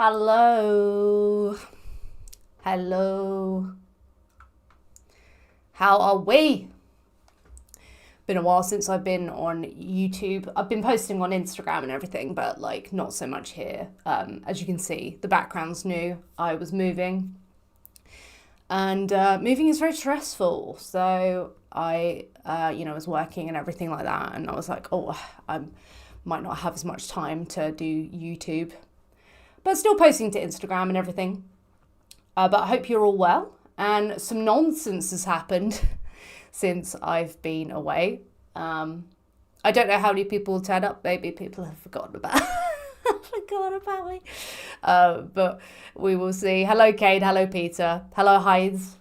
Hello. Hello. How are we? Been a while since I've been on YouTube. I've been posting on Instagram and everything, but like not so much here. As you can see, the background's new. I was moving. And moving is very stressful. So I, was working and everything like that. And I was like, oh, I might not have as much time to do YouTube. But still posting to Instagram and everything. But I hope you're all well. And some nonsense has happened since I've been away. I don't know how many people turn up. Maybe people have forgotten about me. But we will see. Hello, Kate. Hello, Peter. Hello, Hydes.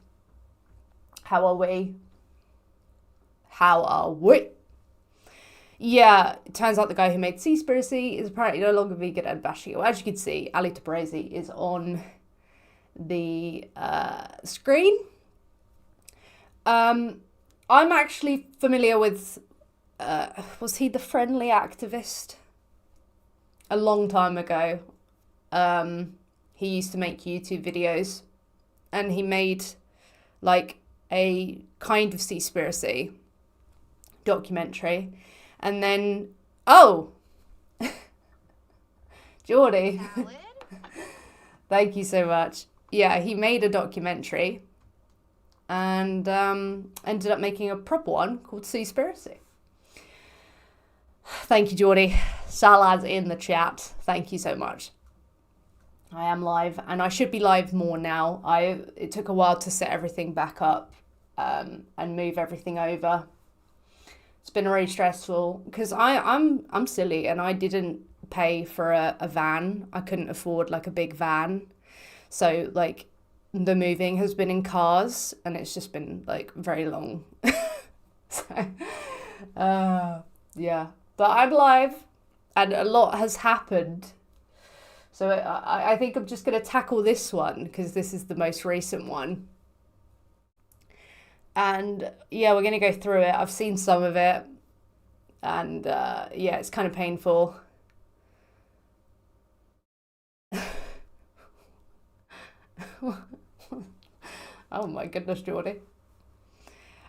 How are we? How are we? Yeah, it turns out the guy who made Seaspiracy is apparently no longer vegan and bashing it. Well, as you can see, Ali Tabrezi is on the screen. I'm actually familiar with, was he the friendly activist? A long time ago. He used to make YouTube videos and he made like a kind of Seaspiracy documentary. And then, Geordie, thank you so much. Yeah, he made a documentary and ended up making a proper one called Seaspiracy. Thank you, Geordie. Salad's in the chat. Thank you so much. I am live and I should be live more now. It took a while to set everything back up and move everything over. It's been really stressful because I'm silly and I didn't pay for a van. I couldn't afford like a big van. So like the moving has been in cars and it's just been like very long. Yeah, but I'm live and a lot has happened. So I think I'm just going to tackle this one because this is the most recent one. And yeah, we're going to go through it. I've seen some of it. And yeah, it's kind of painful. Oh my goodness, Geordie.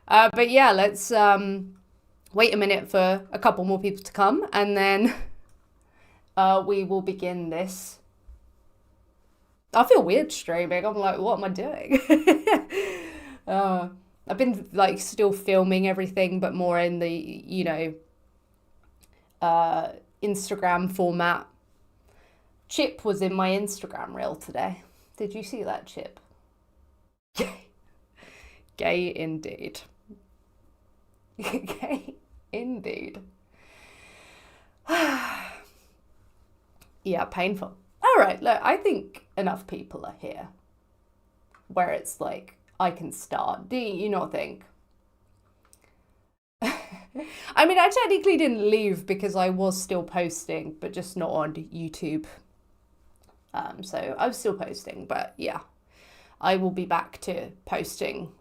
But yeah, let's wait a minute for a couple more people to come. And then we will begin this. I feel weird streaming. I'm like, what am I doing? I've been like still filming everything, but more in the, Instagram format. Chip was in my Instagram reel today. Did you see that, Chip? Gay indeed. Gay indeed. Yeah, painful. All right, look, I think enough people are here where it's like, I can start. Do you not think? I mean, I technically didn't leave because I was still posting, but just not on YouTube. So I was still posting, but yeah, I will be back to posting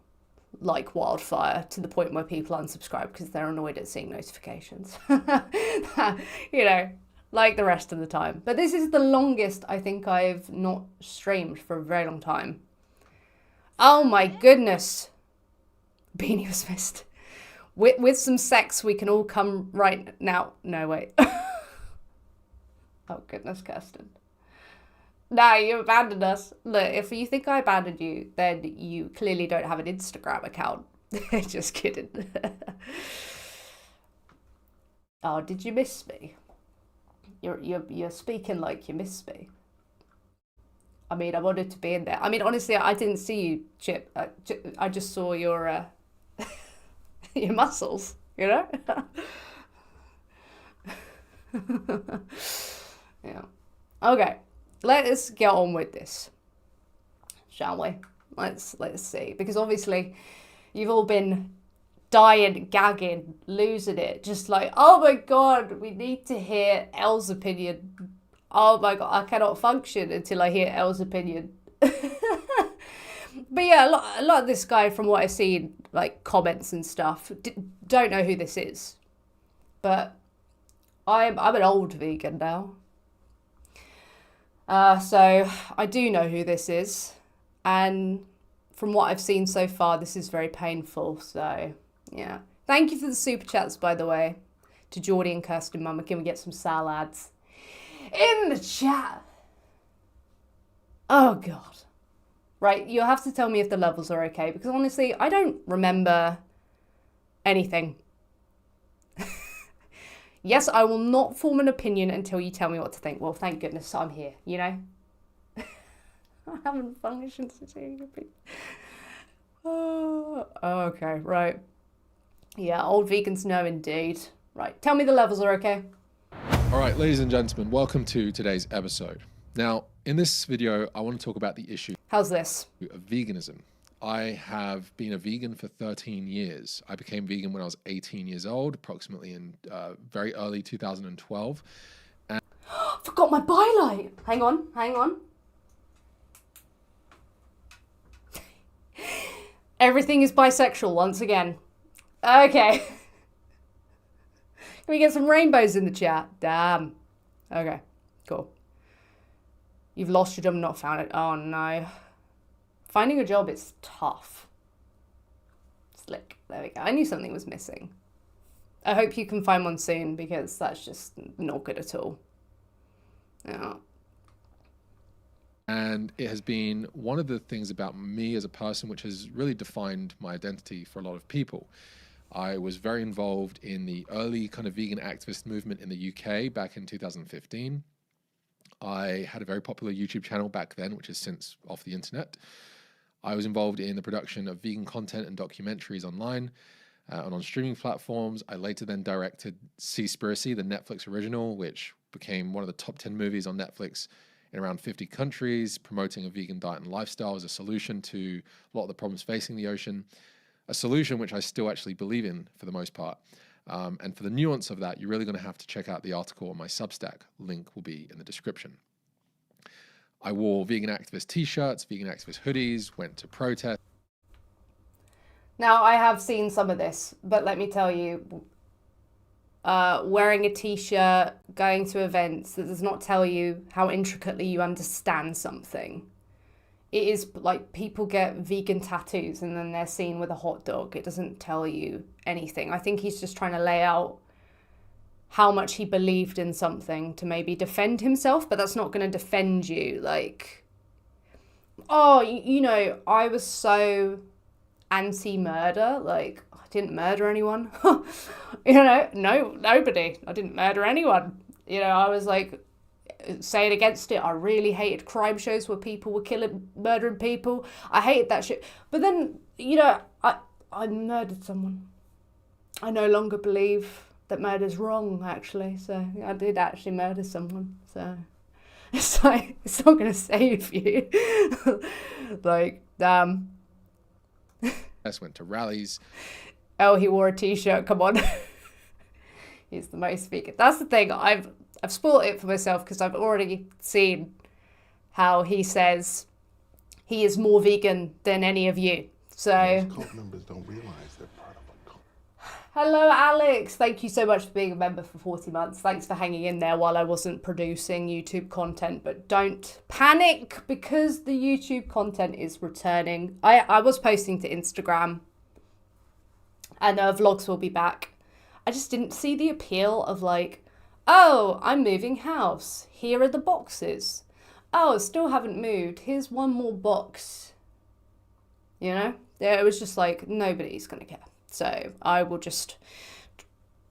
like wildfire to the point where people unsubscribe because they're annoyed at seeing notifications. Like the rest of the time. But this is the longest I think I've not streamed for a very long time. Oh my goodness. Beanie was missed. With some sex, we can all come right now. No, wait. Oh goodness, Kirsten. No, you abandoned us. Look, if you think I abandoned you, then you clearly don't have an Instagram account. Just kidding. Oh, did you miss me? You're speaking like you missed me. I mean, I wanted to be in there. I mean, honestly, I didn't see you, Chip. I just saw your your muscles, Yeah. Okay, let us get on with this, shall we? Let's see, because obviously you've all been dying, gagging, losing it, just like, oh my god, we need to hear Elle's opinion. Oh my god, I cannot function until I hear Elle's opinion. But yeah, a lot of this guy, from what I've seen, like comments and stuff, don't know who this is. But I'm an old vegan now. So I do know who this is, and from what I've seen so far, this is very painful. So yeah, thank you for the super chats, by the way, to Geordie and Kirsten Mama. Can we get some salads in the chat? Oh God. Right, you'll have to tell me if the levels are okay, because honestly, I don't remember anything. Yes, I will not form an opinion until you tell me what to think. Well, thank goodness I'm here, you know? I haven't functioned since oh, okay, right. Yeah, old vegans know indeed. Right, tell me the levels are okay. All right, ladies and gentlemen, welcome to today's episode. Now, in this video, I want to talk about the issue How's this? of veganism. I have been a vegan for 13 years. I became vegan when I was 18 years old, approximately in very early 2012. Forgot my bylight. Hang on. Everything is bisexual once again. Okay. Can we get some rainbows in the chat? Damn. Okay, cool. You've lost your job and not found it. Oh no. Finding a job is tough. Slick. There we go. I knew something was missing. I hope you can find one soon, because that's just not good at all. Yeah. And it has been one of the things about me as a person which has really defined my identity for a lot of people. I was very involved in the early kind of vegan activist movement in the UK back in 2015. I had a very popular YouTube channel back then, which is since off the internet. I was involved in the production of vegan content and documentaries online and on streaming platforms. I later then directed Seaspiracy, the Netflix original, which became one of the top 10 movies on Netflix in around 50 countries, promoting a vegan diet and lifestyle as a solution to a lot of the problems facing the ocean, a solution which I still actually believe in for the most part. And for the nuance of that, you're really going to have to check out the article on my Substack. Link will be in the description. I wore vegan activist t-shirts, vegan activist hoodies, went to protests. Now, I have seen some of this, but let me tell you, wearing a t-shirt, going to events, that does not tell you how intricately you understand something. It is like people get vegan tattoos and then they're seen with a hot dog. It doesn't tell you anything. I think he's just trying to lay out how much he believed in something to maybe defend himself, but that's not going to defend you. Like, oh, you know, I was so anti-murder, like, I didn't murder anyone. You know, nobody. I didn't murder anyone. You know, I was like, saying against it. I really hated crime shows where people were murdering people. I hated that shit. But then, you know, I murdered someone. I no longer believe that murder's wrong, actually. So I did actually murder someone. So it's like, it's not going to save you. Like, I went to rallies. Oh, he wore a t-shirt. Come on. He's the most vegan. That's the thing. I've spoiled it for myself because I've already seen how he says he is more vegan than any of you. So most cult members don't realize they're part of a cult. Hello, Alex. Thank you so much for being a member for 40 months. Thanks for hanging in there while I wasn't producing YouTube content. But don't panic, because the YouTube content is returning. I was posting to Instagram, and vlogs will be back. I just didn't see the appeal of like, oh, I'm moving house. Here are the boxes. Oh, still haven't moved. Here's one more box. You know? It was just like, nobody's going to care. So I will just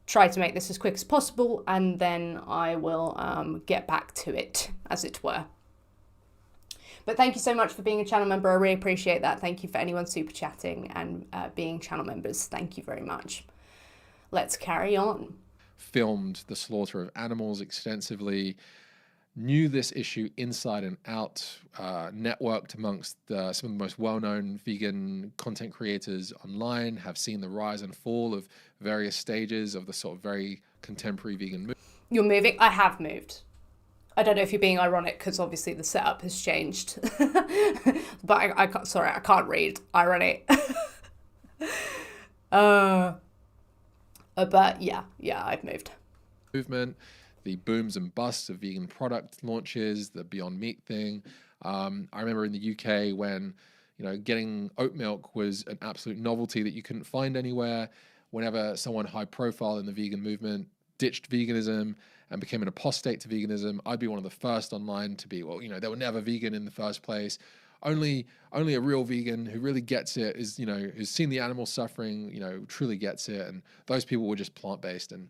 try to make this as quick as possible, and then I will get back to it, as it were. But thank you so much for being a channel member. I really appreciate that. Thank you for anyone super chatting and being channel members. Thank you very much. Let's carry on. Filmed the slaughter of animals extensively, knew this issue inside and out, networked amongst some of the most well-known vegan content creators online, have seen the rise and fall of various stages of the sort of very contemporary vegan movement. You're moving? I have moved. I don't know if you're being ironic, because obviously the setup has changed. But I can't, sorry, I can't read. Irony. But yeah, I've moved. Movement, the booms and busts of vegan product launches, the Beyond Meat thing. I remember in the UK when, getting oat milk was an absolute novelty that you couldn't find anywhere. Whenever someone high profile in the vegan movement ditched veganism and became an apostate to veganism, I'd be one of the first online to be, they were never vegan in the first place. Only a real vegan who really gets it is, who's seen the animal suffering, truly gets it. And those people were just plant-based and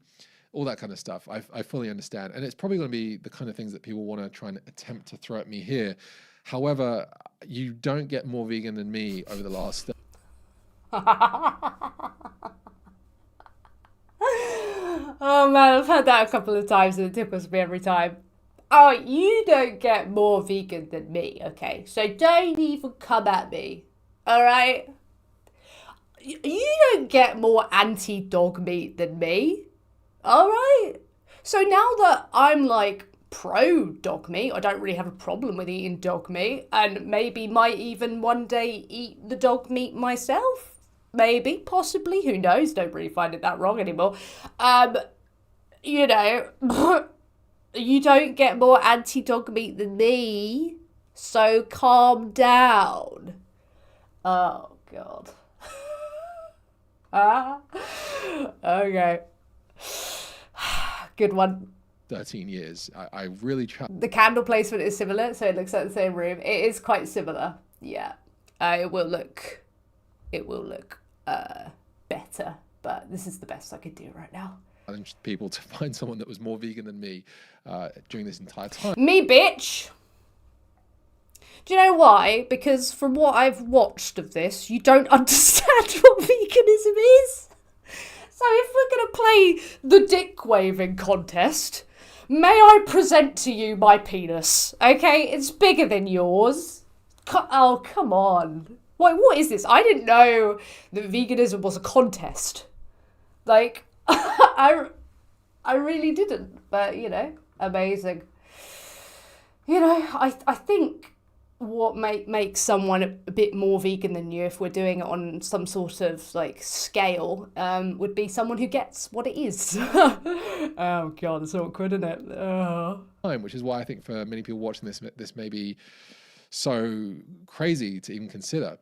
all that kind of stuff. I fully understand. And it's probably going to be the kind of things that people want to try and attempt to throw at me here. However, you don't get more vegan than me over the last... Oh man, I've heard that a couple of times and it tickles me every time. Oh, you don't get more vegan than me, okay? So don't even come at me, all right? You don't get more anti-dog meat than me, all right? So now that I'm like pro-dog meat, I don't really have a problem with eating dog meat and maybe might even one day eat the dog meat myself. Maybe, possibly, who knows? Don't really find it that wrong anymore. You don't get more anti-dog meat than me, so calm down. Oh, God. Okay. Good one. 13 years. I really try. The candle placement is similar, so it looks like the same room. It is quite similar. Yeah. It will look better, but this is the best I could do right now. Challenged people to find someone that was more vegan than me during this entire time. Me, bitch! Do you know why? Because from what I've watched of this, you don't understand what veganism is. So if we're going to play the dick waving contest, may I present to you my penis? Okay, it's bigger than yours. Oh, come on. What is this? I didn't know that veganism was a contest. Like, I really didn't. But, amazing. I think what makes someone a bit more vegan than you, if we're doing it on some sort of, like, scale, would be someone who gets what it is. Oh, God, it's awkward, isn't it? Oh. Which is why I think for many people watching this may be so crazy to even consider.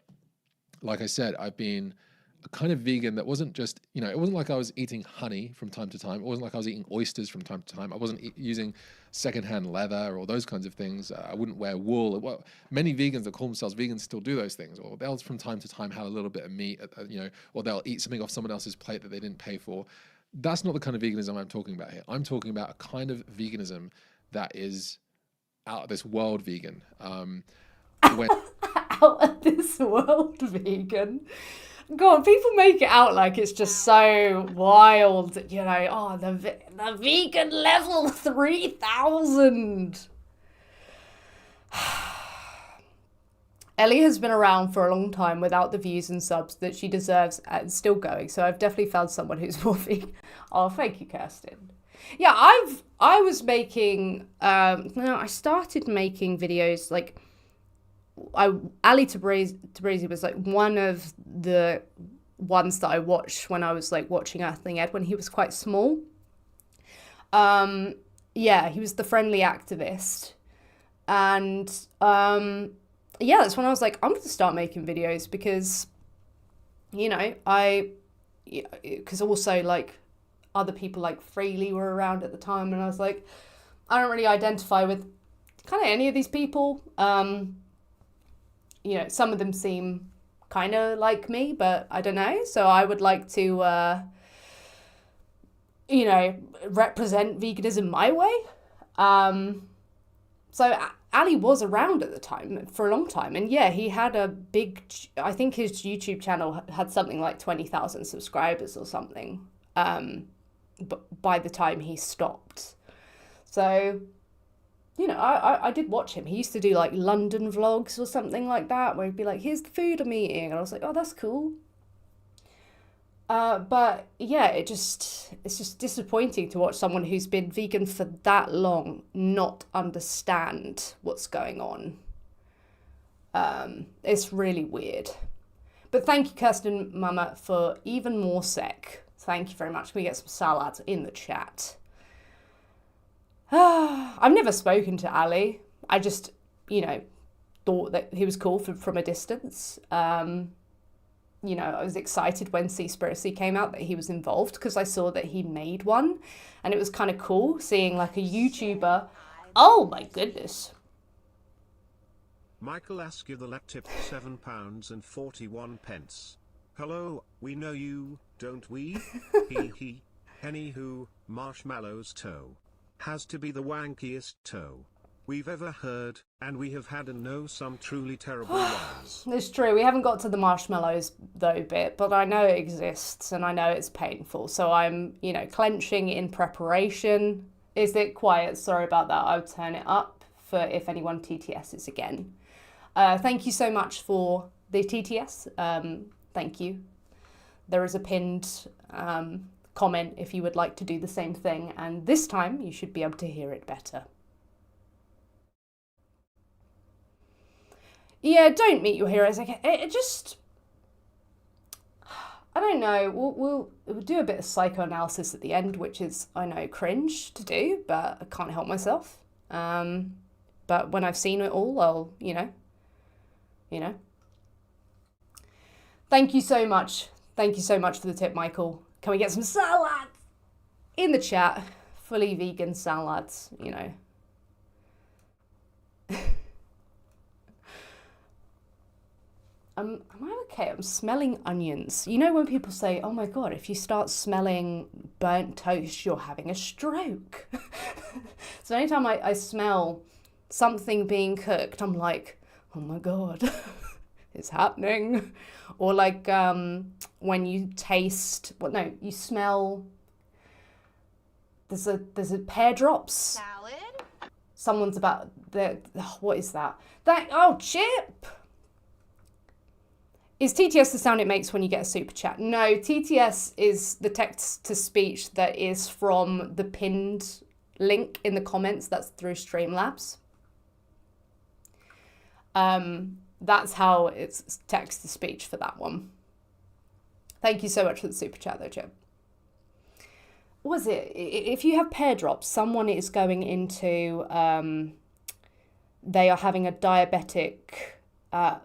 Like I said, I've been a kind of vegan that wasn't just, it wasn't like I was eating honey from time to time. It wasn't like I was eating oysters from time to time. I wasn't using secondhand leather or those kinds of things. I wouldn't wear wool. Well, many vegans that call themselves vegans still do those things. Or they'll from time to time have a little bit of meat, or they'll eat something off someone else's plate that they didn't pay for. That's not the kind of veganism I'm talking about here. I'm talking about a kind of veganism that is out of this world vegan. Out of this world vegan. God, people make it out like it's just so wild, the vegan level 3000. Ellie has been around for a long time without the views and subs that she deserves and still going, so I've definitely found someone who's more vegan. Oh, thank you, Kirsten. Yeah, I started making videos like Ali Tabrizi was like one of the ones that I watched when I was like watching Earthling Ed when he was quite small. He was the friendly activist. And that's when I was like, I'm going to start making videos because, because also like other people like Freely were around at the time. And I was like, I don't really identify with kind of any of these people. Some of them seem kind of like me, but I don't know. So I would like to, represent veganism my way. So Ali was around at the time for a long time. And yeah, he had I think his YouTube channel had something like 20,000 subscribers or something. But by the time he stopped. So... I did watch him. He used to do like London vlogs or something like that, where he'd be like, here's the food I'm eating. And I was like, oh, that's cool. But yeah, it's just disappointing to watch someone who's been vegan for that long not understand what's going on. It's really weird. But thank you, Kirsten Mama, for even more sec. Thank you very much. Can we get some salad in the chat? I've never spoken to Ali. I just, thought that he was cool from a distance. I was excited when Seaspiracy came out that he was involved because I saw that he made one, and it was kind of cool seeing like a YouTuber. Oh my goodness. Michael Askew the lap tipped £7.41. Hello, we know you, don't we? He. Anywho, Marshmallow's toe has to be the wankiest toe we've ever heard, and we have had and know some truly terrible ones. It's true, we haven't got to the marshmallows though bit, but I know it exists and I know it's painful. So I'm, clenching in preparation. Is it quiet? Sorry about that. I'll turn it up for if anyone TTSs again. Thank you so much for the TTS. Thank you. There is a pinned comment if you would like to do the same thing, and this time you should be able to hear it better. Yeah, don't meet your heroes. Okay, it just, I don't know. We'll do a bit of psychoanalysis at the end, which is, I know, cringe to do, but I can't help myself. But when I've seen it all, I'll, Thank you so much. Thank you so much for the tip, Michael. Can we get some salad in the chat? Fully vegan salads, Am I okay? I'm smelling onions. You know when people say, oh my God, if you start smelling burnt toast, you're having a stroke. So anytime I smell something being cooked, I'm like, oh my God, it's happening. Or like when you taste, you smell, there's a pear drops. Salad? Someone's about, what is that? Chip! Is TTS the sound it makes when you get a super chat? No, TTS is the text-to-speech that is from the pinned link in the comments. That's through Streamlabs. That's how it's text-to-speech for that one. Thank you so much for the super chat, though, Jim. What was it? If you have pear drops, someone is going into... they are having a diabetic...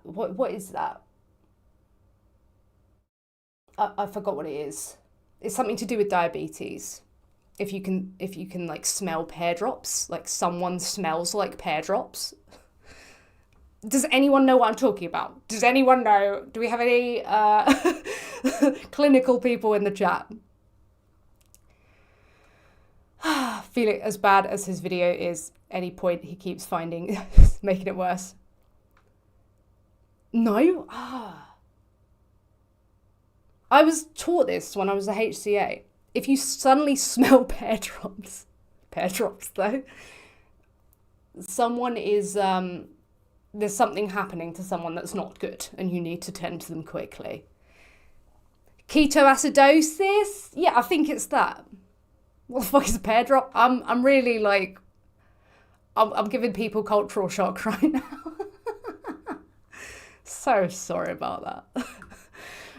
what is that? I forgot what it is. It's something to do with diabetes. If you can like smell pear drops, like someone smells like pear drops. Does anyone know what I'm talking about? Does anyone know? Do we have any clinical people in the chat? Feeling as bad as his video is, any point he keeps finding making it worse. No? I was taught this when I was a HCA. If you suddenly smell pear drops though, someone is, there's something happening to someone that's not good and you need to tend to them quickly. Ketoacidosis? Yeah, I think it's that. What the fuck is a pear drop? I'm really like, I'm giving people cultural shock right now. So sorry about that.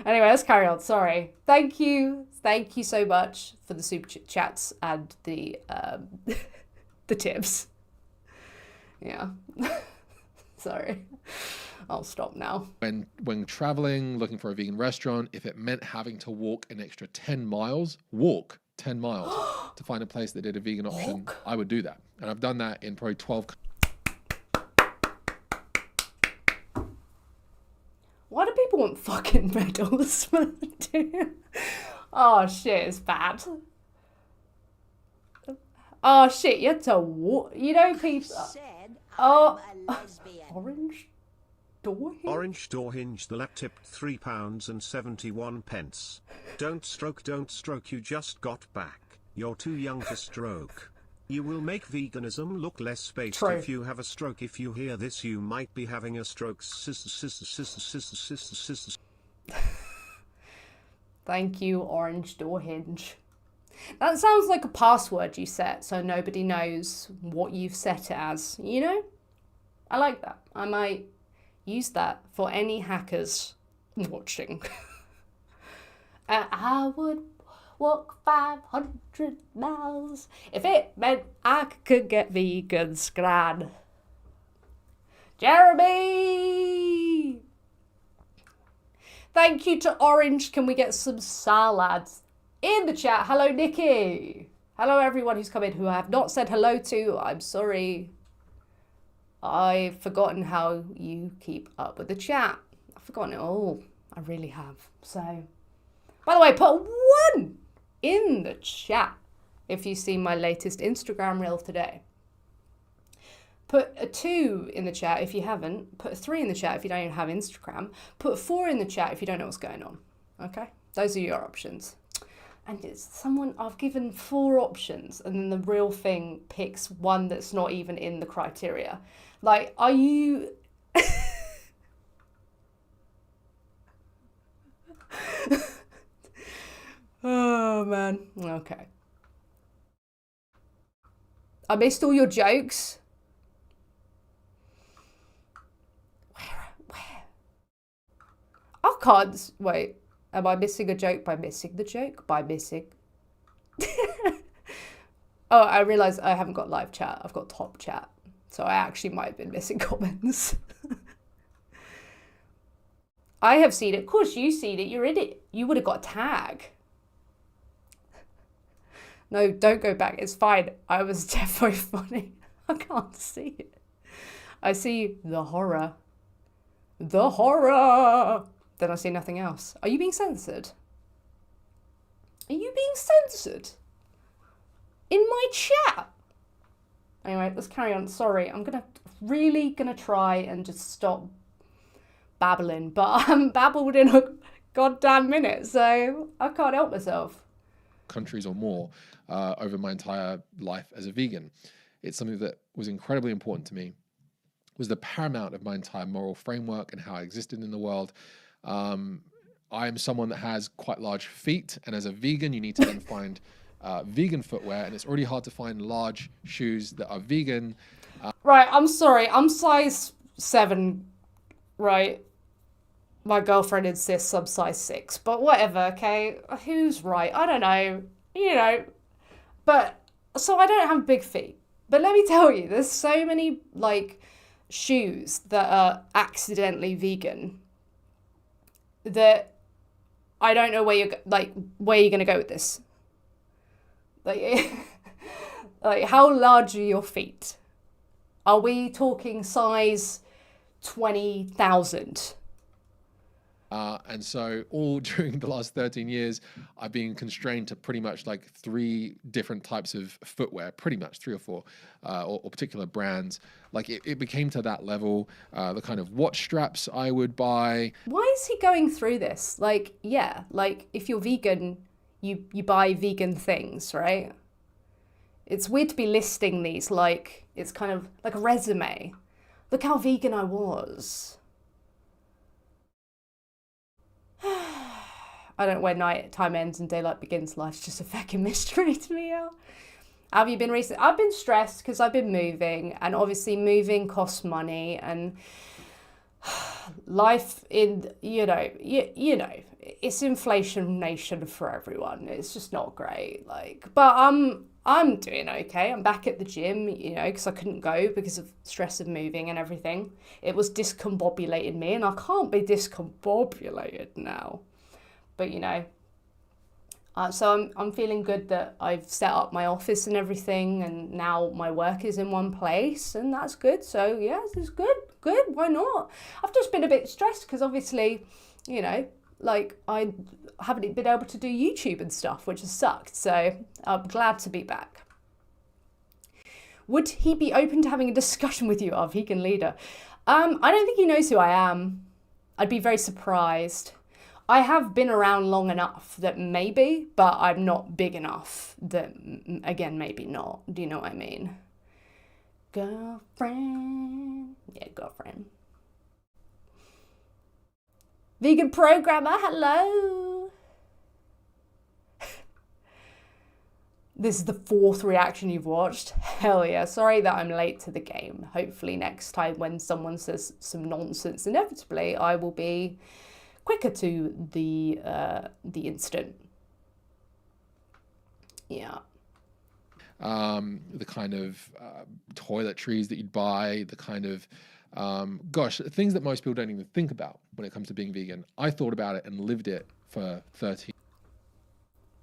Anyway, let's carry on. Sorry. Thank you so much for the super chats and the the tips. Yeah. Sorry. I'll stop now. When traveling, looking for a vegan restaurant, if it meant having to walk an extra 10 miles, walk 10 miles to find a place that did a vegan option, I would do that. And I've done that in probably 12. Why do people want fucking medals? Oh shit, it's bad. Oh shit, you had to walk. You know people. Oh, orange door hinge? Orange door hinge, the lap tipped £3.71. Don't stroke, you just got back. You're too young to stroke. You will make veganism look less spaced. True. If you have a stroke. If you hear this, you might be having a stroke. Thank you, orange door hinge. That sounds like a password you set so nobody knows what you've set it as, you know? I like that. I might use that for any hackers watching. walk 500 miles if it meant I could get vegan scran. Jeremy! Thank you to Orange. Can we get some salads in the chat? Hello, Nikki. Hello, everyone who's come in who I have not said hello to. I'm sorry. I've forgotten how you keep up with the chat. I've forgotten it all. I really have. So, by the way, put 1 in the chat if you've seen my latest Instagram reel today. Put a 2 in the chat if you haven't. Put a 3 in the chat if you don't even have Instagram. Put a 4 in the chat if you don't know what's going on. Okay? Those are your options. And it's someone, I've given 4 options, and then the real thing picks one that's not even in the criteria. Like, are you... Oh, man. Okay. I missed all your jokes. Where? I can't... Wait. Am I missing a joke by missing the joke? By missing... Oh, I realise I haven't got live chat. I've got top chat. So I actually might have been missing comments. I have seen it. Of course, you've seen it. You're in it. You would have got a tag. No, don't go back. It's fine. I was defo funny. I can't see it. I see the horror. The horror. Then I see nothing else. Are you being censored? Are you being censored? In my chat? Anyway, let's carry on. Sorry, I'm really gonna try and just stop babbling, but I haven't babbled in a goddamn minute, so I can't help myself. Countries or more over my entire life as a vegan. It's something that was incredibly important to me. It was the paramount of my entire moral framework and how I existed in the world. I am someone that has quite large feet, and as a vegan, you need to then find vegan footwear, and it's already hard to find large shoes that are vegan. Right, I'm sorry. I'm size 7, right? My girlfriend insists I'm size 6, but whatever, okay? Who's right? I don't know, you know. But, so I don't have big feet. But let me tell you, there's so many, like, shoes that are accidentally vegan that I don't know where you're going to go with this. Like, like, how large are your feet? Are we talking size 20,000? And so all during the last 13 years, I've been constrained to pretty much like 3 different types of footwear, pretty much 3 or 4, or particular brands. Like it became to that level, the kind of watch straps I would buy. Why is he going through this? Like, yeah, like if you're vegan, you buy vegan things, right? It's weird to be listing these like, it's kind of like a resume. Look how vegan I was. I don't know where night time ends and daylight begins. Life's just a fucking mystery to me now. How have you been recently? I've been stressed because I've been moving, and obviously moving costs money, and life in, you know, it's inflation nation for everyone. It's just not great. Like, but I'm doing okay. I'm back at the gym, you know, because I couldn't go because of stress of moving and everything. It was discombobulating me, and I can't be discombobulated now. But, you know, so I'm feeling good that I've set up my office and everything, and now my work is in one place, and that's good. So, yeah, it's good. Why not? I've just been a bit stressed because obviously, you know, like I haven't been able to do YouTube and stuff, which has sucked. So I'm glad to be back. Would he be open to having a discussion with you, our vegan leader? I don't think he knows who I am. I'd be very surprised. I have been around long enough that maybe, but I'm not big enough that, again, maybe not. Do you know what I mean? Girlfriend. Yeah, girlfriend. Vegan programmer, hello. This is the 4th reaction you've watched. Hell yeah. Sorry that I'm late to the game. Hopefully next time when someone says some nonsense, inevitably I will be quicker to the instant. Yeah. The kind of toiletries that you'd buy, the kind of, things that most people don't even think about when it comes to being vegan. I thought about it and lived it for 13.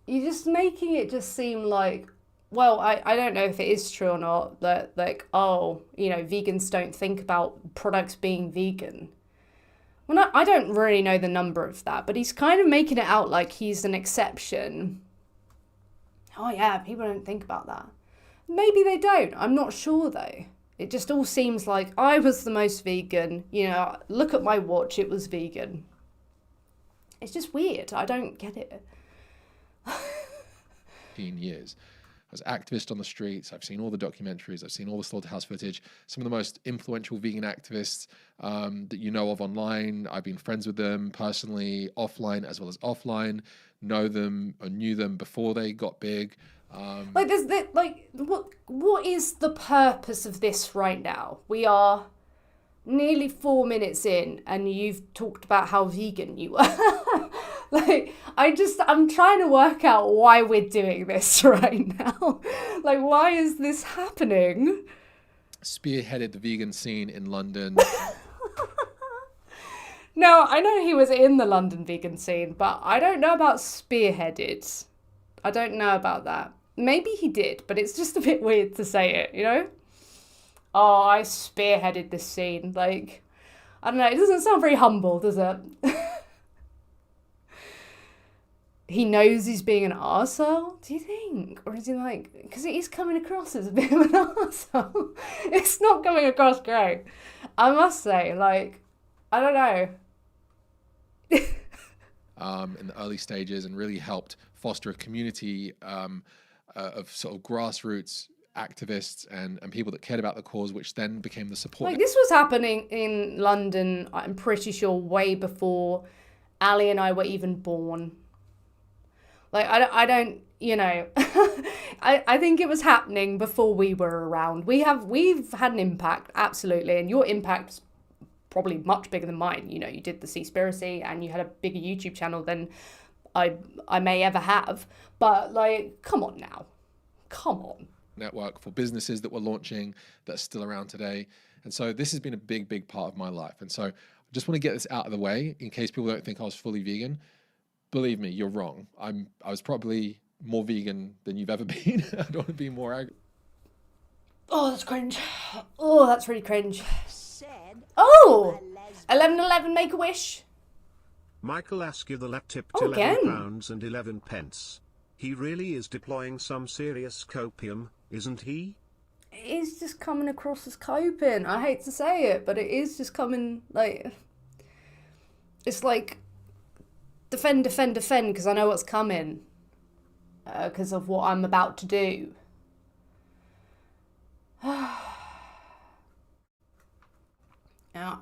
You're just making it just seem like, well, I don't know if it is true or not, that like, oh, you know, vegans don't think about products being vegan. Well, I don't really know the number of that, but he's kind of making it out like he's an exception. Oh yeah, people don't think about that. Maybe they don't. I'm not sure though. It just all seems like I was the most vegan. You know, look at my watch, it was vegan. It's just weird. I don't get it. 15 years. I was activist on the streets. I've seen all the documentaries. I've seen all the slaughterhouse footage. Some of the most influential vegan activists that you know of online. I've been friends with them personally, offline as well as offline. Know them or knew them before they got big. What is the purpose of this right now? We are nearly 4 minutes in, and you've talked about how vegan you are. I'm trying to work out why we're doing this right now. Like, why is this happening? Spearheaded the vegan scene in London. No, I know he was in the London vegan scene, but I don't know about spearheaded. I don't know about that. Maybe he did, but it's just a bit weird to say it, you know? Oh, I spearheaded this scene. Like, I don't know, it doesn't sound very humble, does it? He knows he's being an arsehole, do you think? Or is he like, because it is coming across as a bit of an arsehole. It's not coming across great. I must say, like, I don't know. In the early stages, and really helped foster a community of sort of grassroots activists and people that cared about the cause, which then became the support. Like, this was happening in London, I'm pretty sure, way before Ali and I were even born. Like, I don't, you know, I think it was happening before we were around. We've had an impact, absolutely, and your impact's probably much bigger than mine. You know, you did the Seaspiracy and you had a bigger YouTube channel than I may ever have. But, like, come on now. Come on. Network for businesses that were launching that are still around today. And so this has been a big, big part of my life. And so I just want to get this out of the way in case people don't think I was fully vegan. Believe me, you're wrong. I was probably more vegan than you've ever been. I don't want to be more angry. Oh, that's cringe. Oh, that's really cringe. Oh! 1111 Make-A-Wish. Michael Askew the lap tipped again. £11.11. He really is deploying some serious copium, isn't he? It is just coming across as coping. I hate to say it, but it is just coming, like... It's like... Defend, because I know what's coming. Because of what I'm about to do. Yeah.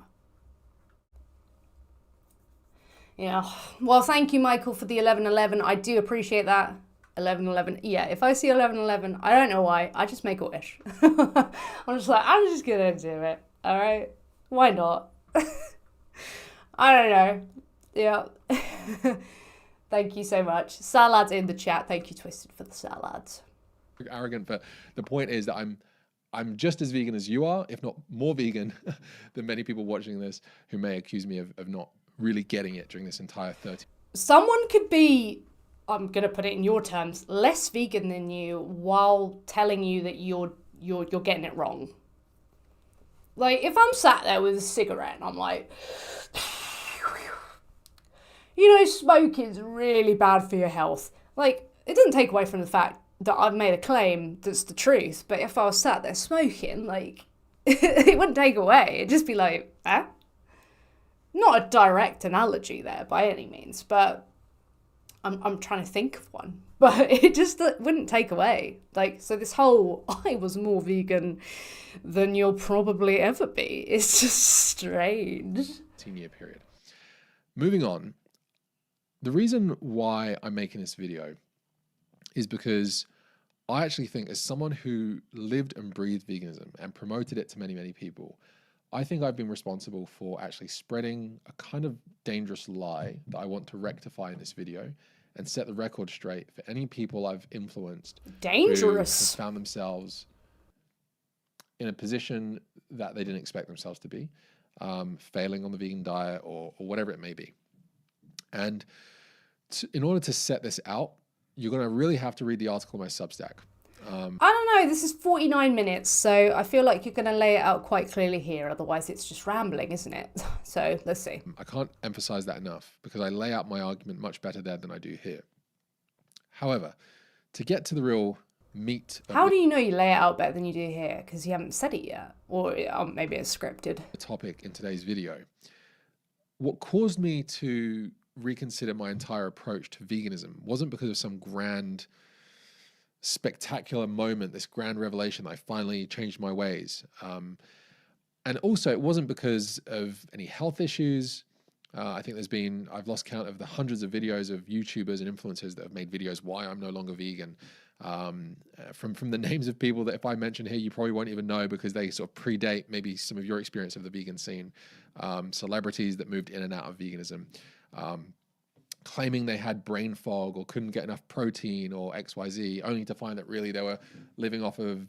Yeah. Well, thank you, Michael, for the 1111. I do appreciate that. 1111. Yeah, if I see 1111, I don't know why. I just make a wish. I'm just gonna do it. All right. Why not? I don't know. Yeah. Thank you so much. Salad's in the chat. Thank you, Twisted, for the salads. Arrogant, but the point is that I'm just as vegan as you are, if not more vegan than many people watching this who may accuse me of not really getting it during this entire 30. Someone could be, I'm gonna put it in your terms, less vegan than you while telling you that you're getting it wrong. Like, if I'm sat there with a cigarette and I'm like, you know, smoking's really bad for your health. Like, it doesn't take away from the fact that I've made a claim that's the truth, but if I was sat there smoking, like, it wouldn't take away. It'd just be like, eh? Not a direct analogy there by any means, but I'm trying to think of one. But it just wouldn't take away. Like, so this whole, I was more vegan than you'll probably ever be, it's just strange. 10-year period. Moving on. The reason why I'm making this video is because I actually think, as someone who lived and breathed veganism and promoted it to many, many people, I think I've been responsible for actually spreading a kind of dangerous lie that I want to rectify in this video and set the record straight for any people I've influenced who have Dangerous. found themselves in a position that they didn't expect themselves to be, failing on the vegan diet or whatever it may be. And in order to set this out, you're going to really have to read the article on my Substack. I don't know, this is 49 minutes, so I feel like you're going to lay it out quite clearly here, otherwise it's just rambling, isn't it? So let's see. I can't emphasize that enough because I lay out my argument much better there than I do here. However, to get to the real meat of How do you know you lay it out better than you do here? Because you haven't said it yet, or maybe it's scripted. the topic in today's video, what caused me to reconsider my entire approach to veganism wasn't because of some grand, spectacular moment, this grand revelation that I finally changed my ways. And also, it wasn't because of any health issues. I think I've lost count of the hundreds of videos of YouTubers and influencers that have made videos why I'm no longer vegan. From the names of people that if I mention here, you probably won't even know because they sort of predate maybe some of your experience of the vegan scene. Celebrities that moved in and out of veganism, claiming they had brain fog or couldn't get enough protein or XYZ, only to find that really they were living off of,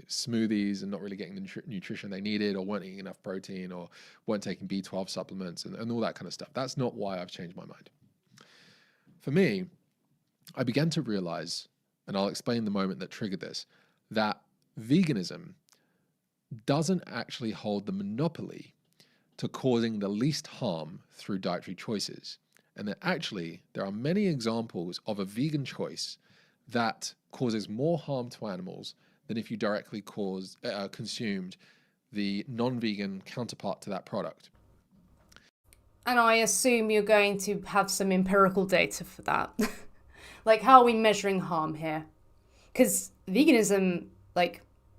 smoothies and not really getting the nutrition they needed, or weren't eating enough protein, or weren't taking B12 supplements and all that kind of stuff. That's not why I've changed my mind. For me, I began to realize, and I'll explain the moment that triggered this, that veganism doesn't actually hold the monopoly to causing the least harm through dietary choices. And that actually there are many examples of a vegan choice that causes more harm to animals than if you directly consumed the non-vegan counterpart to that product. And I assume you're going to have some empirical data for that. Like, how are we measuring harm here? Because veganism,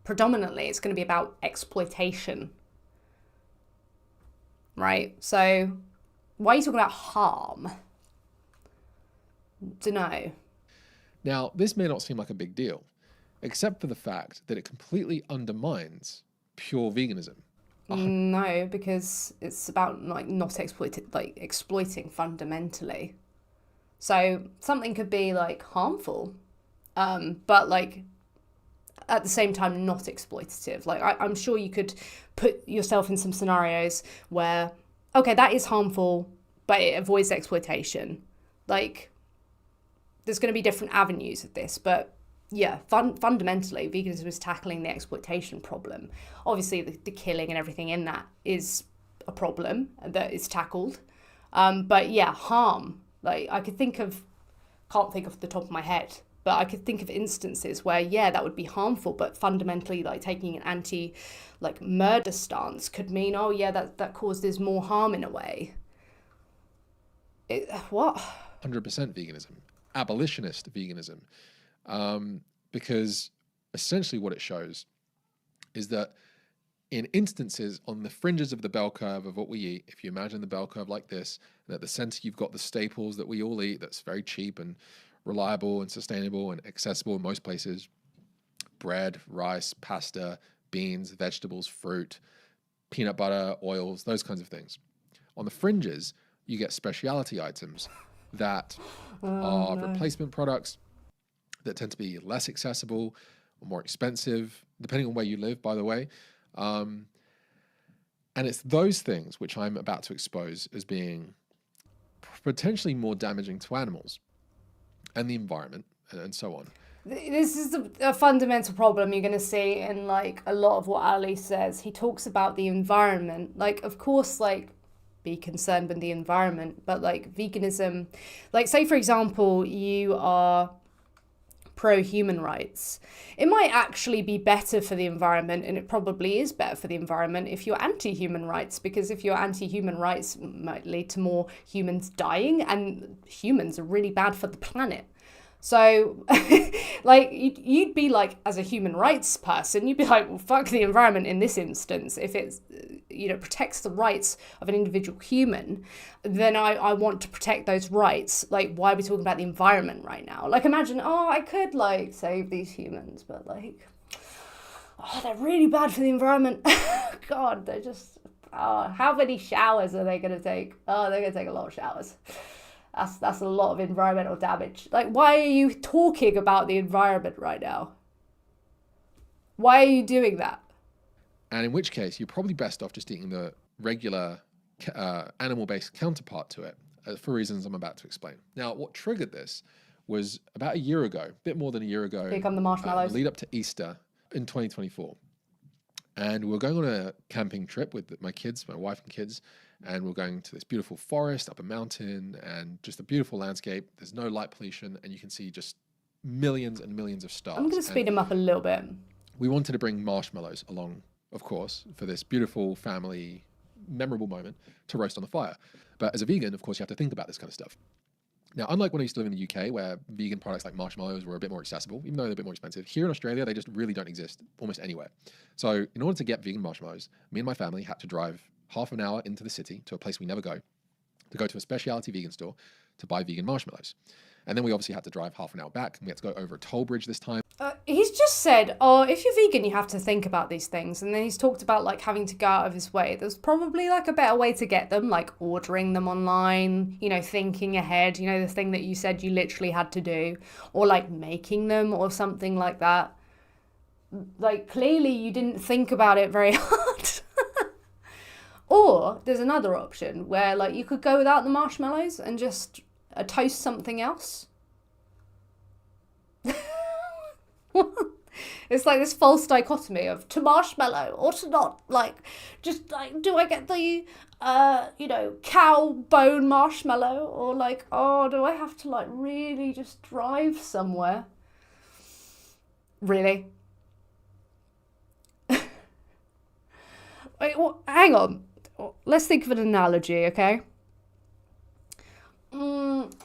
predominantly, it's going to be about exploitation. Right? So why are you talking about harm? Dunno. Now, this may not seem like a big deal, except for the fact that it completely undermines pure veganism. No, because it's about not exploiting fundamentally. So something could be harmful, but at the same time not exploitative. I'm sure you could put yourself in some scenarios where, okay, that is harmful, but it avoids exploitation. There's going to be different avenues of this, but yeah, fundamentally, veganism is tackling the exploitation problem. Obviously, the killing and everything in that is a problem that is tackled. But yeah, harm. I could can't think off the top of my head, but I could think of instances where, yeah, that would be harmful, but fundamentally, taking an anti-murder stance could mean, oh yeah, that causes more harm in a way. What? 100% veganism. Abolitionist veganism. Because essentially what it shows is that in instances on the fringes of the bell curve of what we eat, if you imagine the bell curve like this, and at the center you've got the staples that we all eat that's very cheap and reliable and sustainable and accessible in most places: bread, rice, pasta, beans, vegetables, fruit, peanut butter, oils, those kinds of things. On the fringes, you get specialty items that are replacement products that tend to be less accessible or more expensive, depending on where you live, by the way. And it's those things which I'm about to expose as being potentially more damaging to animals and the environment and so on. This is a fundamental problem you're going to see in a lot of what Ali says. He talks about the environment. Of course, be concerned with the environment, but veganism, say for example, you are pro-human rights. It might actually be better for the environment, and it probably is better for the environment if you're anti-human rights, because if you're anti-human rights, it might lead to more humans dying, and humans are really bad for the planet. So, you'd be as a human rights person, you'd be well, fuck the environment in this instance. If it's, protects the rights of an individual human, then I want to protect those rights. Why are we talking about the environment right now? Imagine, I could, save these humans, but, they're really bad for the environment. God, they're just, how many showers are they going to take? Oh, they're going to take a lot of showers. That's a lot of environmental damage. Like, why are you talking about the environment right now? Why are you doing that? And in which case, you're probably best off just eating the regular animal-based counterpart to it, for reasons I'm about to explain. Now, what triggered this was about a year ago, a bit more than a year ago, Here come the marshmallows. lead up to Easter in 2024. And we were going on a camping trip with my kids, my wife and kids, and we're going to this beautiful forest up a mountain and just a beautiful landscape. There's no light pollution, and you can see just millions and millions of stars. I'm going to speed him up a little bit. We wanted to bring marshmallows along, of course, for this beautiful family, memorable moment to roast on the fire. But as a vegan, of course, you have to think about this kind of stuff. Now, unlike when I used to live in the UK, where vegan products like marshmallows were a bit more accessible, even though they're a bit more expensive, here in Australia, they just really don't exist almost anywhere. So in order to get vegan marshmallows, me and my family had to drive half an hour into the city to a place we never go, to go to a specialty vegan store to buy vegan marshmallows. And then we obviously had to drive half an hour back, and we had to go over a toll bridge this time. He's just said, oh, if you're vegan, you have to think about these things. And then he's talked about like having to go out of his way. There's probably like a better way to get them, like ordering them online, you know, thinking ahead, you know, the thing that you said you literally had to do, or like making them or something like that. Like, clearly you didn't think about it very hard. Or there's another option where like you could go without the marshmallows and just toast something else. It's like this false dichotomy of to marshmallow or to not. Like, just like, do I get the, you know, cow bone marshmallow, or like, oh, do I have to like really just drive somewhere? Really? Wait, well, hang on. Let's think of an analogy, okay?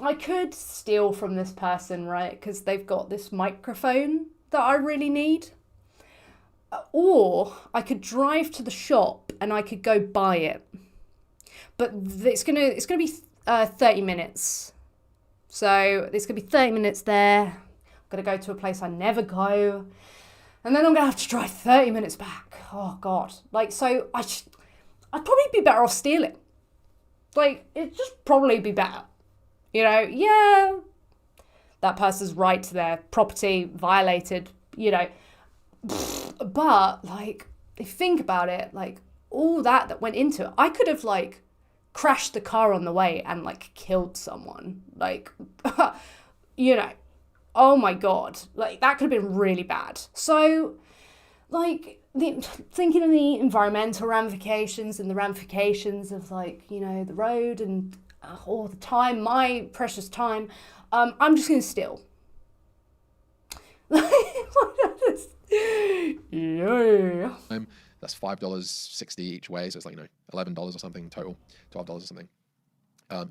I could steal from this person, right? Because they've got this microphone that I really need. Or I could drive to the shop and I could go buy it. But it's gonna be 30 minutes. So it's gonna be 30 minutes there. I'm gonna go to a place I never go. And then I'm gonna have to drive 30 minutes back. Oh God. Like, so I'd probably be better off stealing. Like, it'd just probably be better. You know, yeah, that person's right to their property violated, you know. But, like, if you think about it, like, all that went into it, I could have, like, crashed the car on the way and, like, killed someone. Like, you know, oh my God. Like, that could have been really bad. So, like, thinking of the environmental ramifications and the ramifications of, like, you know, the road and all the time, my precious time, I'm just going to steal. Yeah. That's $5.60 each way, so it's like, you know, $11 or something total, $12 or something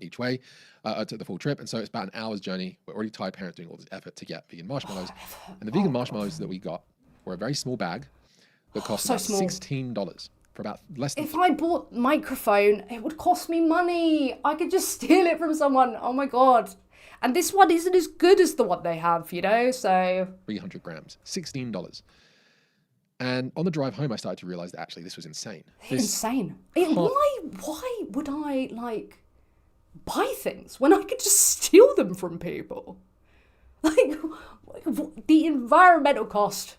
each way to the full trip. And so it's about an hour's journey. We're already tired parents doing all this effort to get vegan marshmallows. And the vegan marshmallows that we got were a very small bag that cost so about small. $16 for about less than... If I bought microphone, it would cost me money. I could just steal it from someone. Oh my God. And this one isn't as good as the one they have, you know, so... 300 grams, $16. And on the drive home, I started to realize that actually this was insane. Insane. Why would I, like, buy things when I could just steal them from people? Like, the environmental cost,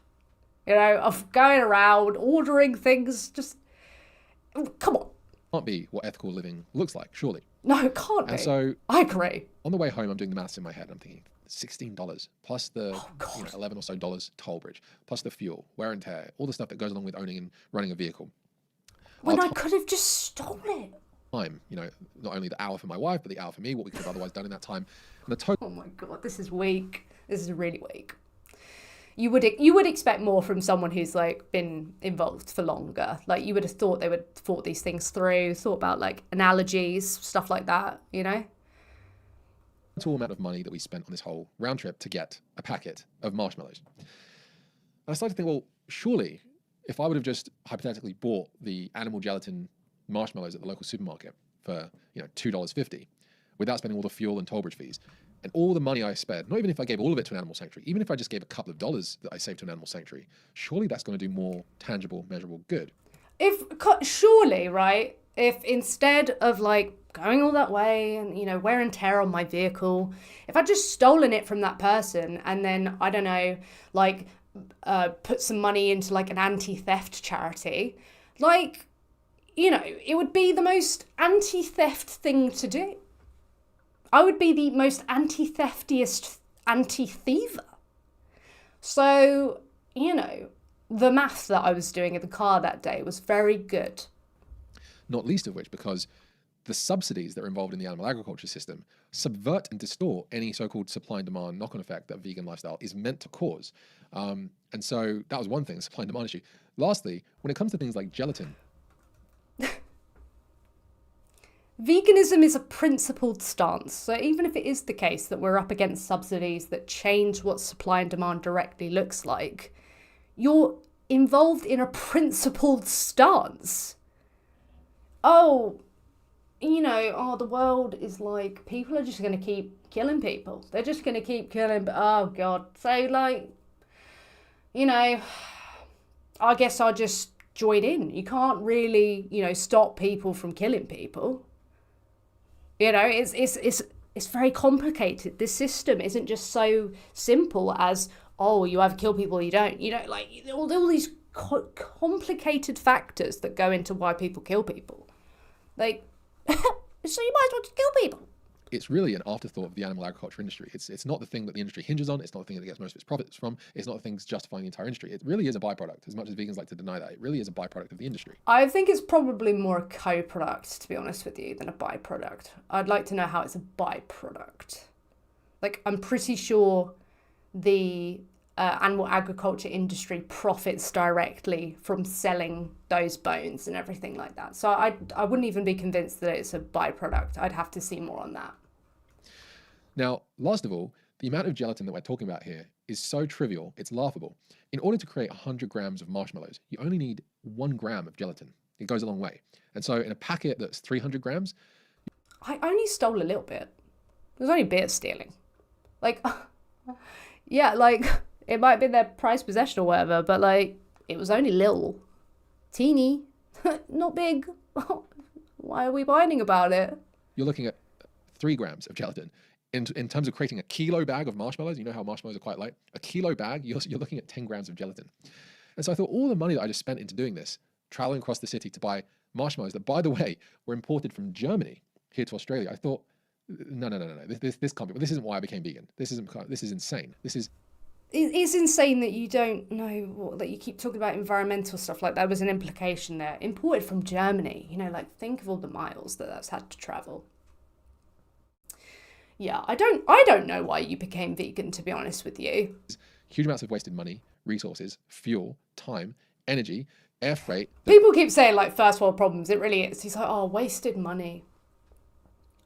you know, of going around, ordering things, just... Come on. Can't be what ethical living looks like, surely. No, it can't be. And so... I agree. On the way home, I'm doing the maths in my head. I'm thinking, $16 plus the you know, $11 or so toll bridge, plus the fuel, wear and tear, all the stuff that goes along with owning and running a vehicle. When I could have just stolen it. Time, you know, not only the hour for my wife, but the hour for me, what we could have otherwise done in that time. And the total... Oh my God, this is weak. This is really weak. You would expect more from someone who's like been involved for longer. Like, you would have thought they would have thought these things through, thought about like analogies, stuff like that, you know? Total amount of money that we spent on this whole round trip to get a packet of marshmallows. And I started to think, well, surely if I would have just hypothetically bought the animal gelatin marshmallows at the local supermarket for, you know, $2.50 without spending all the fuel and toll bridge fees, and all the money I spared, not even if I gave all of it to an animal sanctuary, even if I just gave a couple of dollars that I saved to an animal sanctuary, surely that's going to do more tangible, measurable good. Surely, right, If instead of like going all that way and, you know, wear and tear on my vehicle, if I'd just stolen it from that person and then, I don't know, like put some money into like an anti-theft charity, like, you know, it would be the most anti-theft thing to do. I would be the most anti-theftiest anti-thiever. So, you know, the math that I was doing in the car that day was very good. Not least of which because the subsidies that are involved in the animal agriculture system subvert and distort any so-called supply and demand knock-on effect that vegan lifestyle is meant to cause. And so that was one thing, the supply and demand issue. Lastly, when it comes to things like gelatin, veganism is a principled stance. So even if it is the case that we're up against subsidies that change what supply and demand directly looks like, you're involved in a principled stance. Oh, you know, oh, the world is like, people are just going to keep killing people. They're just going to keep killing, oh God. So like, you know, I guess I'll just join in. You can't really, you know, stop people from killing people. You know, it's very complicated. This system isn't just so simple as, oh, you either kill people or you don't. You know, like all these complicated factors that go into why people kill people. Like, so you might as well just kill people. It's really an afterthought of the animal agriculture industry. It's not the thing that the industry hinges on. It's not the thing that gets most of its profits from. It's not the thing that's justifying the entire industry. It really is a byproduct, as much as vegans like to deny that. It really is a byproduct of the industry. I think it's probably more a co-product, to be honest with you, than a byproduct. I'd like to know how it's a byproduct. Like, I'm pretty sure the animal agriculture industry profits directly from selling those bones and everything like that. So I wouldn't even be convinced that it's a byproduct. I'd have to see more on that. Now, last of all, the amount of gelatin that we're talking about here is so trivial, it's laughable. In order to create 100 grams of marshmallows, you only need 1 gram of gelatin. It goes a long way. And so in a packet that's 300 grams... I only stole a little bit. It was only a bit of stealing. Like, yeah, like, it might have been their prized possession or whatever, but like, it was only little. Teeny. Not big. Why are we whining about it? You're looking at 3 grams of gelatin. In terms of creating a kilo bag of marshmallows, you know how marshmallows are quite light. A kilo bag, you're looking at 10 grams of gelatin. And so I thought all the money that I just spent into doing this, traveling across the city to buy marshmallows that, by the way, were imported from Germany here to Australia, I thought, no. This can't be. This isn't why I became vegan. This is insane. It's insane that you don't know that you keep talking about environmental stuff. Like, there was an implication there. Imported from Germany. You know, like, think of all the miles that's had to travel. Yeah, I don't know why you became vegan, to be honest with you. Huge amounts of wasted money, resources, fuel, time, energy, air freight. People keep saying, like, first world problems. It really is. He's like, oh, wasted money.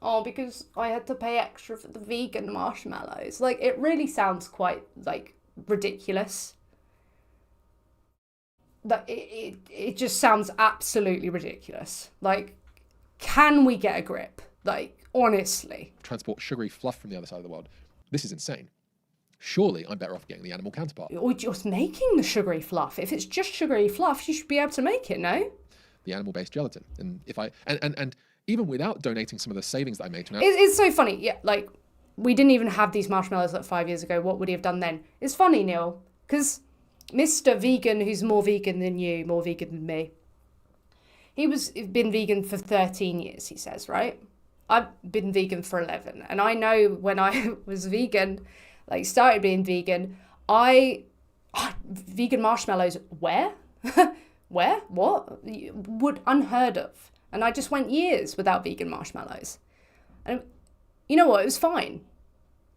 Oh, because I had to pay extra for the vegan marshmallows. Like, it really sounds quite, like, ridiculous. That it just sounds absolutely ridiculous. Like, can we get a grip? Like, honestly. Transport sugary fluff from the other side of the world. This is insane. Surely I'm better off getting the animal counterpart. Or just making the sugary fluff. If it's just sugary fluff, you should be able to make it, no? The animal-based gelatin. And if I and even without donating some of the savings that I made to it's so funny. Yeah, like, we didn't even have these marshmallows like 5 years ago. What would he have done then? It's funny, Neil, because Mr. Vegan, who's more vegan than you, more vegan than me, he's been vegan for 13 years, he says, right? I've been vegan for 11. And I know when I was vegan, like, started being vegan, vegan marshmallows, where? Where? What? Would unheard of. And I just went years without vegan marshmallows. And you know what? It was fine.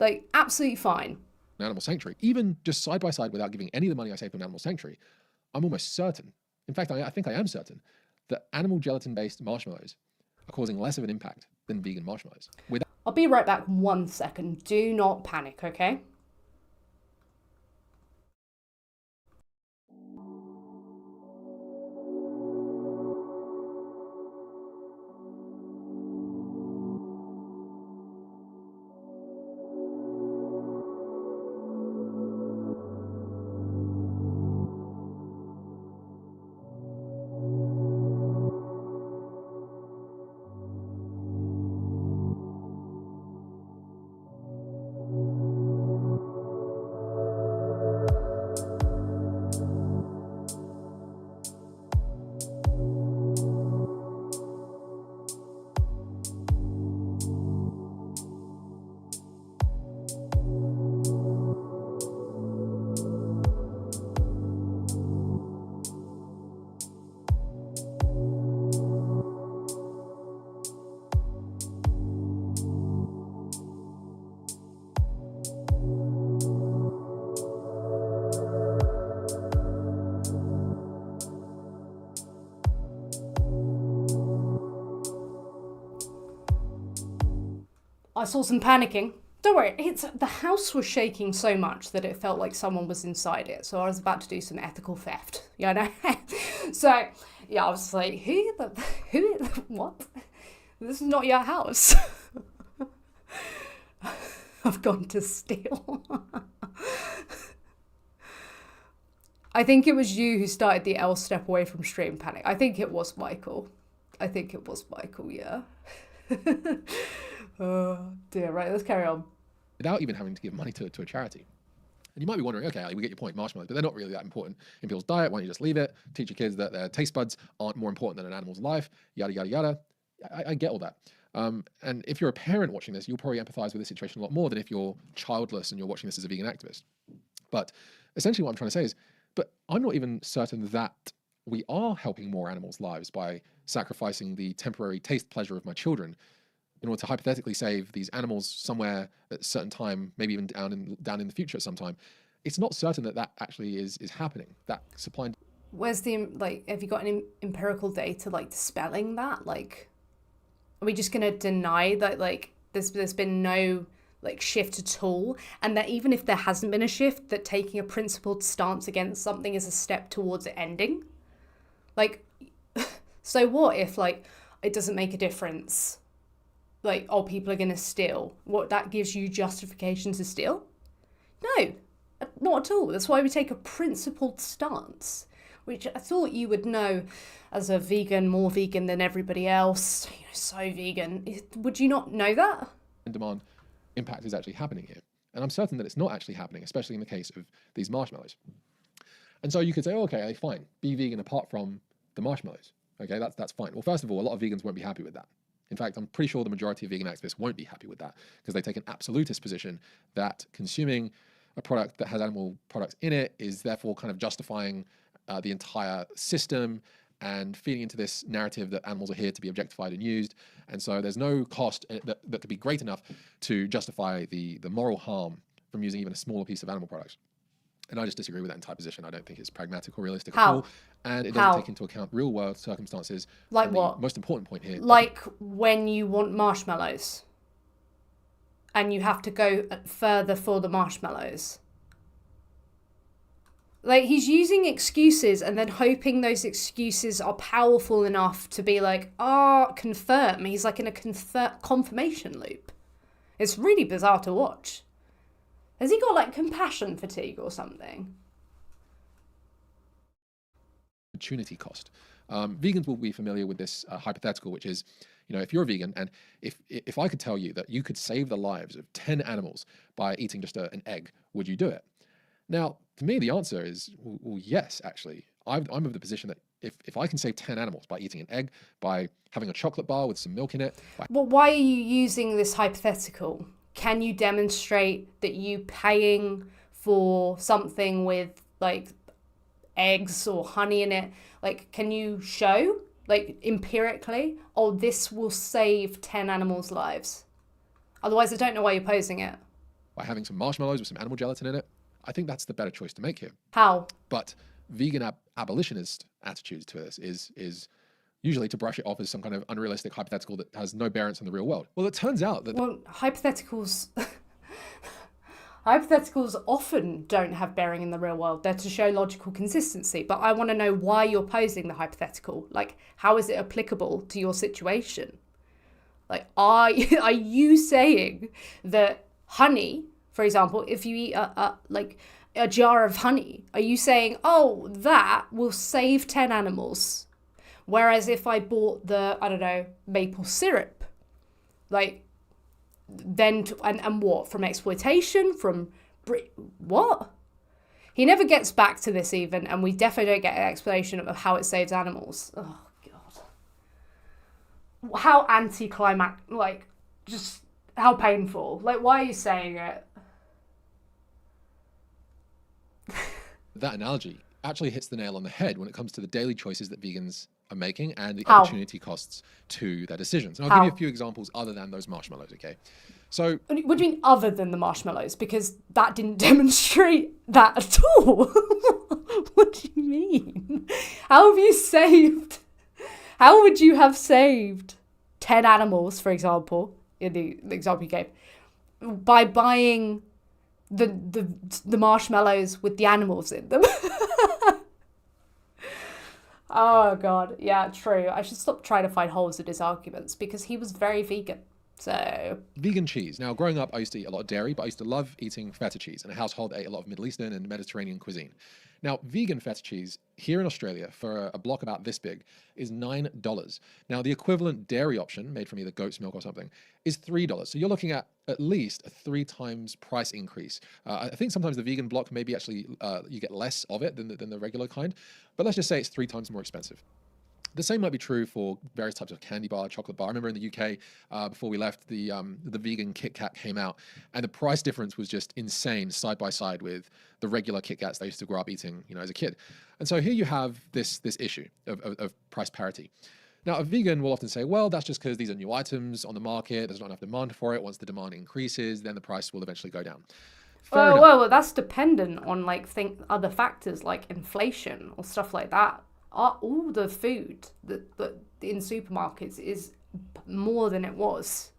Like, absolutely fine. An animal sanctuary, even just side by side without giving any of the money I saved to an animal sanctuary, I'm almost certain, in fact, I think I am certain, that animal gelatin-based marshmallows are causing less of an impact than vegan marshmallows. I'll be right back 1 second. Do not panic, okay? I saw some panicking. Don't worry, the house was shaking so much that it felt like someone was inside it. So I was about to do some ethical theft, you know? So, yeah, I was like, what? This is not your house. I've gone to steal. I think it was you who started the L step away from stream panic. I think it was Michael. Yeah. Oh dear, right, let's carry on. Without even having to give money to a charity. And you might be wondering, okay, we get your point, marshmallows, but they're not really that important in people's diet. Why don't you just leave it? Teach your kids that their taste buds aren't more important than an animal's life, yada, yada, yada. I get all that. And if you're a parent watching this, you'll probably empathize with this situation a lot more than if you're childless and you're watching this as a vegan activist. But essentially what I'm trying to say is, but I'm not even certain that we are helping more animals' lives by sacrificing the temporary taste pleasure of my children in order to hypothetically save these animals somewhere at a certain time, maybe even down in the future at some time. It's not certain that actually is happening. That supply and... Where's the, have you got any empirical data, dispelling that? Are we just going to deny that, there's been no, shift at all? And that even if there hasn't been a shift, that taking a principled stance against something is a step towards it ending? So what if, it doesn't make a difference? People are going to steal. What, that gives you justification to steal? No, not at all. That's why we take a principled stance, which I thought you would know as a vegan, more vegan than everybody else, so vegan. Would you not know that? Demand impact is actually happening here. And I'm certain that it's not actually happening, especially in the case of these marshmallows. And so you could say, oh, okay, fine, be vegan apart from the marshmallows. Okay, that's fine. Well, first of all, a lot of vegans won't be happy with that. In fact, I'm pretty sure the majority of vegan activists won't be happy with that because they take an absolutist position that consuming a product that has animal products in it is therefore kind of justifying the entire system and feeding into this narrative that animals are here to be objectified and used. And so there's no cost that could be great enough to justify the moral harm from using even a smaller piece of animal products. And I just disagree with that entire position. I don't think it's pragmatic or realistic at all. And it doesn't take into account real world circumstances. Like what? The most important point here. Like when you want marshmallows and you have to go further for the marshmallows. He's using excuses and then hoping those excuses are powerful enough to be confirm. He's in a confirmation loop. It's really bizarre to watch. Has he got compassion fatigue or something? Opportunity cost. Vegans will be familiar with this hypothetical, which is, if you're a vegan and if I could tell you that you could save the lives of 10 animals by eating just an egg, would you do it? Now, to me, the answer is, well, yes, actually. I'm of the position that if I can save 10 animals by eating an egg, by having a chocolate bar with some milk in it... Well, why are you using this hypothetical? Can you demonstrate that you paying for something with, eggs or honey in it, can you show, empirically, oh, this will save 10 animals' lives? Otherwise, I don't know why you're posing it. By having some marshmallows with some animal gelatin in it? I think that's the better choice to make here. How? But vegan abolitionist attitudes to this is usually to brush it off as some kind of unrealistic hypothetical that has no bearance on the real world. Well, it turns out that... Well, hypotheticals often don't have bearing in the real world. They're to show logical consistency. But I want to know why you're posing the hypothetical. How is it applicable to your situation? Are you saying that honey, for example, if you eat a jar of honey, are you saying, oh, that will save 10 animals? Whereas if I bought the, maple syrup, then, and what? From exploitation? What? He never gets back to this even, and we definitely don't get an explanation of how it saves animals. Oh, God. How anticlimactic, just how painful. Why are you saying it? That analogy actually hits the nail on the head when it comes to the daily choices that vegans are making and the opportunity costs to their decisions. And I'll give you a few examples other than those marshmallows, okay? So... What do you mean other than the marshmallows? Because that didn't demonstrate that at all. What do you mean? How would you have saved 10 animals, for example, in the example you gave, by buying the marshmallows with the animals in them. Oh God, yeah, true. I should stop trying to find holes in his arguments because he was very vegan. So Vegan cheese. Now, growing up, I used to eat a lot of dairy, but I used to love eating feta cheese. In a household, I ate a lot of Middle Eastern and Mediterranean cuisine. Now, vegan feta cheese here in Australia for a block about this big is $9. Now, the equivalent dairy option, made from either goat's milk or something, is $3. So you're looking at least a 3 times price increase. I think sometimes the vegan block maybe actually you get less of it than the regular kind, but let's just say it's 3 times more expensive. The same might be true for various types of candy bar, chocolate bar. I remember in the UK, before we left, the vegan Kit Kat came out, and the price difference was just insane side by side with the regular Kit Kats that I used to grow up eating, as a kid. And so here you have this issue of price parity. Now, a vegan will often say, well, that's just because these are new items on the market. There's not enough demand for it. Once the demand increases, then the price will eventually go down. Well, that's dependent on other factors like inflation or stuff like that. All the food that in supermarkets is more than it was.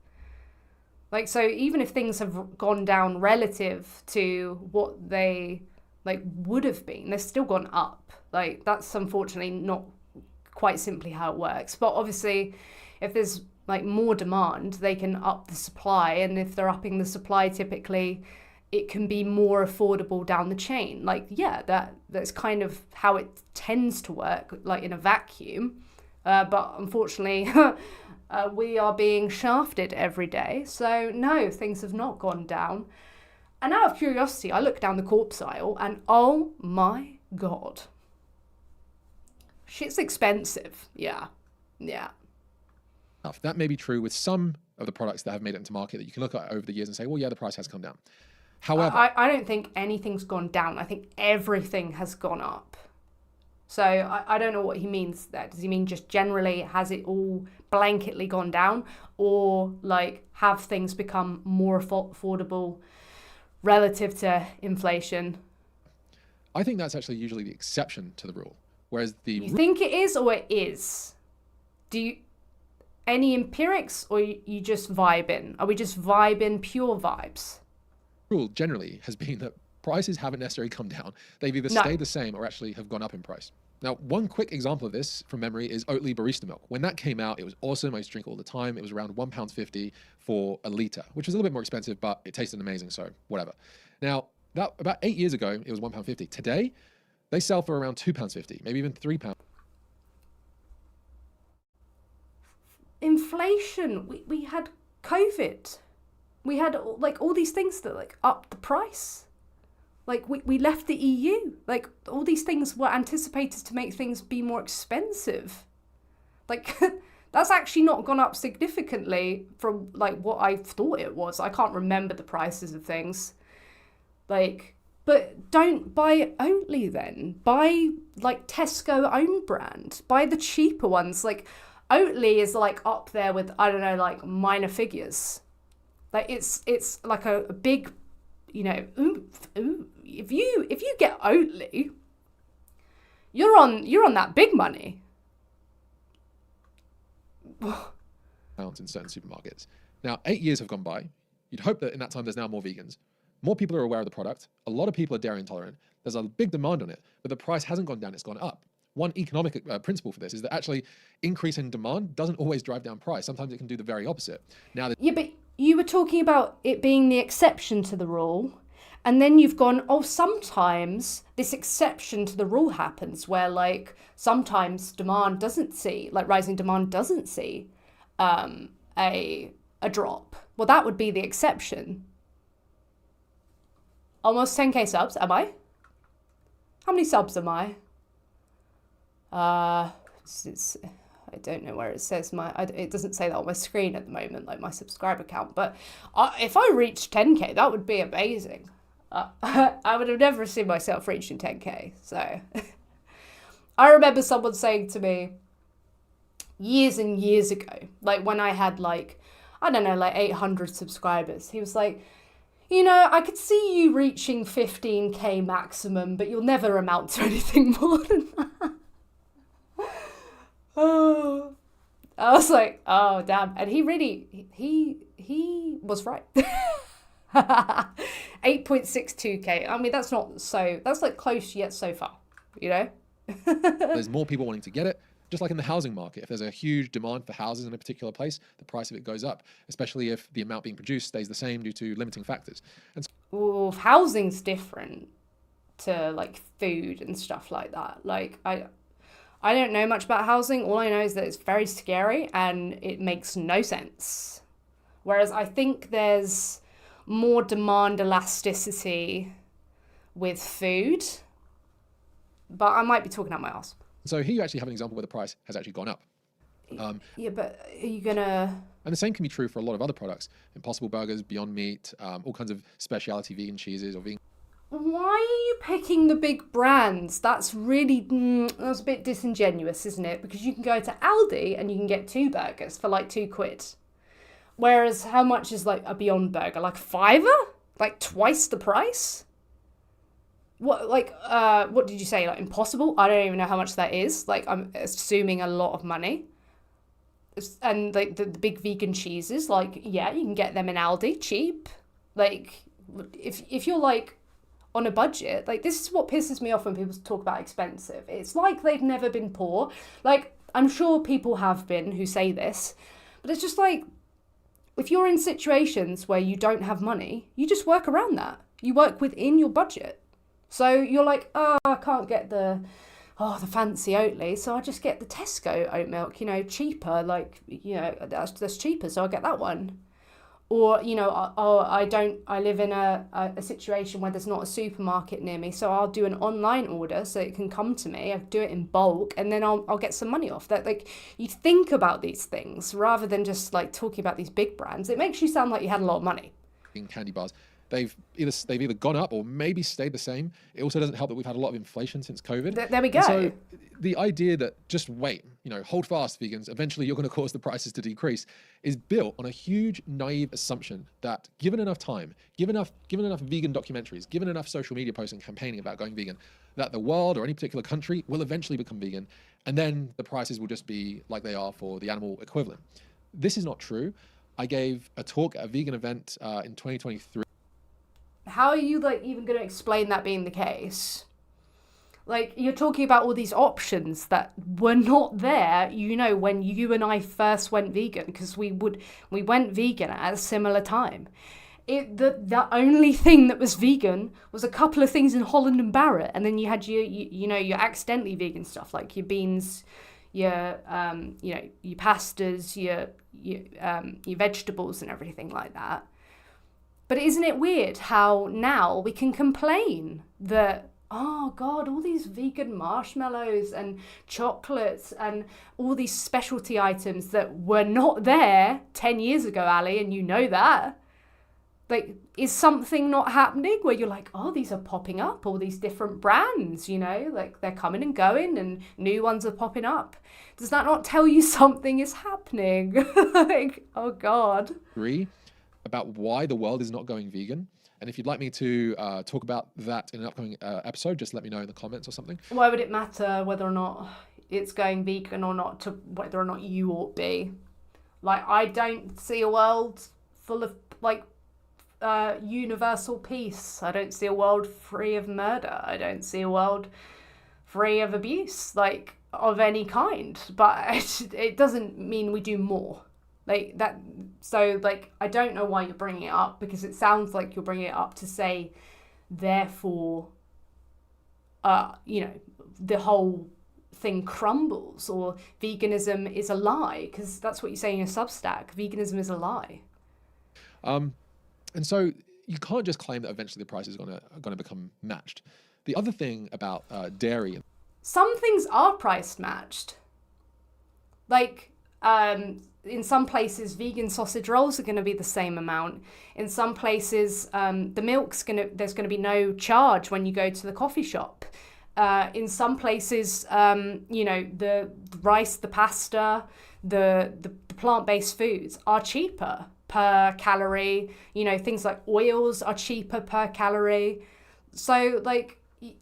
So even if things have gone down relative to what they would have been, they've still gone up. That's unfortunately not quite simply how it works. But obviously, if there's more demand, they can up the supply, and if they're upping the supply, typically it can be more affordable down the chain. That's kind of how it tends to work, in a vacuum. But unfortunately, we are being shafted every day. So no, things have not gone down. And out of curiosity, I look down the corpse aisle and oh my God. Shit's expensive. Yeah. That may be true with some of the products that have made it into market that you can look at over the years and say, well, yeah, the price has come down. However, I don't think anything's gone down. I think everything has gone up. So I don't know what he means there. Does he mean just generally has it all blanketly gone down, or have things become more affordable relative to inflation? I think that's actually usually the exception to the rule. Whereas you think it is or it is? Do you any empirics, or you just vibing? Are we just vibing, pure vibes? Rule generally has been that prices haven't necessarily come down. They've either stayed the same or actually have gone up in price. Now, one quick example of this from memory is Oatly barista milk. When that came out, it was awesome. I used to drink all the time. It was around £1.50 for a litre, which was a little bit more expensive, but it tasted amazing, so whatever. Now, that about 8 years ago, it was £1.50. Today, they sell for around £2.50, maybe even £3. Inflation. We had COVID. We had all these things that upped the price. We left the EU. All these things were anticipated to make things be more expensive. That's actually not gone up significantly from what I thought it was. I can't remember the prices of things. But don't buy Oatly then. Buy Tesco own brand. Buy the cheaper ones. Oatly is up there with, I don't know, minor figures. It's like a big, if you get Oatly, you're on that big money. Pounds in certain supermarkets. Now, 8 years have gone by. You'd hope that in that time there's now more vegans. More people are aware of the product. A lot of people are dairy intolerant. There's a big demand on it, but the price hasn't gone down, it's gone up. One economic principle for this is that actually increasing demand doesn't always drive down price. Sometimes it can do the very opposite. Now, yeah, but you were talking about it being the exception to the rule, and then you've gone, sometimes this exception to the rule happens where sometimes demand doesn't see, rising demand doesn't see a drop. Well, that would be the exception. Almost 10k subs, am I? How many subs am I? I don't know where it says it doesn't say that on my screen at the moment, my subscriber count, but if I reached 10k, that would be amazing. I would have never seen myself reaching 10k, so. I remember someone saying to me years and years ago, when I had 800 subscribers, he was like, I could see you reaching 15k maximum, but you'll never amount to anything more than that. I was like, oh damn. And he was right. 8.62k. I mean, that's like close yet so far, you know? There's more people wanting to get it. Just like in the housing market, if there's a huge demand for houses in a particular place, the price of it goes up, especially if the amount being produced stays the same due to limiting factors. And Well, housing's different to like food and stuff like that. Like I don't know much about housing. All I know is that it's very scary and it makes no sense. Whereas I think there's more demand elasticity with food, but I might be talking out my ass. so here you actually have an example where the price has actually gone up. Yeah, but are you gonna... And the same can be true for a lot of other products. Impossible Burgers, Beyond Meat, all kinds of specialty vegan cheeses or vegan... Why are you picking the big brands? That's really... that's a bit disingenuous, isn't it? Because you can go to Aldi and you can get 2 burgers for like £2. Whereas how much is like a Beyond Burger? Like £5? Like twice the price? What, like, what did you say? Like Impossible? I don't even know how much that is. Like, I'm assuming a lot of money. And like the big vegan cheeses, like, yeah, you can get them in Aldi, cheap. Like, if you're like on a budget, like, this is what pisses me off when people talk about expensive. It's like they've never been poor. Like, I'm sure people have been who say this, but it's just like, if you're in situations where you don't have money, you just work around that. You work within your budget. So you're like, oh, I can't get the fancy Oatly, so I just get the Tesco oat milk, you know, cheaper, like, you know, that's cheaper, so I get that one. Or, you know, I live in a situation where there's not a supermarket near me, so I'll do an online order so it can come to me. I do it in bulk, and then I'll get some money off that. Like, you think about these things rather than just like talking about these big brands. It makes you sound like you had a lot of money. candy bars. They've either gone up or maybe stayed the same. It also doesn't help that we've had a lot of inflation since COVID. There we go. And so the idea that just wait, hold fast, vegans, eventually you're going to cause the prices to decrease, is built on a huge naive assumption that given enough time, given enough vegan documentaries, given enough social media posts and campaigning about going vegan, that the world or any particular country will eventually become vegan, and then the prices will just be like they are for the animal equivalent. This is not true. I gave a talk at a vegan event in 2023. How are you even going to explain that being the case? You're talking about all these options that were not there, when you and I first went vegan, because we went vegan at a similar time. The only thing that was vegan was a couple of things in Holland and Barrett, and then you had your accidentally vegan stuff like your beans, your pastas, your vegetables and everything like that. But isn't it weird how now we can complain that, oh God, all these vegan marshmallows and chocolates and all these specialty items that were not there 10 years ago, Ali, and you know that. Is something not happening where you're like, oh, these are popping up, all these different brands, they're coming and going and new ones are popping up. Does that not tell you something is happening? Oh God. About why the world is not going vegan. And if you'd like me to talk about that in an upcoming episode, just let me know in the comments or something. Why would it matter whether or not it's going vegan or not to whether or not you ought be? I don't see a world full of universal peace. I don't see a world free of murder. I don't see a world free of abuse, of any kind. But it doesn't mean we do more. I don't know why you're bringing it up, because it sounds like you're bringing it up to say, therefore, the whole thing crumbles, or veganism is a lie, because that's what you say in your Substack. Veganism is a lie. And so you can't just claim that eventually the price is going to become matched. The other thing about dairy, some things are price matched. In some places, vegan sausage rolls are going to be the same amount. In some places, the milk's there's going to be no charge when you go to the coffee shop. In some places, the rice, the pasta, the plant-based foods are cheaper per calorie. Things like oils are cheaper per calorie. So,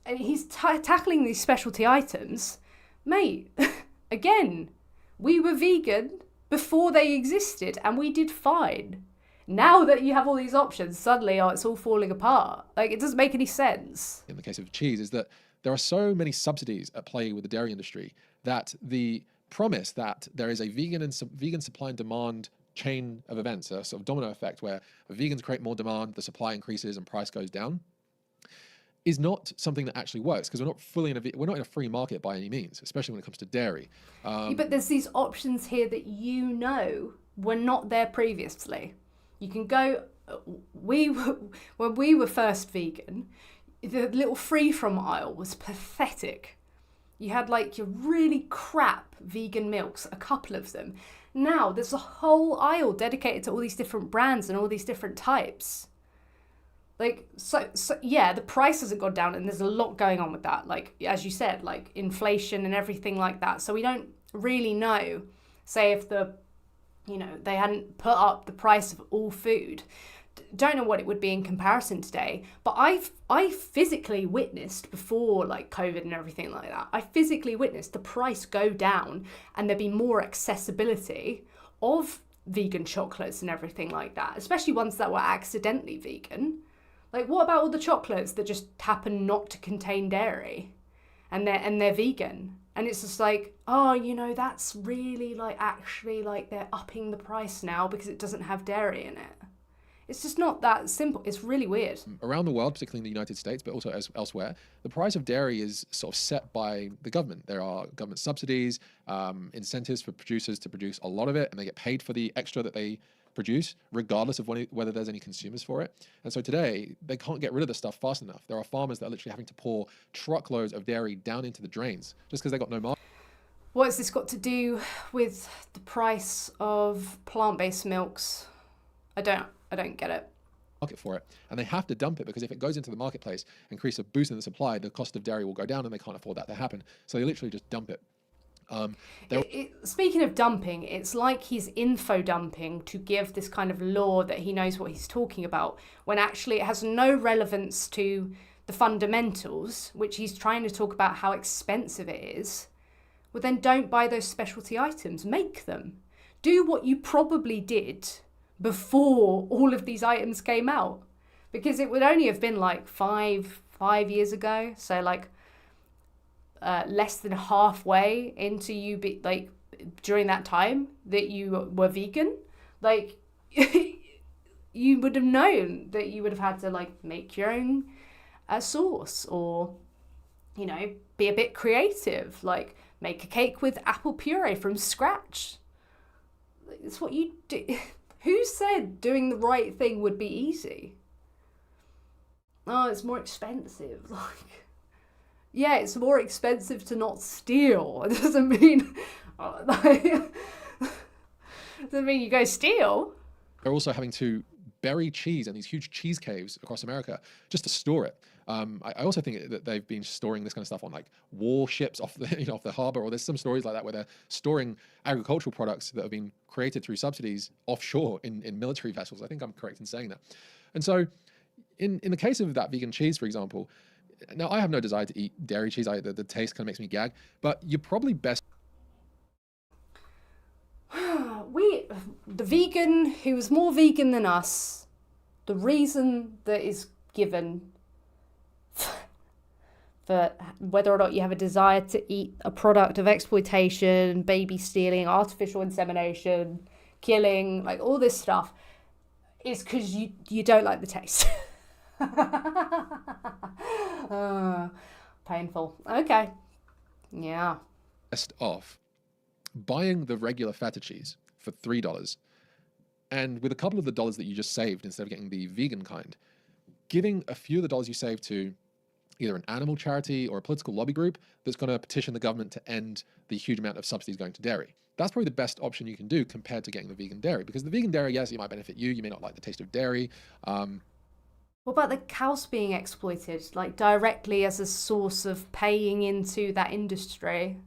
and he's tackling these specialty items. Mate, again, we were vegan before they existed, and we did fine. Now that you have all these options, suddenly, it's all falling apart. Like, it doesn't make any sense. In the case of cheese, is that there are so many subsidies at play with the dairy industry that the promise that there is a vegan supply and demand chain of events, a sort of domino effect where vegans create more demand, the supply increases and price goes down, is not something that actually works, because we're not in a free market by any means, especially when it comes to dairy. But there's these options here that were not there previously. You can go. When we were first vegan, the little free from aisle was pathetic. You had like your really crap vegan milks, a couple of them. Now there's a whole aisle dedicated to all these different brands and all these different types. Like, so yeah, the price hasn't gone down, and there's a lot going on with that. Like, as you said, like inflation and everything like that. So we don't really know, say, if they hadn't put up the price of all food. Don't know what it would be in comparison today, but I physically witnessed, before like COVID and everything like that, I physically witnessed the price go down and there be more accessibility of vegan chocolates and everything like that, especially ones that were accidentally vegan. Like, what about all the chocolates that just happen not to contain dairy and they're vegan? And it's just like, that's really like, actually like they're upping the price now because it doesn't have dairy in it. It's just not that simple. It's really weird. Around the world, particularly in the United States, but also elsewhere, the price of dairy is sort of set by the government. There are government subsidies, incentives for producers to produce a lot of it, and they get paid for the extra that they produce, regardless of whether there's any consumers for it. And so today, they can't get rid of the stuff fast enough. There are farmers that are literally having to pour truckloads of dairy down into the drains just because they got no market. What has this got to do with the price of plant-based milks? I don't get it. Market for it, and they have to dump it, because if it goes into the marketplace and increase a boost in the supply, the cost of dairy will go down, and they can't afford that to happen. So they literally just dump it. Speaking of dumping, it's like he's info dumping to give this kind of law that he knows what he's talking about, when actually it has no relevance to the fundamentals, which he's trying to talk about how expensive it is. Well, then don't buy those specialty items. Make them. Do what you probably did before all of these items came out, because it would only have been like five years ago, so like less than halfway into during that time that you were vegan, like you would have known that you would have had to like make your own sauce, or be a bit creative, like make a cake with apple puree from scratch. It's what you do. Who said doing the right thing would be easy? Oh, it's more expensive. Like, yeah, it's more expensive to not steal. It doesn't mean, doesn't mean you go steal. They're also having to bury cheese in these huge cheese caves across America just to store it. I also think that they've been storing this kind of stuff on like warships off the harbor, or there's some stories like that where they're storing agricultural products that have been created through subsidies offshore in military vessels. I think I'm correct in saying that. And so in the case of that vegan cheese, for example, now I have no desire to eat dairy cheese. The taste kind of makes me gag, but you're probably best. The vegan who is more vegan than us, the reason that is given for whether or not you have a desire to eat a product of exploitation, baby stealing, artificial insemination, killing, like all this stuff, is because you don't like the taste. Painful. Okay. Yeah. Best off buying the regular feta cheese for $3, and with a couple of the dollars that you just saved, instead of getting the vegan kind, giving a few of the dollars you saved to either an animal charity or a political lobby group that's going to petition the government to end the huge amount of subsidies going to dairy. That's probably the best option you can do compared to getting the vegan dairy, because the vegan dairy, yes, it might benefit you. You may not like the taste of dairy. What about the cows being exploited, like directly as a source of paying into that industry?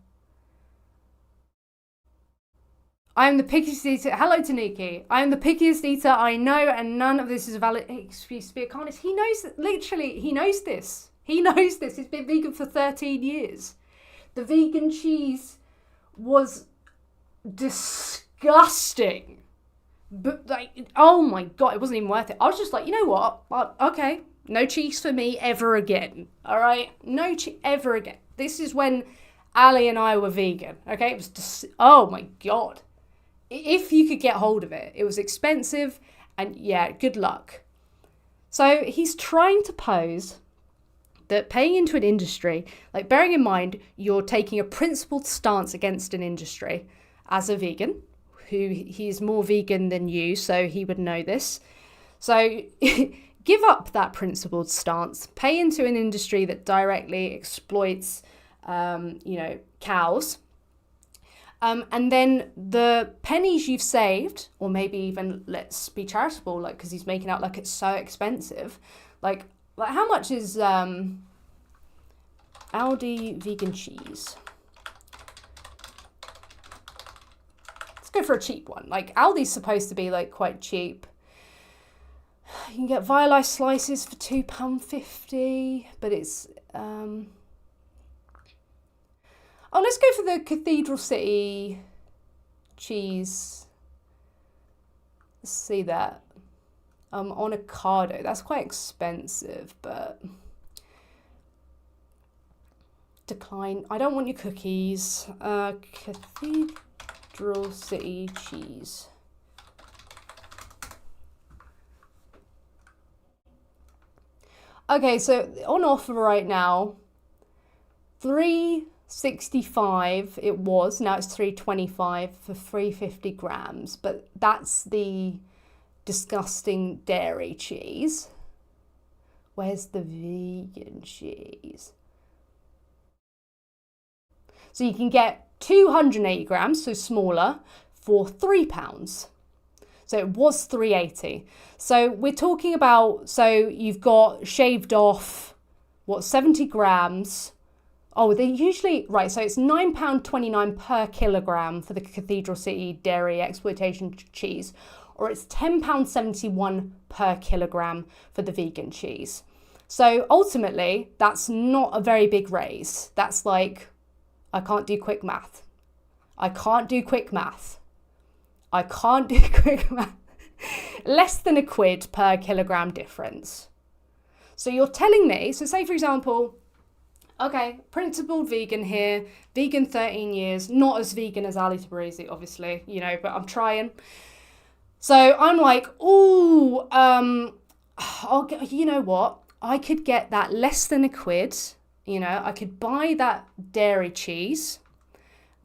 I am the pickiest eater. Hello, Taniki. I am the pickiest eater I know, and none of this is a valid excuse to be honest. He knows, literally, he knows this. He knows this. He's been vegan for 13 years. The vegan cheese was disgusting. disgusting. But like, oh my God, it wasn't even worth it. I was just like, you know what? Well, okay, no cheese for me ever again. All right, no cheese ever again. This is when Ali and I were vegan. Okay, it was just, oh my God. If you could get hold of it, it was expensive, and yeah, good luck. So he's trying to pose that paying into an industry, like bearing in mind you're taking a principled stance against an industry as a vegan, who he's more vegan than you, so he would know this. So give up that principled stance, pay into an industry that directly exploits, cows. And then the pennies you've saved, or maybe even let's be charitable, like, because he's making out like it's so expensive. Like how much is Aldi vegan cheese? Let's go for a cheap one. Like Aldi's supposed to be like quite cheap. You can get Violife slices for £2.50, but it's oh, let's go for the Cathedral City cheese. Let's see that. On Ocado. That's quite expensive, but decline. I don't want your cookies. Cathedral City cheese. Okay, so on offer right now, $3.65 it was, now it's $3.25 for 350 grams, but that's the disgusting dairy cheese. Where's the vegan cheese? So you can get 280 grams, so smaller, for £3. So it was $3.80. So we're talking about, so you've got shaved off, 70 grams. Oh, they usually, right, so it's £9.29 per kilogram for the Cathedral City dairy exploitation cheese, or it's £10.71 per kilogram for the vegan cheese. So ultimately, that's not a very big raise. That's like, I can't do quick math. Less than £1 per kilogram difference. So you're telling me, so say for example, okay, principled vegan here, vegan 13 years, not as vegan as Ali Tabrizi, obviously, but I'm trying. So I'm like, you know what? I could get that less than £1. I could buy that dairy cheese,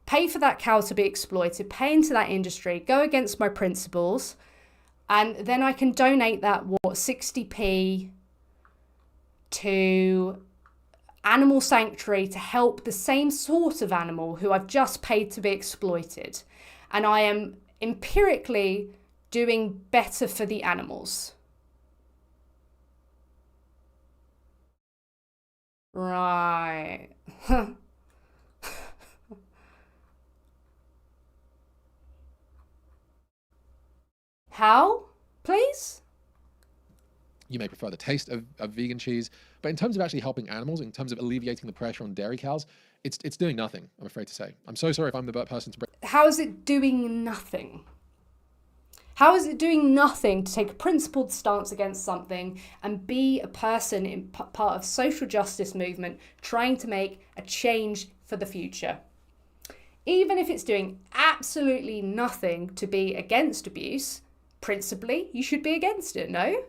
pay for that cow to be exploited, pay into that industry, go against my principles, and then I can donate that, 60p to animal sanctuary to help the same sort of animal who I've just paid to be exploited. And I am empirically doing better for the animals. Right. How, please? You may prefer the taste of vegan cheese, but in terms of actually helping animals, in terms of alleviating the pressure on dairy cows, it's doing nothing, I'm afraid to say. I'm so sorry if I'm the person to break. How is it doing nothing? How is it doing nothing to take a principled stance against something and be a person in part of social justice movement trying to make a change for the future? Even if it's doing absolutely nothing to be against abuse, principally, you should be against it, no?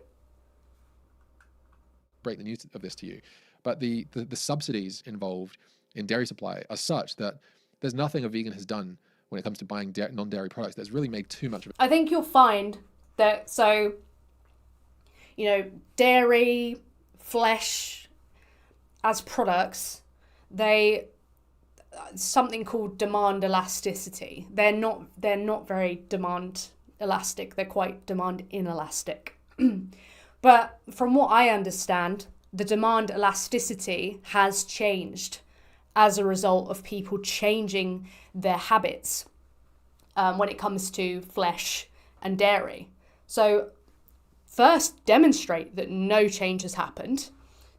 Break the news of this to you, but the subsidies involved in dairy supply are such that there's nothing a vegan has done when it comes to buying non-dairy products that's really made too much of it. I think you'll find that, dairy, flesh as products, something called demand elasticity. They're not very demand elastic. They're quite demand inelastic. But from what I understand, the demand elasticity has changed as a result of people changing their habits when it comes to flesh and dairy. So first, demonstrate that no change has happened.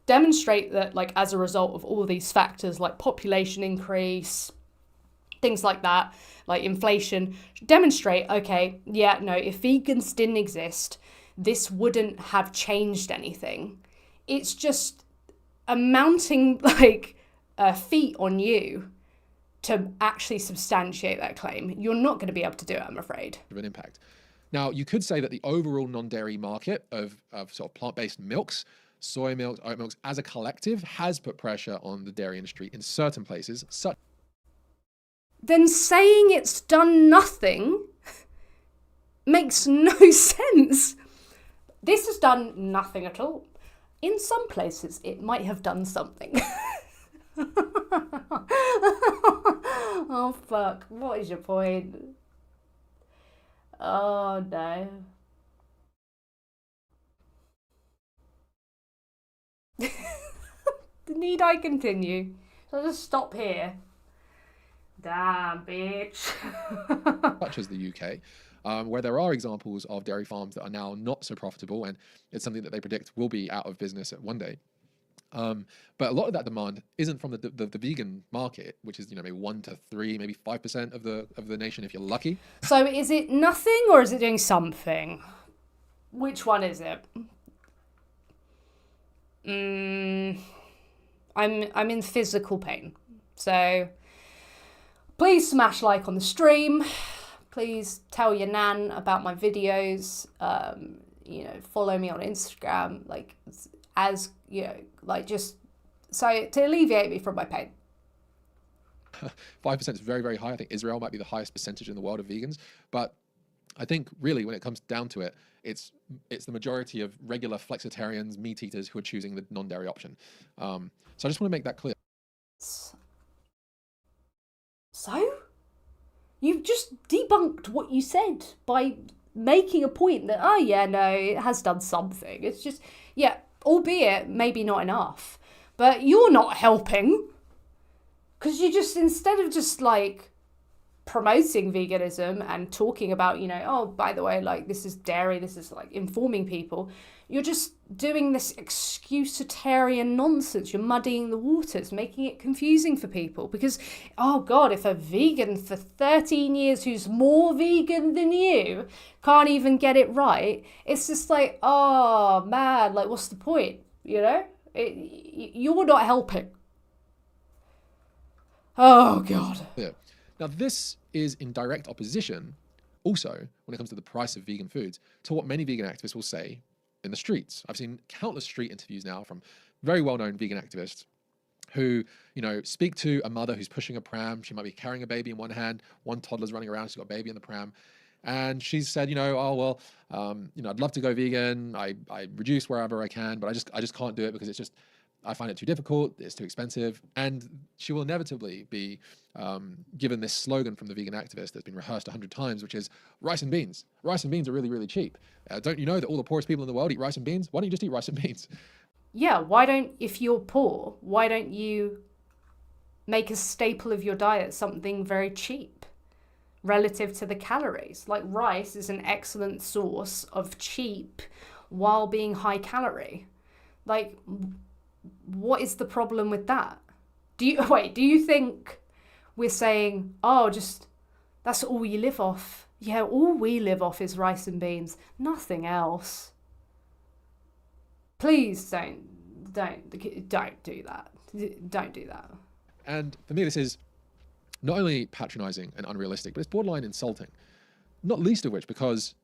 Demonstrate that, as a result of all these factors, like population increase, things like that, like inflation, demonstrate, okay, yeah, no, if vegans didn't exist, this wouldn't have changed anything. It's just a mounting like a feat on you to actually substantiate that claim. You're not going to be able to do it, I'm afraid. Of an impact. Now, you could say that the overall non-dairy market of sort of plant-based milks, soy milks, oat milks, as a collective, has put pressure on the dairy industry in certain places, such. Then saying it's done nothing makes no sense. This has done nothing at all. In some places, it might have done something. Oh, fuck. What is your point? Oh, no. Need I continue? Shall I just stop here? Damn, bitch. Such as the UK, where there are examples of dairy farms that are now not so profitable, and it's something that they predict will be out of business at one day. But a lot of that demand isn't from the vegan market, which is maybe 1 to 3, maybe 5% of the nation if you're lucky. So is it nothing or is it doing something? Which one is it? I'm in physical pain. So please smash like on the stream. Please tell your nan about my videos. Follow me on Instagram. Just so to alleviate me from my pain. 5% is very, very high. I think Israel might be the highest percentage in the world of vegans. But I think really when it comes down to it, it's the majority of regular flexitarians, meat eaters who are choosing the non-dairy option. So I just want to make that clear. So? You've just debunked what you said by making a point that, oh yeah, no, it has done something. It's just, yeah, albeit maybe not enough. But you're not helping. Because you just, instead of just like promoting veganism and talking about, oh, by the way, like this is dairy, this is like informing people, you're just doing this excusitarian nonsense. You're muddying the waters, making it confusing for people because, oh God, if a vegan for 13 years who's more vegan than you can't even get it right, it's just like, oh man, like what's the point, you're not helping. Oh God. Yeah. Now this is in direct opposition also when it comes to the price of vegan foods to what many vegan activists will say in the streets. I've seen countless street interviews now from very well-known vegan activists who, speak to a mother who's pushing a pram. She might be carrying a baby in one hand, one toddler's running around, she's got a baby in the pram. And she's said, I'd love to go vegan. I reduce wherever I can, but I just can't do it because I find it too difficult, it's too expensive. And she will inevitably be given this slogan from the vegan activist that's been rehearsed 100 times, which is rice and beans. Rice and beans are really, really cheap. Don't you know that all the poorest people in the world eat rice and beans? Why don't you just eat rice and beans? Yeah, if you're poor, why don't you make a staple of your diet something very cheap relative to the calories? Like rice is an excellent source of cheap while being high calorie. Like, what is the problem with that? Do you think we're saying, oh, just that's all you live off? Yeah, all we live off is rice and beans, nothing else. Please don't do that. Don't do that. And for me, this is not only patronizing and unrealistic, but it's borderline insulting. Not least of which because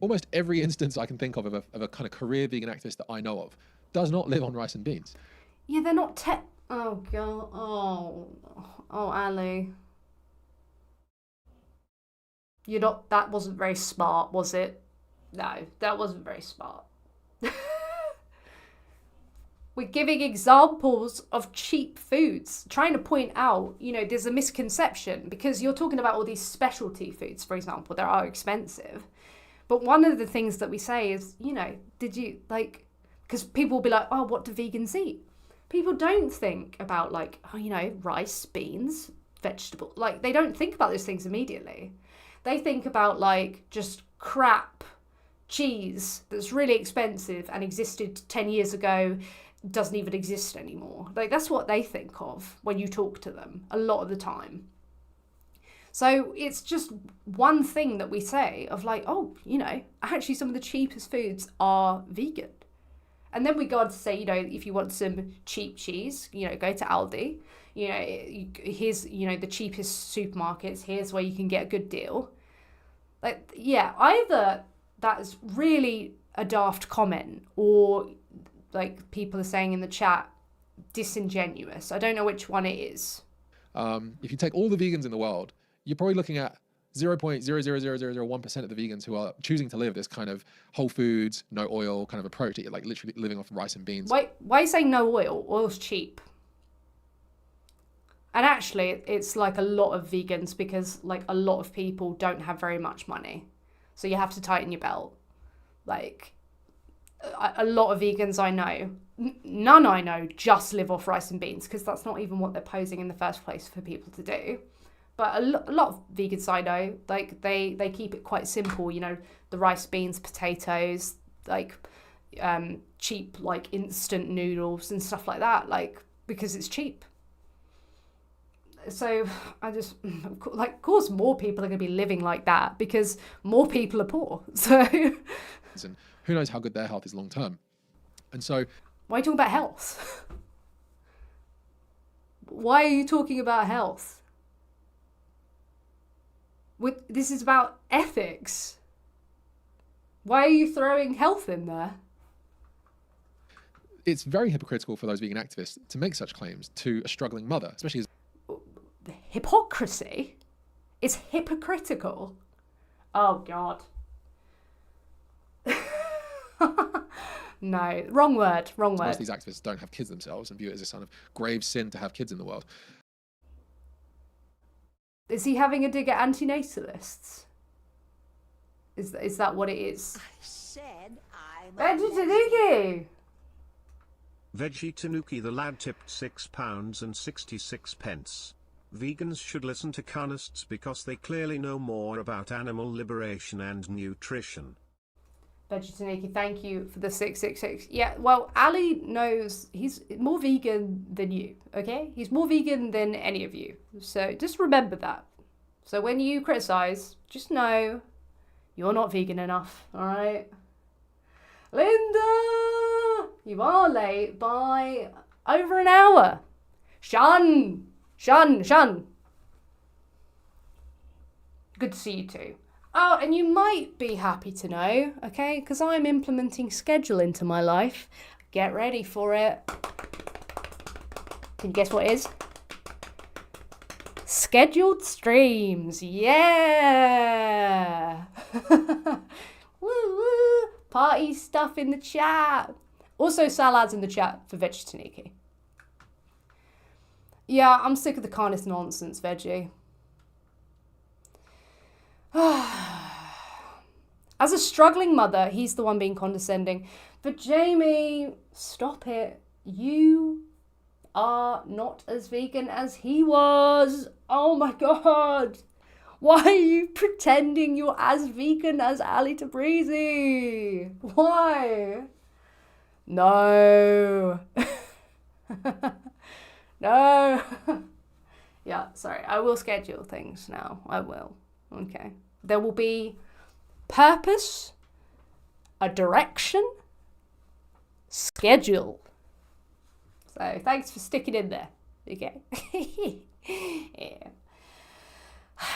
almost every instance I can think of a kind of career vegan activist that I know of does not live on rice and beans. Yeah, they're not oh God. Oh, Ali. That wasn't very smart, was it? No, that wasn't very smart. We're giving examples of cheap foods, trying to point out, there's a misconception because you're talking about all these specialty foods, for example, that are expensive. But one of the things that we say is, did you because people will be like, oh, what do vegans eat? People don't think about rice, beans, vegetable. They don't think about those things immediately. They think about just crap cheese that's really expensive and existed 10 years ago, doesn't even exist anymore. That's what they think of when you talk to them a lot of the time. So it's just one thing that we say of like, oh, actually some of the cheapest foods are vegan. And then we go on to say, if you want some cheap cheese, go to Aldi. Here's, the cheapest supermarkets. Here's where you can get a good deal. Like, yeah, either that is really a daft comment or, like people are saying in the chat, disingenuous. I don't know which one it is. If you take all the vegans in the world, you're probably looking at 0.00001% of the vegans who are choosing to live this kind of whole foods, no oil kind of approach, like literally living off rice and beans. Why are you saying no oil? Oil's cheap. And actually, it's like a lot of vegans because like a lot of people don't have very much money. So you have to tighten your belt. Like a lot of vegans I know, none I know just live off rice and beans because that's not even what they're posing in the first place for people to do. But a lot of vegans I know, like they keep it quite simple, the rice, beans, potatoes, like cheap like instant noodles and stuff like that, like because it's cheap. So I just, like, of course more people are going to be living like that because more people are poor. So and who knows how good their health is long term. And so why are you talking about health? Why are you talking about health? This is about ethics. Why are you throwing health in there? It's very hypocritical for those vegan activists to make such claims to a struggling mother, especially as hypocrisy? It's hypocritical. Oh, God. No, wrong word. most of these activists don't have kids themselves and view it as a kind of grave sin to have kids in the world. Is he having a dig at antinatalists? Is that what it is? I said I'm Veggie Tanuki! Veggie Tanuki the lad tipped £6.66. Vegans should listen to carnists because they clearly know more about animal liberation and nutrition. Veggie Tanuki, thank you for the 666. Yeah, well, Ali knows he's more vegan than you, okay? He's more vegan than any of you. So just remember that. So when you criticise, just know you're not vegan enough, all right? Linda! You are late by over an hour. Shun! Good to see you too. Oh, and you might be happy to know, okay, because I'm implementing schedule into my life. Get ready for it. Can you guess what it is? Scheduled streams. Yeah. Woo woo. Party stuff in the chat. Also salads in the chat for Veggie Tanuki. Yeah, I'm sick of the carnist nonsense, Veggie. As a struggling mother, he's the one being condescending. But Jamie, stop it. You are not as vegan as he was. Oh my God. Why are you pretending you're as vegan as Ali Tabrizi? Why? No. No. Yeah, sorry. I will schedule things now. I will. Okay. There will be purpose, a direction, schedule. So thanks for sticking in there. Okay. Yeah.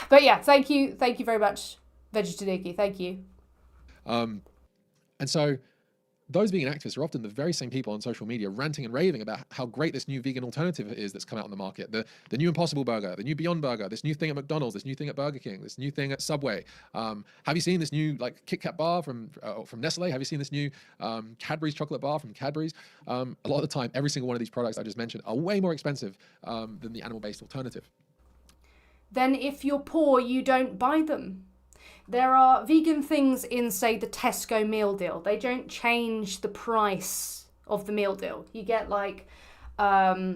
But yeah, thank you very much, Veggie Tanuki. Thank you. And so those vegan activists are often the very same people on social media ranting and raving about how great this new vegan alternative is that's come out on the market. The new Impossible Burger, the new Beyond Burger, this new thing at McDonald's, this new thing at Burger King, this new thing at Subway. Have you seen this new like Kit Kat bar from Nestle? Have you seen this new Cadbury's chocolate bar from Cadbury's? A lot of the time, every single one of these products I just mentioned are way more expensive than the animal-based alternative. Then if you're poor, you don't buy them. There are vegan things in, say, the Tesco meal deal. They don't change the price of the meal deal. You get like, a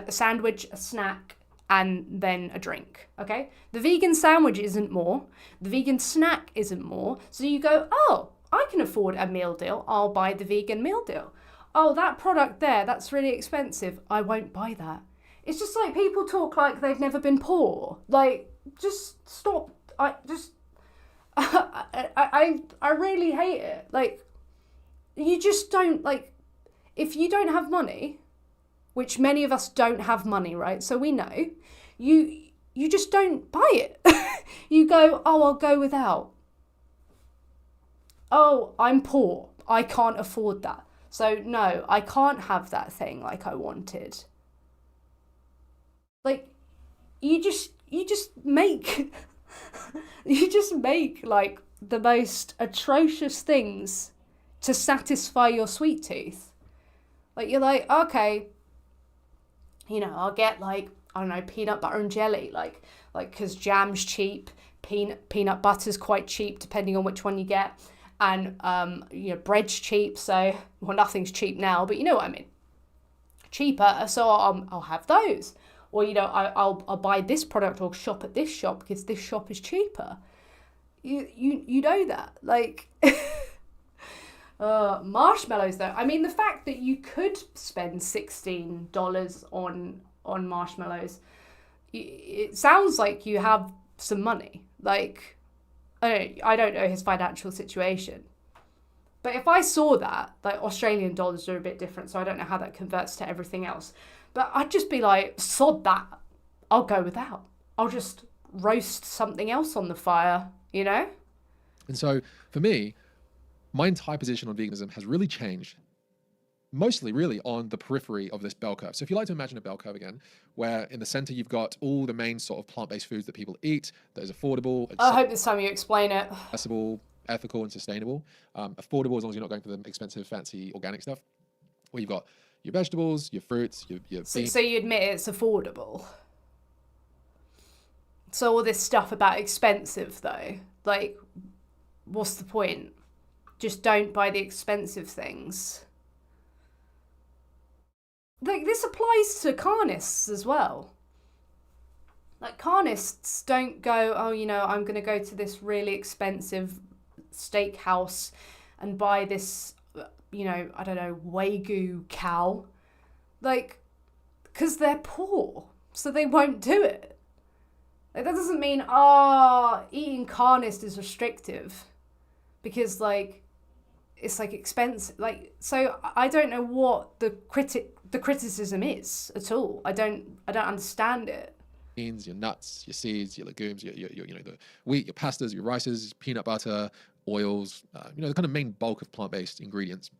sandwich, a snack, and then a drink, okay? The vegan sandwich isn't more. The vegan snack isn't more. So you go, oh, I can afford a meal deal. I'll buy the vegan meal deal. Oh, that product there, that's really expensive. I won't buy that. It's just like people talk like they've never been poor. Like, just stop. I really hate it. Like, you just don't, like, if you don't have money, which many of us don't have money, right? So we know, you just don't buy it. You go, oh, I'll go without. Oh, I'm poor. I can't afford that. So no, I can't have that thing like I wanted. Like, you just make you just make like the most atrocious things to satisfy your sweet tooth. Like, you're like, okay, you know, I'll get like, I don't know, peanut butter and jelly, like because jam's cheap, peanut butter's quite cheap depending on which one you get, and you know, bread's cheap. So, well, nothing's cheap now, but you know what I mean, cheaper. So I'll have those. Or, you know, I'll buy this product or shop at this shop because this shop is cheaper. You know that. Like, marshmallows, though. I mean, the fact that you could spend $16 on marshmallows, it sounds like you have some money. Like, I don't know his financial situation. But if I saw that, like, Australian dollars are a bit different, so I don't know how that converts to everything else. But I'd just be like, sod that. I'll go without. I'll just roast something else on the fire, you know? And so for me, my entire position on veganism has really changed, mostly really on the periphery of this bell curve. So if you like to imagine a bell curve again, where in the center you've got all the main sort of plant-based foods that people eat, that is affordable, I hope this time you explain it. accessible, ethical, and sustainable. Affordable as long as you're not going for the expensive, fancy organic stuff. Where you've got your vegetables, your fruits, your beans. So you admit it's affordable. So all this stuff about expensive, though, like, what's the point? Just don't buy the expensive things. Like, this applies to carnists as well. Like, carnists don't go, oh, you know, I'm going to go to this really expensive steakhouse and buy this, you know, I don't know, Wagyu cow. Like, because they're poor, so they won't do it. Like, that doesn't mean, eating carnist is restrictive because, like, it's, like, expensive. Like, so I don't know what the criticism is at all. I don't understand it. Beans, your nuts, your seeds, your legumes, your you know, the wheat, your pastas, your rices, peanut butter, oils, you know, the kind of main bulk of plant-based ingredients.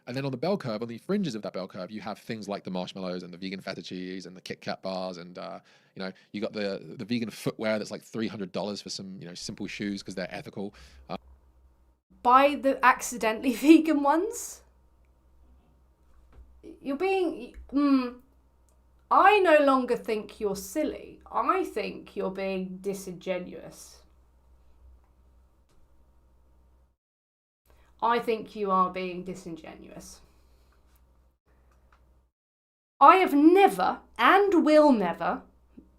And then on the bell curve, on the fringes of that bell curve, you have things like the marshmallows and the vegan feta cheese and the Kit Kat bars, and you know, you got the vegan footwear that's like $300 for some, you know, simple shoes because they're ethical. Buy the accidentally vegan ones. You're being. I no longer think you're silly. I think you're being disingenuous. I think you are being disingenuous. I have never, and will never,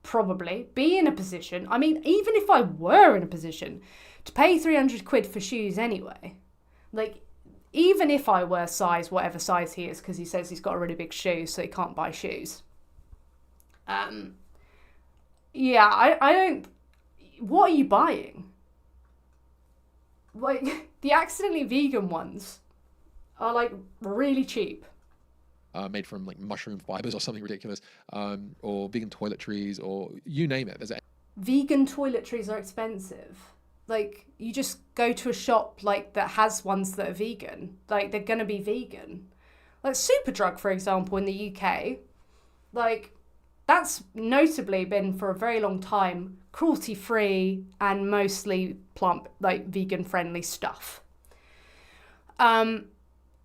probably, be in a position, I mean, even if I were in a position, to pay 300 quid for shoes anyway. Like, even if I were size, whatever size he is, because he says he's got a really big shoe, so he can't buy shoes. Yeah, I don't, what are you buying? Like, the accidentally vegan ones are, like, really cheap. Made from, like, mushroom fibers or something ridiculous, or vegan toiletries, or you name it. Vegan toiletries are expensive. Like, you just go to a shop, like, that has ones that are vegan. Like, they're gonna be vegan. Like, Superdrug, for example, in the UK, like, that's notably been for a very long time cruelty-free and mostly plant, like, vegan-friendly stuff.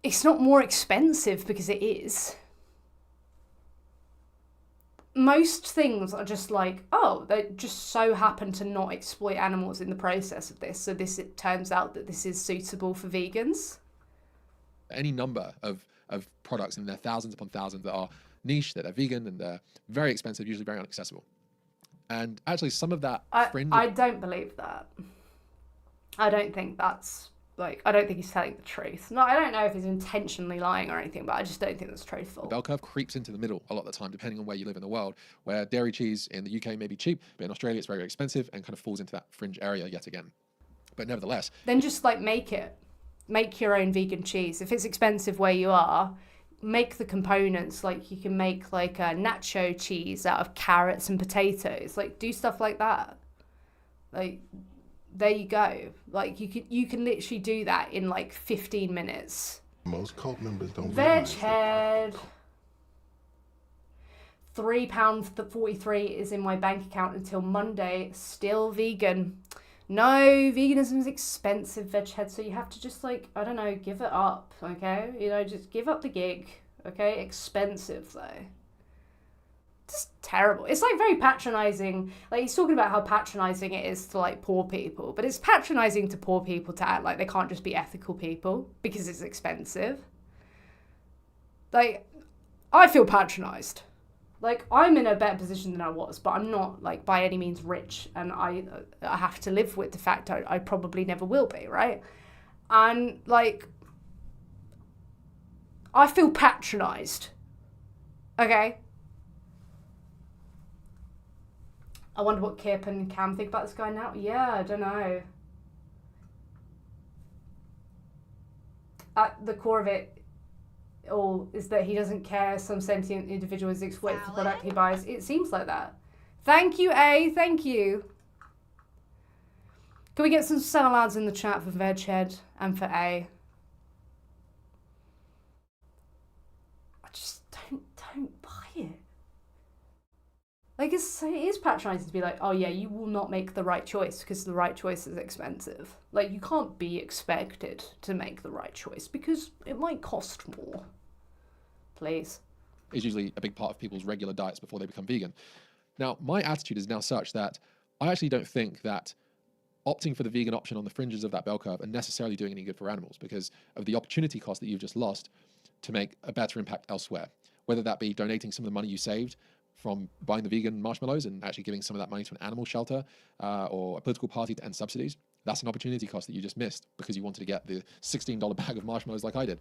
It's not more expensive because it is. Most things are just like, oh, they just so happen to not exploit animals in the process of this, so it turns out that this is suitable for vegans. Any number of products, and there are thousands upon thousands that are niche, that are vegan, and they're very expensive, usually very inaccessible. And actually some of that I don't believe that. I don't think that's like, I don't think he's telling the truth. No, I don't know if he's intentionally lying or anything, but I just don't think that's truthful. The bell curve creeps into the middle a lot of the time, depending on where you live in the world, where dairy cheese in the UK may be cheap, but in Australia it's very, very expensive and kind of falls into that fringe area yet again. But nevertheless, Then just like make your own vegan cheese. If it's expensive where you are, make the components. Like you can make like a nacho cheese out of carrots and potatoes. Like do stuff like that. Like there you go. Like you can literally do that in like 15 minutes. Most cult members don't Veg realize head. £3.43 is in my bank account until Monday. Still vegan. No, veganism is expensive, veg head. So you have to just like, I don't know, give it up. Okay, you know, just give up the gig. Okay, expensive though. Just terrible. It's like very patronizing. Like he's talking about how patronizing it is to like poor people, but it's patronizing to poor people to act like they can't just be ethical people because it's expensive. Like I feel patronized. Like I'm in a better position than I was, but I'm not like by any means rich, and I have to live with the fact I probably never will be, right? And like I feel patronized. Okay. I wonder what Kip and Cam think about this guy now. Yeah, I don't know. At the core of it all is that he doesn't care some sentient individual is exploited the product he buys. It seems like that. Thank you, A. Thank you. Can we get some salads in the chat for Veghead and for A? I just don't buy it. Like, it is patronising to be like, oh yeah, you will not make the right choice because the right choice is expensive. Like, you can't be expected to make the right choice because it might cost more. Please. Is usually a big part of people's regular diets before they become vegan. Now, my attitude is now such that I actually don't think that opting for the vegan option on the fringes of that bell curve are necessarily doing any good for animals because of the opportunity cost that you've just lost to make a better impact elsewhere. Whether that be donating some of the money you saved from buying the vegan marshmallows and actually giving some of that money to an animal shelter or a political party to end subsidies, that's an opportunity cost that you just missed because you wanted to get the $16 bag of marshmallows like I did.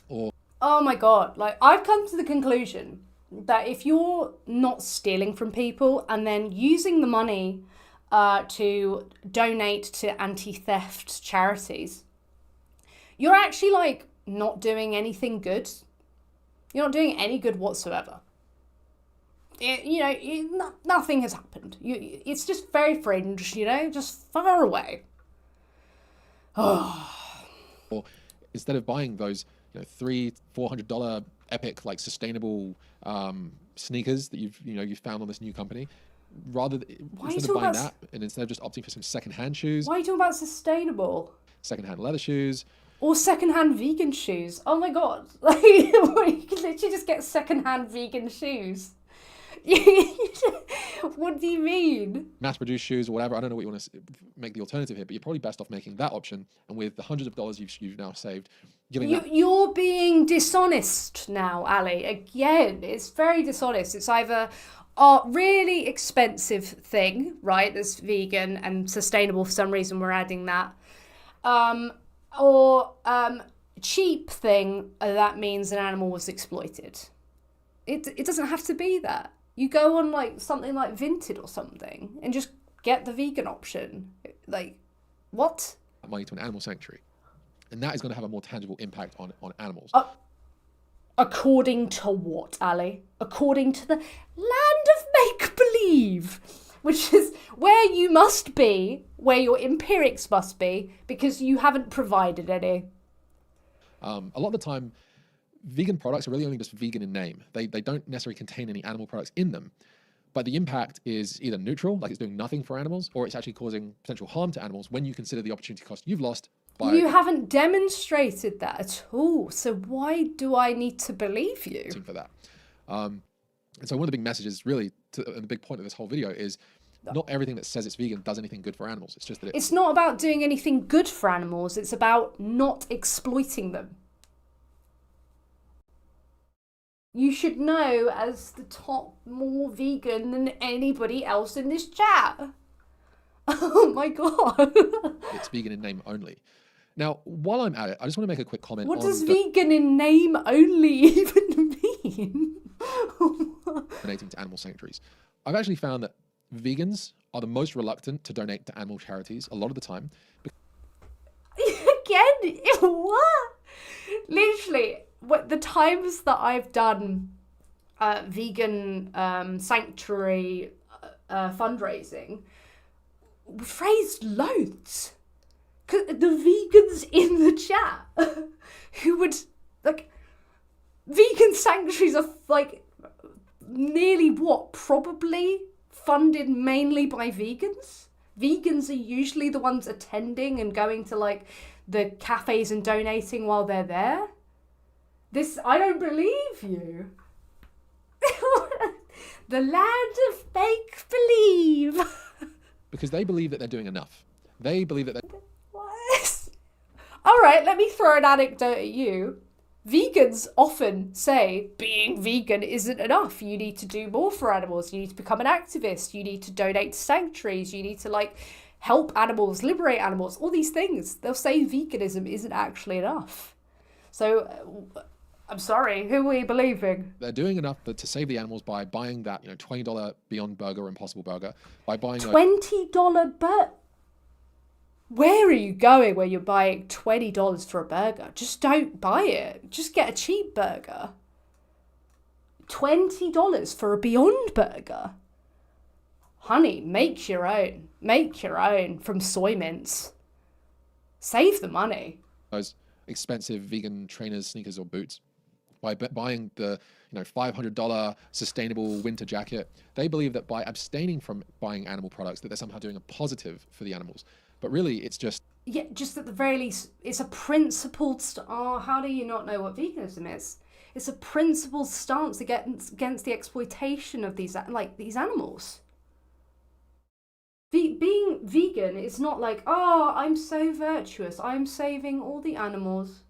Or oh my God, like I've come to the conclusion that if you're not stealing from people and then using the money to donate to anti-theft charities, you're actually like not doing anything good. You're not doing any good whatsoever. Nothing has happened. It's just very fringe, just far away. or instead of buying those, $300-400 epic like sustainable sneakers that you've found on this new company, instead of buying that and instead of just opting for some secondhand shoes. Why are you talking about sustainable? Secondhand leather shoes. Or secondhand vegan shoes. Oh my God. Like, you can literally just get secondhand vegan shoes. What do you mean? Mass-produced shoes or whatever. I don't know what you want to make the alternative here, but you're probably best off making that option. And with the hundreds of dollars you've now saved, You're being dishonest now, Ali. Again, it's very dishonest. It's either a really expensive thing, right, that's vegan and sustainable for some reason, we're adding that, or cheap thing that means an animal was exploited. It doesn't have to be that. You go on like something like Vinted or something and just get the vegan option. Like, what? Money to an animal sanctuary. And that is going to have a more tangible impact on animals. According to what, Ali? According to the land of make-believe, which is where you must be, where your empirics must be, because you haven't provided any. A lot of the time, vegan products are really only just vegan in name. They don't necessarily contain any animal products in them. But the impact is either neutral, like it's doing nothing for animals, or it's actually causing potential harm to animals when you consider the opportunity cost you've lost. You haven't demonstrated that at all. So why do I need to believe you? For that. And so one of the big messages really, and the big point of this whole video is not everything that says it's vegan does anything good for animals. It's just that it's not about doing anything good for animals. It's about not exploiting them. You should know as the top more vegan than anybody else in this chat. Oh my God. It's vegan in name only. Now, while I'm at it, I just want to make a quick comment What on does vegan in name only even mean? donating to animal sanctuaries. I've actually found that vegans are the most reluctant to donate to animal charities a lot of the time. Again, what? Literally, the times that I've done vegan sanctuary fundraising, we've raised loads. Cause the vegans in the chat who would like vegan sanctuaries are like nearly probably funded mainly by vegans. Vegans are usually the ones attending and going to like the cafes and donating while they're there. I don't believe you. The land of fake believe. Because they believe that they're doing enough. They believe that they're... What? All right, let me throw an anecdote at you. Vegans often say being vegan isn't enough. You need to do more for animals. You need to become an activist. You need to donate to sanctuaries. You need to like help animals, liberate animals, all these things. They'll say veganism isn't actually enough. So I'm sorry, who are we believing? They're doing enough to save the animals by buying that, $20 Beyond Burger or Impossible Burger, by buying $20 burger. Where are you going where you're buying $20 for a burger? Just don't buy it. Just get a cheap burger. $20 for a Beyond Burger. Honey, make your own. Make your own from soy mints. Save the money. those expensive vegan trainers, sneakers, or boots. By buying the $500 sustainable winter jacket, they believe that by abstaining from buying animal products, that they're somehow doing a positive for the animals. But really, it's just... Yeah, just at the very least, it's a principled... how do you not know what veganism is? It's a principled stance against the exploitation of these animals. Being vegan is not like, I'm so virtuous, I'm saving all the animals.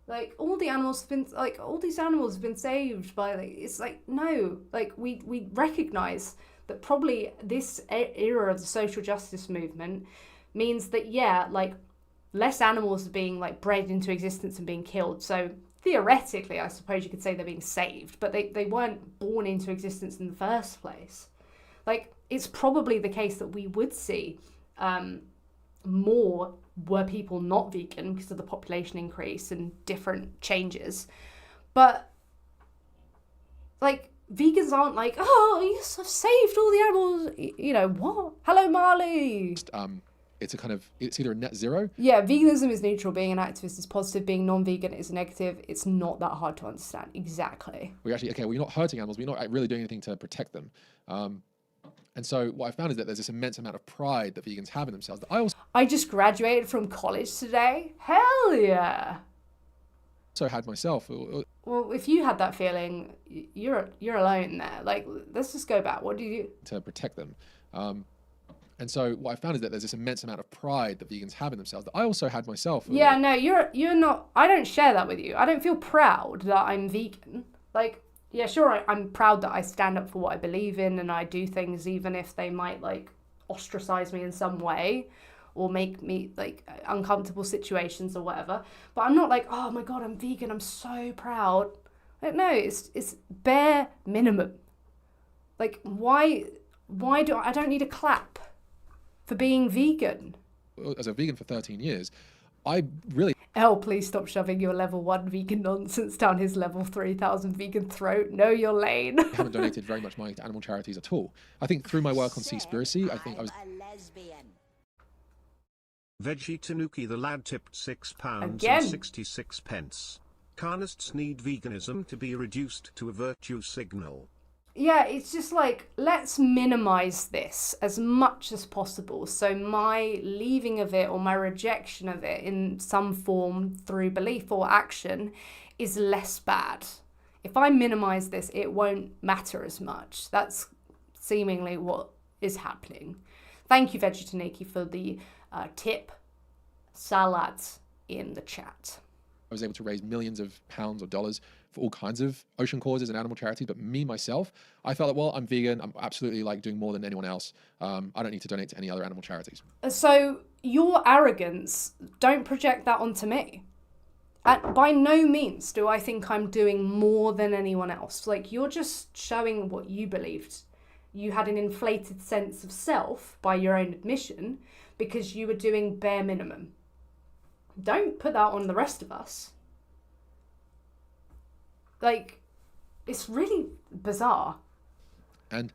Like, all these animals have been saved by, it's like, no. Like, we recognise that probably this era of the social justice movement means that, less animals are being, bred into existence and being killed. So, theoretically, I suppose you could say they're being saved, but they weren't born into existence in the first place. It's probably the case that we would see more were people not vegan because of the population increase and different changes. But, vegans aren't like, yes, I've saved all the animals. What? Hello, Marley. It's either a net zero. Yeah, veganism is neutral. Being an activist is positive. Being non-vegan is negative. It's not that hard to understand. Exactly. We're not hurting animals. We're not really doing anything to protect them. And so what I found is that there's this immense amount of pride that vegans have in themselves. That I just graduated from college today. Hell yeah. Also had myself. Well, if you had that feeling, you're alone there. Let's just go back. What do you do? To protect them. And so what I found is that there's this immense amount of pride that vegans have in themselves that I also had myself. Yeah, no, you're not. I don't share that with you. I don't feel proud that I'm vegan. Yeah, sure, I'm proud that I stand up for what I believe in and I do things even if they might, ostracize me in some way or make me, uncomfortable situations or whatever. But I'm not oh my God, I'm vegan, I'm so proud. No, it's bare minimum. Why do I don't need a clap for being vegan? As a vegan for 13 years, I really... Please stop shoving your level 1 vegan nonsense down his level 3000 vegan throat. Know your lane. I haven't donated very much money to animal charities at all. I think through my work on Seaspiracy, I think I was... a lesbian. Veggie Tanuki the lad tipped £6 Again. and 66 pence. Carnists need veganism to be reduced to a virtue signal. Yeah, it's just let's minimize this as much as possible. So my leaving of it or my rejection of it in some form through belief or action is less bad. If I minimize this, it won't matter as much. That's seemingly what is happening. Thank you, Veggie Tanuki, for the tip. Salat in the chat. I was able to raise millions of pounds or dollars for all kinds of ocean causes and animal charities. But me, myself, I felt that, I'm vegan. I'm absolutely doing more than anyone else. I don't need to donate to any other animal charities. So your arrogance, don't project that onto me. By no means do I think I'm doing more than anyone else. Like, you're just showing what you believed. You had an inflated sense of self by your own admission because you were doing bare minimum. Don't put that on the rest of us. Like, it's really bizarre. And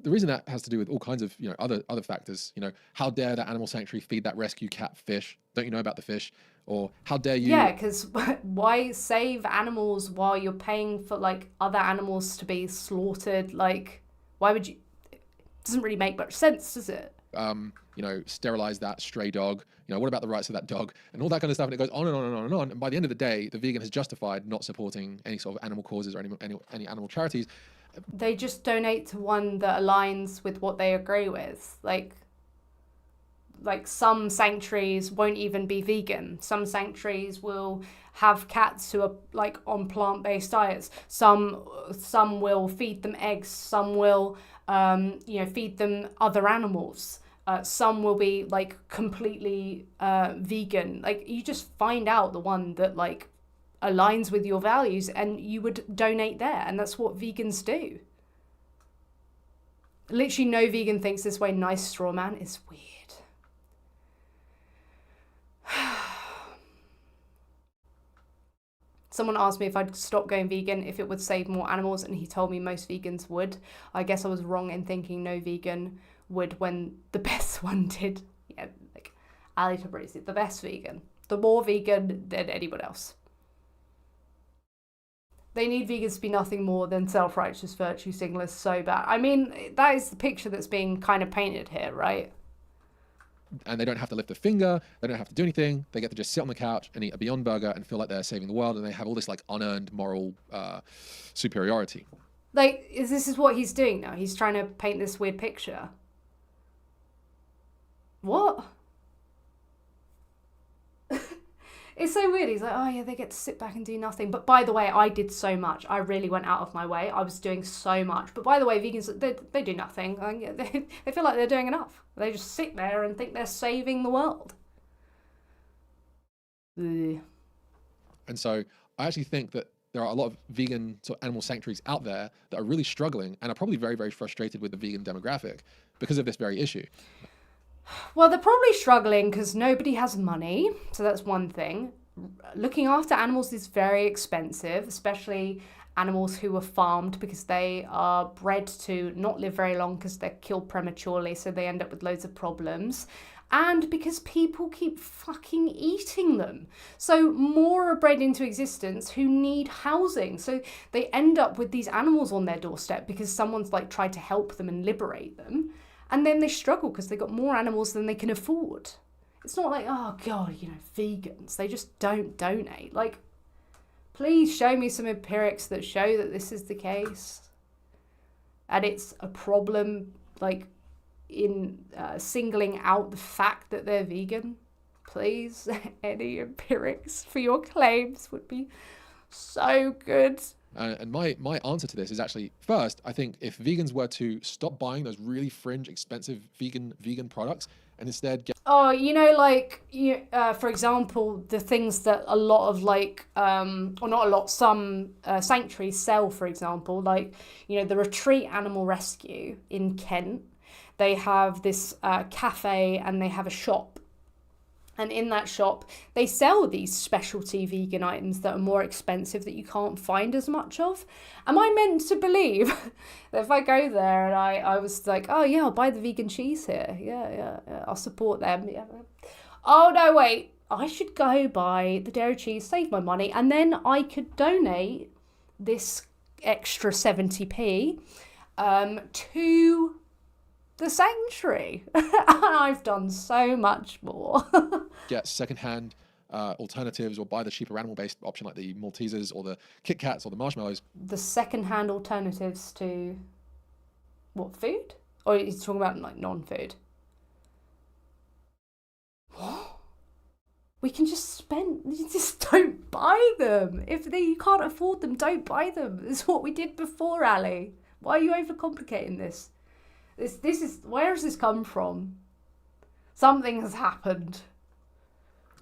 the reason that has to do with all kinds of, other factors. How dare that animal sanctuary feed that rescue cat fish? Don't you know about the fish? Or how dare you? Yeah, because why save animals while you're paying for like other animals to be slaughtered? Like, why would you? It doesn't really make much sense, does it? Sterilize that stray dog. What about the rights of that dog and all that kind of stuff? And it goes on and on and on and on. And by the end of the day, the vegan has justified not supporting any sort of animal causes or any animal charities. They just donate to one that aligns with what they agree with. Like some sanctuaries won't even be vegan. Some sanctuaries will have cats who are like on plant-based diets. Some will feed them eggs. Some will feed them other animals. Some will be like completely vegan. Like, you just find out the one that like aligns with your values and you would donate there, and that's what vegans do. Literally no vegan thinks this way. Nice straw man is weird. Someone asked me if I'd stop going vegan if it would save more animals, and he told me most vegans would. I guess I was wrong in thinking no vegan would when the best one did. Yeah, like Ali Tabrizi, the best vegan. The more vegan than anyone else. They need vegans to be nothing more than self-righteous virtue signalers so bad. I mean, that is the picture that's being kind of painted here, right? And they don't have to lift a finger. They don't have to do anything. They get to just sit on the couch and eat a Beyond Burger and feel like they're saving the world. And they have all this like unearned moral superiority. Like, this is what he's doing now. He's trying to paint this weird picture. What? It's so weird. He's like, oh yeah, they get to sit back and do nothing. But by the way, I did so much. I really went out of my way. I was doing so much. But by the way, vegans, they do nothing. They feel like they're doing enough. They just sit there and think they're saving the world. Ugh. And so I actually think that there are a lot of vegan sort of animal sanctuaries out there that are really struggling and are probably very, very frustrated with the vegan demographic because of this very issue. Well, they're probably struggling because nobody has money. So that's one thing. Looking after animals is very expensive, especially animals who are farmed, because they are bred to not live very long because they're killed prematurely. So they end up with loads of problems. And because people keep fucking eating them. So more are bred into existence who need housing. So they end up with these animals on their doorstep because someone's like tried to help them and liberate them. And then they struggle because they got more animals than they can afford. It's not like, oh God, vegans, they just don't donate. Like, please show me some empirics that show that this is the case. And it's a problem, like, in singling out the fact that they're vegan. Please, any empirics for your claims would be so good. And my answer to this is actually, first, I think if vegans were to stop buying those really fringe, expensive vegan products and instead get... Oh, for example, the things that a lot of or not a lot, some sanctuaries sell, for example, the Retreat Animal Rescue in Kent, they have this cafe and they have a shop. And in that shop, they sell these specialty vegan items that are more expensive that you can't find as much of. Am I meant to believe that if I go there and I was like, oh yeah, I'll buy the vegan cheese here. Yeah, I'll support them. Yeah. Oh no, wait, I should go buy the dairy cheese, save my money, and then I could donate this extra 70p to the sanctuary. And I've done so much more. Get secondhand alternatives or buy the cheaper animal-based option like the Maltesers or the Kit Kats or the marshmallows. The secondhand alternatives to what, food? Or are you talking about like non-food? What? We can just don't buy them. If you can't afford them, don't buy them. It's what we did before, Ali. Why are you overcomplicating this? This is, where has this come from? Something has happened.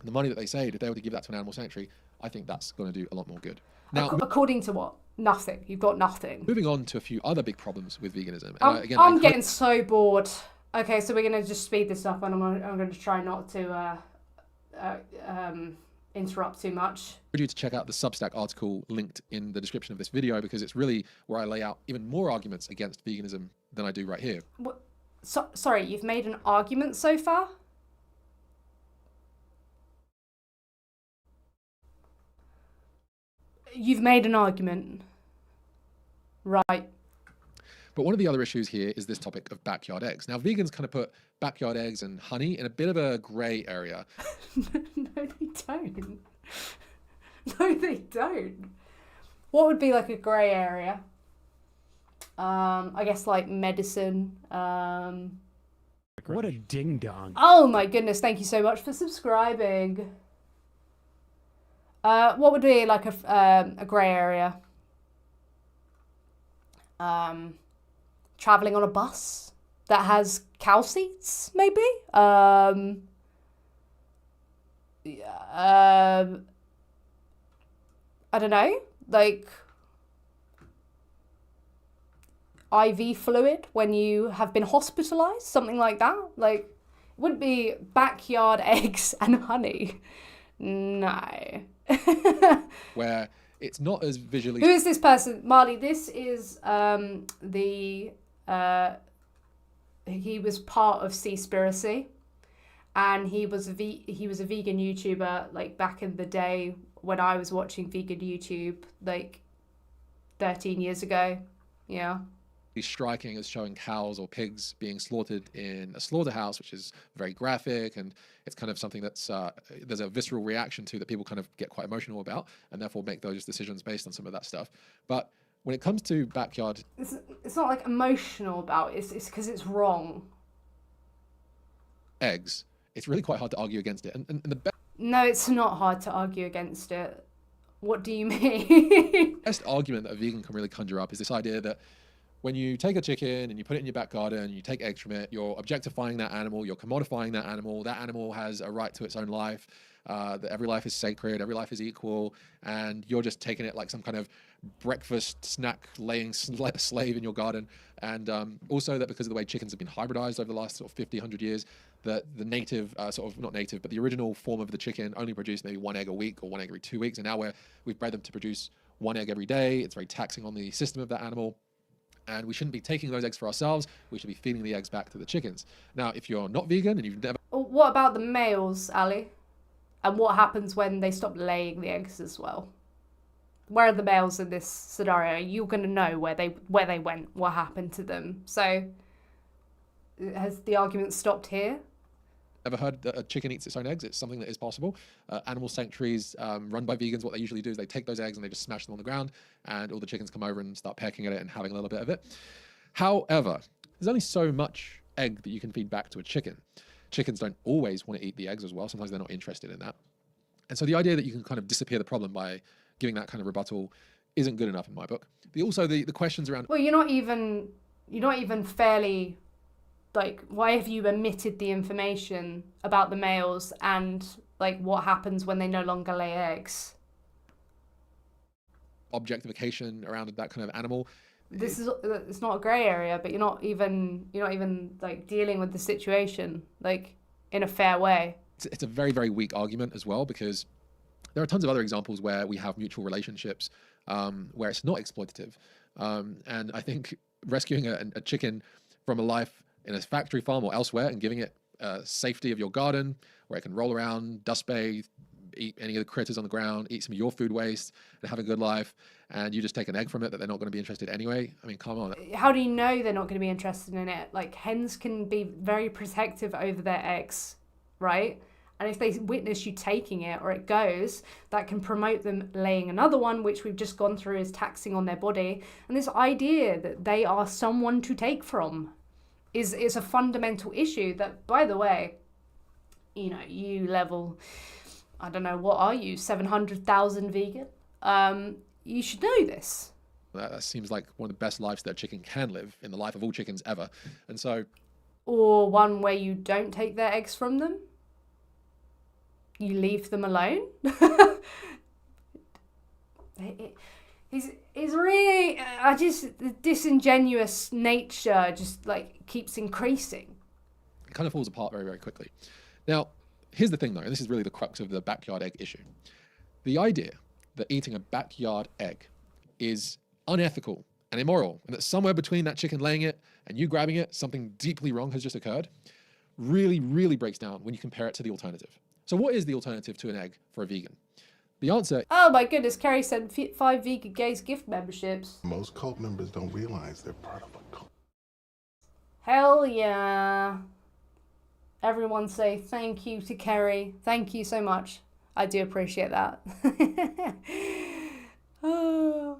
The money that they saved, if they were to give that to an animal sanctuary, I think that's going to do a lot more good. Now, According to what? Nothing. You've got nothing. moving on to a few other big problems with veganism. I'm getting so bored. Okay, so we're going to just speed this up, and I'm going to try not to interrupt too much. I urge you to check out the Substack article linked in the description of this video, because it's really where I lay out even more arguments against veganism than I do right here. Sorry, you've made an argument so far? You've made an argument. Right. But one of the other issues here is this topic of backyard eggs. Now, vegans kind of put backyard eggs and honey in a bit of a grey area. No, they don't. No, they don't. What would be like a grey area? I guess like medicine. What a ding dong. Oh my goodness, thank you so much for subscribing. What would be like a grey area? Traveling on a bus that has cow seats, maybe? I don't know, like IV fluid when you have been hospitalized, something like that. Like, it wouldn't be backyard eggs and honey. No. Where it's not as visually... Who is this person? Marley, this is he was part of Seaspiracy, and he was a vegan YouTuber like back in the day when I was watching vegan YouTube like 13 years ago. Yeah. striking as showing cows or pigs being slaughtered in a slaughterhouse, which is very graphic, and it's kind of something that's there's a visceral reaction to that people kind of get quite emotional about, and therefore make those decisions based on some of that stuff. But when it comes to backyard, it's not like emotional about it. It's because it's wrong. Eggs, it's really quite hard to argue against it, and the No, it's not hard to argue against it. What do you mean? best argument that a vegan can really conjure up is this idea that when you take a chicken and you put it in your back garden, you take eggs from it, you're objectifying that animal, you're commodifying that animal has a right to its own life, that every life is sacred, every life is equal, and you're just taking it like some kind of breakfast snack laying slave in your garden. And also that because of the way chickens have been hybridized over the last sort of 50, 100 years, that the native, sort of not native, but the original form of the chicken only produced maybe one egg a week or one egg every 2 weeks. And now we've bred them to produce one egg every day. It's very taxing on the system of that animal. And we shouldn't be taking those eggs for ourselves. We should be feeding the eggs back to the chickens. Now, if you're not vegan and you've never... What about the males, Ali? And what happens when they stop laying the eggs as well? Where are the males in this scenario? You're going to know where they went, what happened to them. So, has the argument stopped here? Ever heard that a chicken eats its own eggs? It's something that is possible. Animal sanctuaries run by vegans, what they usually do is they take those eggs and they just smash them on the ground, and all the chickens come over and start pecking at it and having a little bit of it. However, there's only so much egg that you can feed back to a chicken. Chickens don't always want to eat the eggs as well. Sometimes they're not interested in that. And so the idea that you can kind of disappear the problem by giving that kind of rebuttal isn't good enough in my book. Also, the questions around... Well, you're not even fairly... Like, why have you omitted the information about the males and, like, what happens when they no longer lay eggs? Objectification around that kind of animal. It's not a grey area, but you're not even like dealing with the situation like in a fair way. It's a very, very weak argument as well, because there are tons of other examples where we have mutual relationships where it's not exploitative. And I think rescuing a chicken from a life in a factory farm or elsewhere and giving it safety of your garden where it can roll around, dust bathe, eat any of the critters on the ground, eat some of your food waste and have a good life, and you just take an egg from it that they're not going to be interested anyway. I mean, come on. How do you know they're not going to be interested in it? Like, hens can be very protective over their eggs, right? And if they witness you taking it or it goes, that can promote them laying another one, which we've just gone through is taxing on their body. And this idea that they are someone to take from is a fundamental issue that, by the way, you know, you level, I don't know, what are you, 700,000 vegan? You should know this. That seems like one of the best lives that a chicken can live in the life of all chickens ever. And so or one where you don't take their eggs from them. You leave them alone. It's really, the disingenuous nature just like keeps increasing. It kind of falls apart very, very quickly. Now, here's the thing though, and this is really the crux of the backyard egg issue. The idea that eating a backyard egg is unethical and immoral, and that somewhere between that chicken laying it and you grabbing it, something deeply wrong has just occurred, really, really breaks down when you compare it to the alternative. So what is the alternative to an egg for a vegan? The answer... Oh my goodness, Kerry sent 5 vegan gays gift memberships. Most cult members don't realize they're part of a cult. Hell yeah. Everyone say thank you to Kerry. Thank you so much. I do appreciate that. Oh,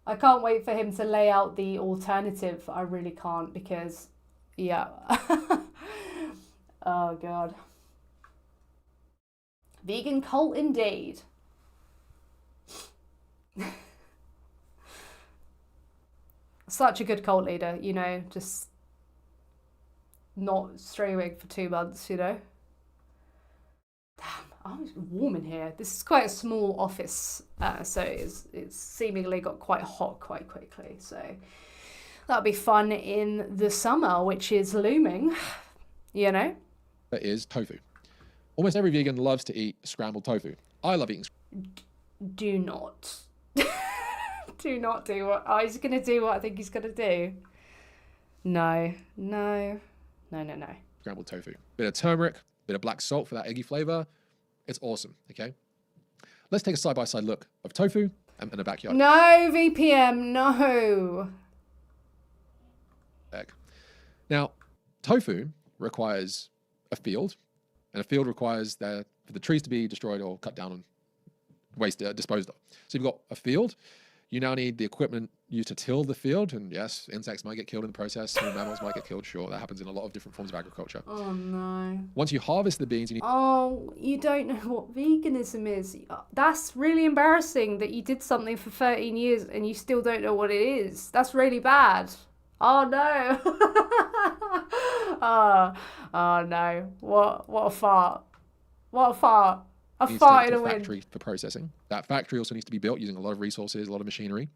I can't wait for him to lay out the alternative. I really can't because, yeah. Oh, God. Vegan cult indeed. Such a good cult leader, you know, just not straying for 2 months, you know. Damn, oh, it's warm in here. This is quite a small office, so it's seemingly got quite hot quite quickly. So that'll be fun in the summer, which is looming, you know. That is tofu. Almost every vegan loves to eat scrambled tofu. I love eating. Do not. Do not do what... Oh, he's going to do what I think he's going to do. No. Scrambled tofu. Bit of turmeric, bit of black salt for that eggy flavor. It's awesome, okay? Let's take a side-by-side look of tofu and a backyard No, VPM, no. egg. Now, tofu requires a field, and a field requires for the trees to be destroyed or cut down and disposed of. So you've got a field. You now need the equipment used to till the field, and yes, insects might get killed in the process, small mammals might get killed, sure, that happens in a lot of different forms of agriculture. Oh, no. Once you harvest the beans, you need... Oh, you don't know what veganism is. That's really embarrassing that you did something for 13 years and you still don't know what it is. That's really bad. Oh, no. Oh, no. What a fart. What a fart. A needs fart to in a get to a wind. factory for processing. That factory also needs to be built using a lot of resources, a lot of machinery.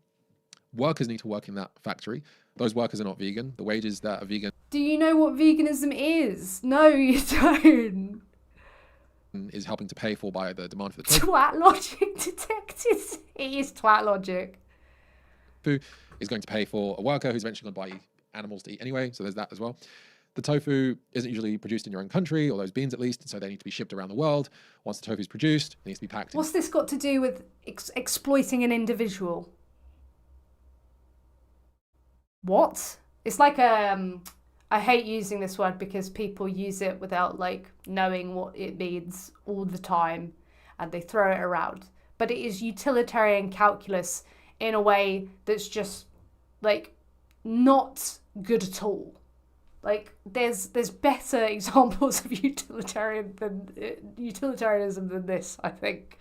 Workers need to work in that factory. Those workers are not vegan. The wages that a vegan Do you know what veganism is? No, you don't. is helping to pay for by the demand for the tofu Twat logic detected. It is twat logic. is going to pay for a worker who's eventually going to buy animals to eat anyway. So there's that as well. The tofu isn't usually produced in your own country, or those beans at least, so they need to be shipped around the world. Once the tofu is produced, it needs to be packed. What's this got to do with exploiting an individual? What? It's like I hate using this word because people use it without like knowing what it means all the time, and they throw it around. But it is utilitarian calculus in a way that's just like not good at all. Like there's better examples of utilitarianism than this, I think.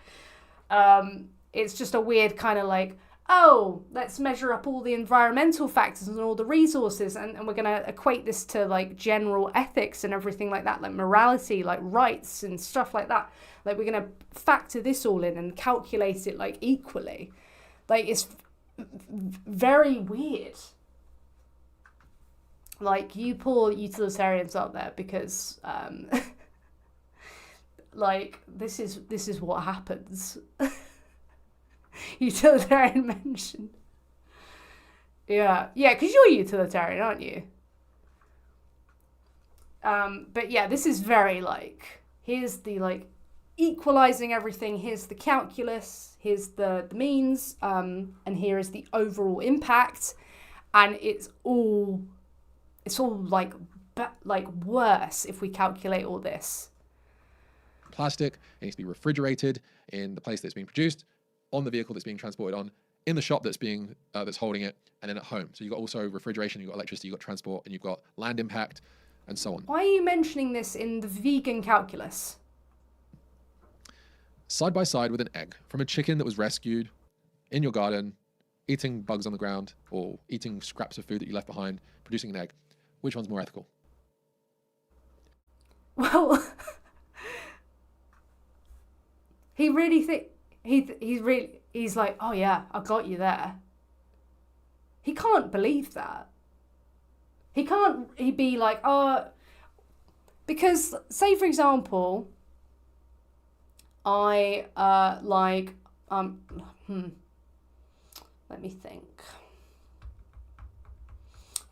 It's just a weird kind of like, oh, let's measure up all the environmental factors and all the resources, and we're going to equate this to like general ethics and everything like that, like morality, like rights and stuff like that. Like we're going to factor this all in and calculate it like equally. Like it's very weird. Like, you poor utilitarians out there, because, like, this is what happens. Utilitarian mention. Yeah, because you're utilitarian, aren't you? But yeah, this is very, like, here's the, like, equalizing everything, here's the calculus, here's the means, and here is the overall impact, and it's all like worse if we calculate all this. Plastic, it needs to be refrigerated in the place that it's being produced, on the vehicle that's being transported on, in the shop that's being that's holding it, and then at home. So you've got also refrigeration, you've got electricity, you've got transport, and you've got land impact, and so on. Why are you mentioning this in the vegan calculus? Side by side with an egg from a chicken that was rescued in your garden, eating bugs on the ground, or eating scraps of food that you left behind, producing an egg. Which one's more ethical? Well, he really he's like, oh yeah, I got you there. He can't believe that. He'd be like, oh, because say for example, I let me think.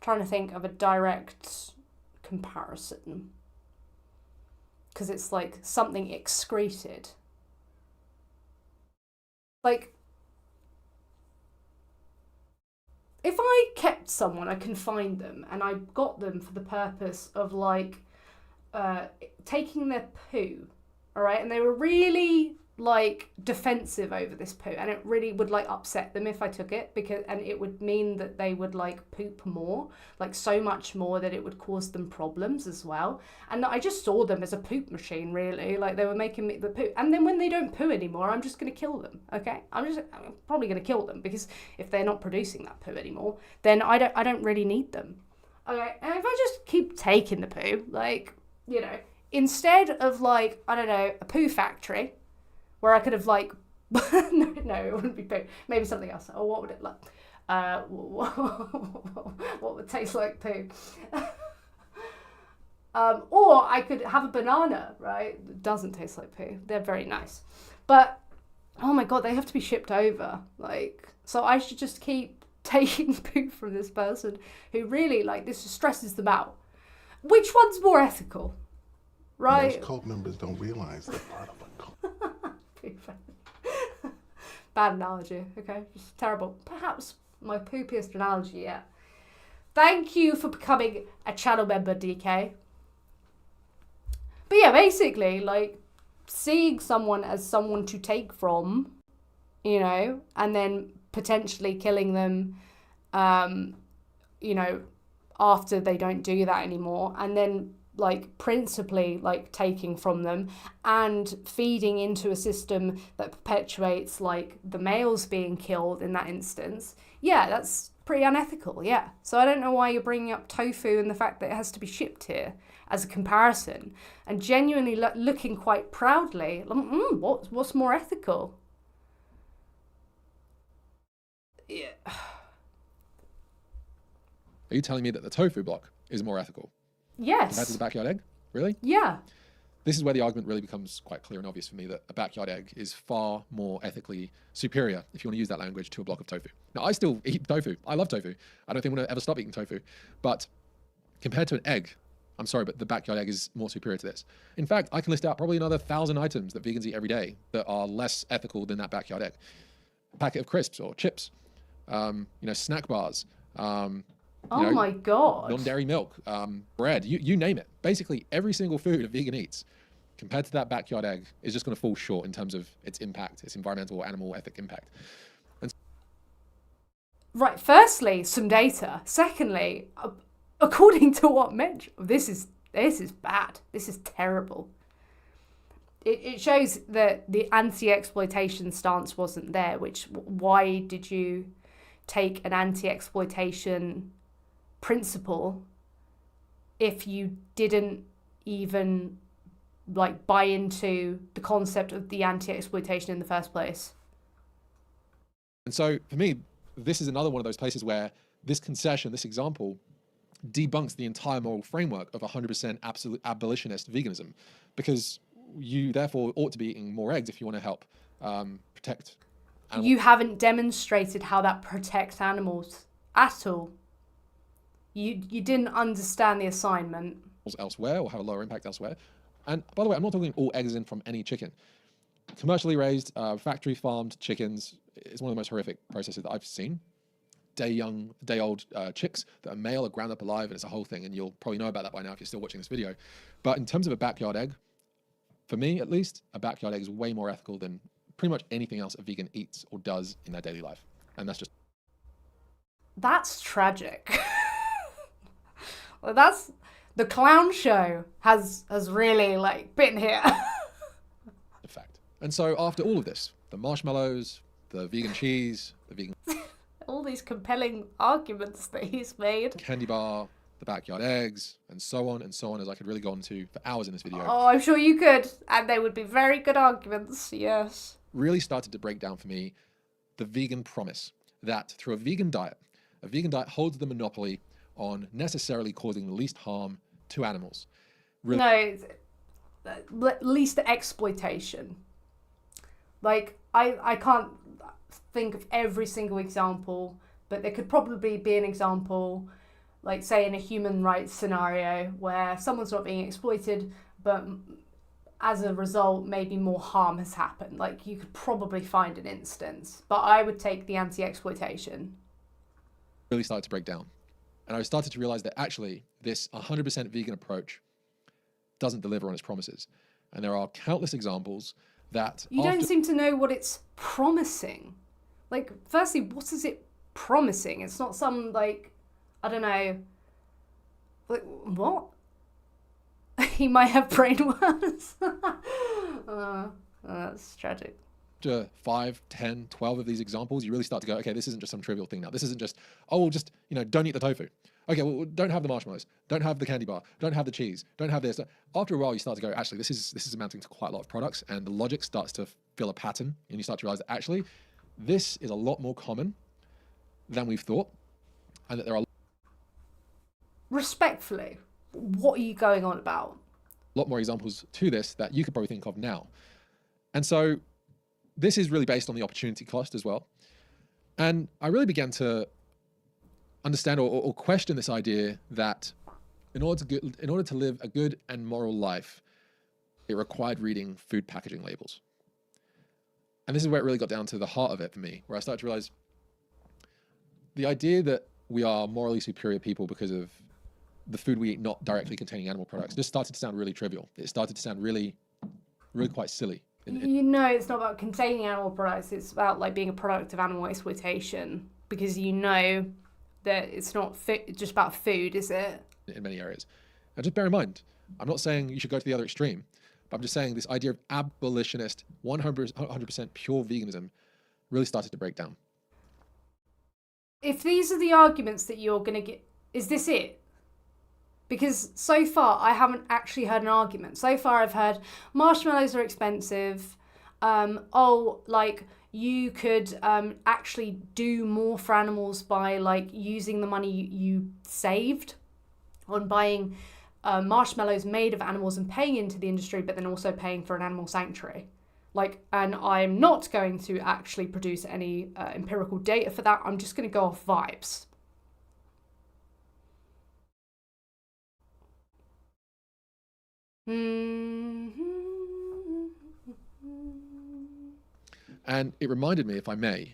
Trying to think of a direct comparison. Because it's like something excreted. Like, if I kept someone, I confined them, and I got them for the purpose of like taking their poo, all right, and they were really like defensive over this poo, and it really would like upset them if I took it, and it would mean that they would like poop more, like so much more that it would cause them problems as well. And I just saw them as a poop machine, really, like they were making me the poo. And then when they don't poo anymore, I'm just gonna kill them. Okay, I'm probably gonna kill them, because if they're not producing that poo anymore, then I don't really need them. Okay, and if I just keep taking the poo, like, you know, instead of like, I don't know, a poo factory where I could have like, no, it wouldn't be poo. Maybe something else. Or what would it like? What would taste like poo? Or I could have a banana, right? It doesn't taste like poo. They're very nice, but oh my god, they have to be shipped over. Like, so I should just keep taking poo from this person who really like this stresses them out. Which one's more ethical, right? Most cult members don't realize they're part of a cult. Bad analogy, okay? Just terrible. Perhaps my poopiest analogy yet. Thank you for becoming a channel member, DK. But yeah, basically, like, seeing someone as someone to take from, you know, and then potentially killing them, you know, after they don't do that anymore, and then like principally like taking from them and feeding into a system that perpetuates like the males being killed in that instance. Yeah, that's pretty unethical, yeah. So I don't know why you're bringing up tofu and the fact that it has to be shipped here as a comparison, and genuinely looking quite proudly, what's more ethical? Yeah. Are you telling me that the tofu block is more ethical? Yes. Compared to the backyard egg? Really? Yeah. This is where the argument really becomes quite clear and obvious for me, that a backyard egg is far more ethically superior, if you want to use that language, to a block of tofu. Now, I still eat tofu. I love tofu. I don't think I'm going to ever stop eating tofu. But compared to an egg, I'm sorry, but the backyard egg is more superior to this. In fact, I can list out probably another 1,000 items that vegans eat every day that are less ethical than that backyard egg. A packet of crisps or chips, you know, snack bars, Oh my god. non-dairy milk, bread, you name it. Basically, every single food a vegan eats, compared to that backyard egg, is just going to fall short in terms of its impact, its environmental, animal, ethic impact. And right, firstly, some data. Secondly, according to what mentioned, this is bad. This is terrible. It shows that the anti-exploitation stance wasn't there, which, why did you take an anti-exploitation principle if you didn't even like buy into the concept of the anti-exploitation in the first place? And so for me, this is another one of those places where this concession, this example, debunks the entire moral framework of 100% absolute abolitionist veganism, because you therefore ought to be eating more eggs if you want to help protect animals. You haven't demonstrated how that protects animals at all. You didn't understand the assignment. Elsewhere, or have a lower impact elsewhere. And by the way, I'm not talking all eggs in from any chicken. Commercially raised, factory farmed chickens is one of the most horrific processes that I've seen. Day-old chicks that are male are ground up alive, and it's a whole thing, and you'll probably know about that by now if you're still watching this video. But in terms of a backyard egg, for me at least, a backyard egg is way more ethical than pretty much anything else a vegan eats or does in their daily life. And that's tragic. Well, that's, the clown show has really like been here. a fact. And so after all of this, the marshmallows, the vegan cheese, the vegan all these compelling arguments that he's made. candy bar, the backyard eggs, and so on, as I could really go on to for hours in this video. Oh, I'm sure you could. And they would be very good arguments, yes. Really started to break down for me the vegan promise that through a vegan diet holds the monopoly on necessarily causing the least harm to animals. No, least exploitation. Like, I can't think of every single example, but there could probably be an example, like say in a human rights scenario where someone's not being exploited, but as a result, maybe more harm has happened. Like, you could probably find an instance, but I would take the anti-exploitation. Really started to break down. And I started to realize that actually this 100% vegan approach doesn't deliver on its promises. And there are countless examples that... You don't seem to know what it's promising. Like, firstly, what is it promising? It's not some, like, I don't know, like, what? He might have brain worms. That's tragic. After 5, 10, 12 of these examples, you really start to go, okay, this isn't just some trivial thing now. This isn't just, oh, well, just, don't eat the tofu. Okay, well, don't have the marshmallows. Don't have the candy bar. Don't have the cheese. Don't have this. After a while, you start to go, actually, this is amounting to quite a lot of products, and the logic starts to fill a pattern, and you start to realize that actually, this is a lot more common than we've thought, and that there are... Respectfully, what are you going on about? A lot more examples to this that you could probably think of now. And so this is really based on the opportunity cost as well. And I really began to understand or question this idea that in order to live a good and moral life, it required reading food packaging labels. And this is where it really got down to the heart of it for me, where I started to realize the idea that we are morally superior people because of the food we eat not directly containing animal products just started to sound really trivial. It started to sound really quite silly. It's not about containing animal products. It's about like being a product of animal exploitation, because that it's not just about food, is it? In many areas. And just bear in mind, I'm not saying you should go to the other extreme, but I'm just saying this idea of abolitionist, 100% pure veganism really started to break down. If these are the arguments that you're going to get, is this it? Because so far, I haven't actually heard an argument. So far, I've heard marshmallows are expensive. You could actually do more for animals by like using the money you saved on buying marshmallows made of animals and paying into the industry, but then also paying for an animal sanctuary. And I'm not going to actually produce any empirical data for that. I'm just going to go off vibes. And it reminded me, if I may,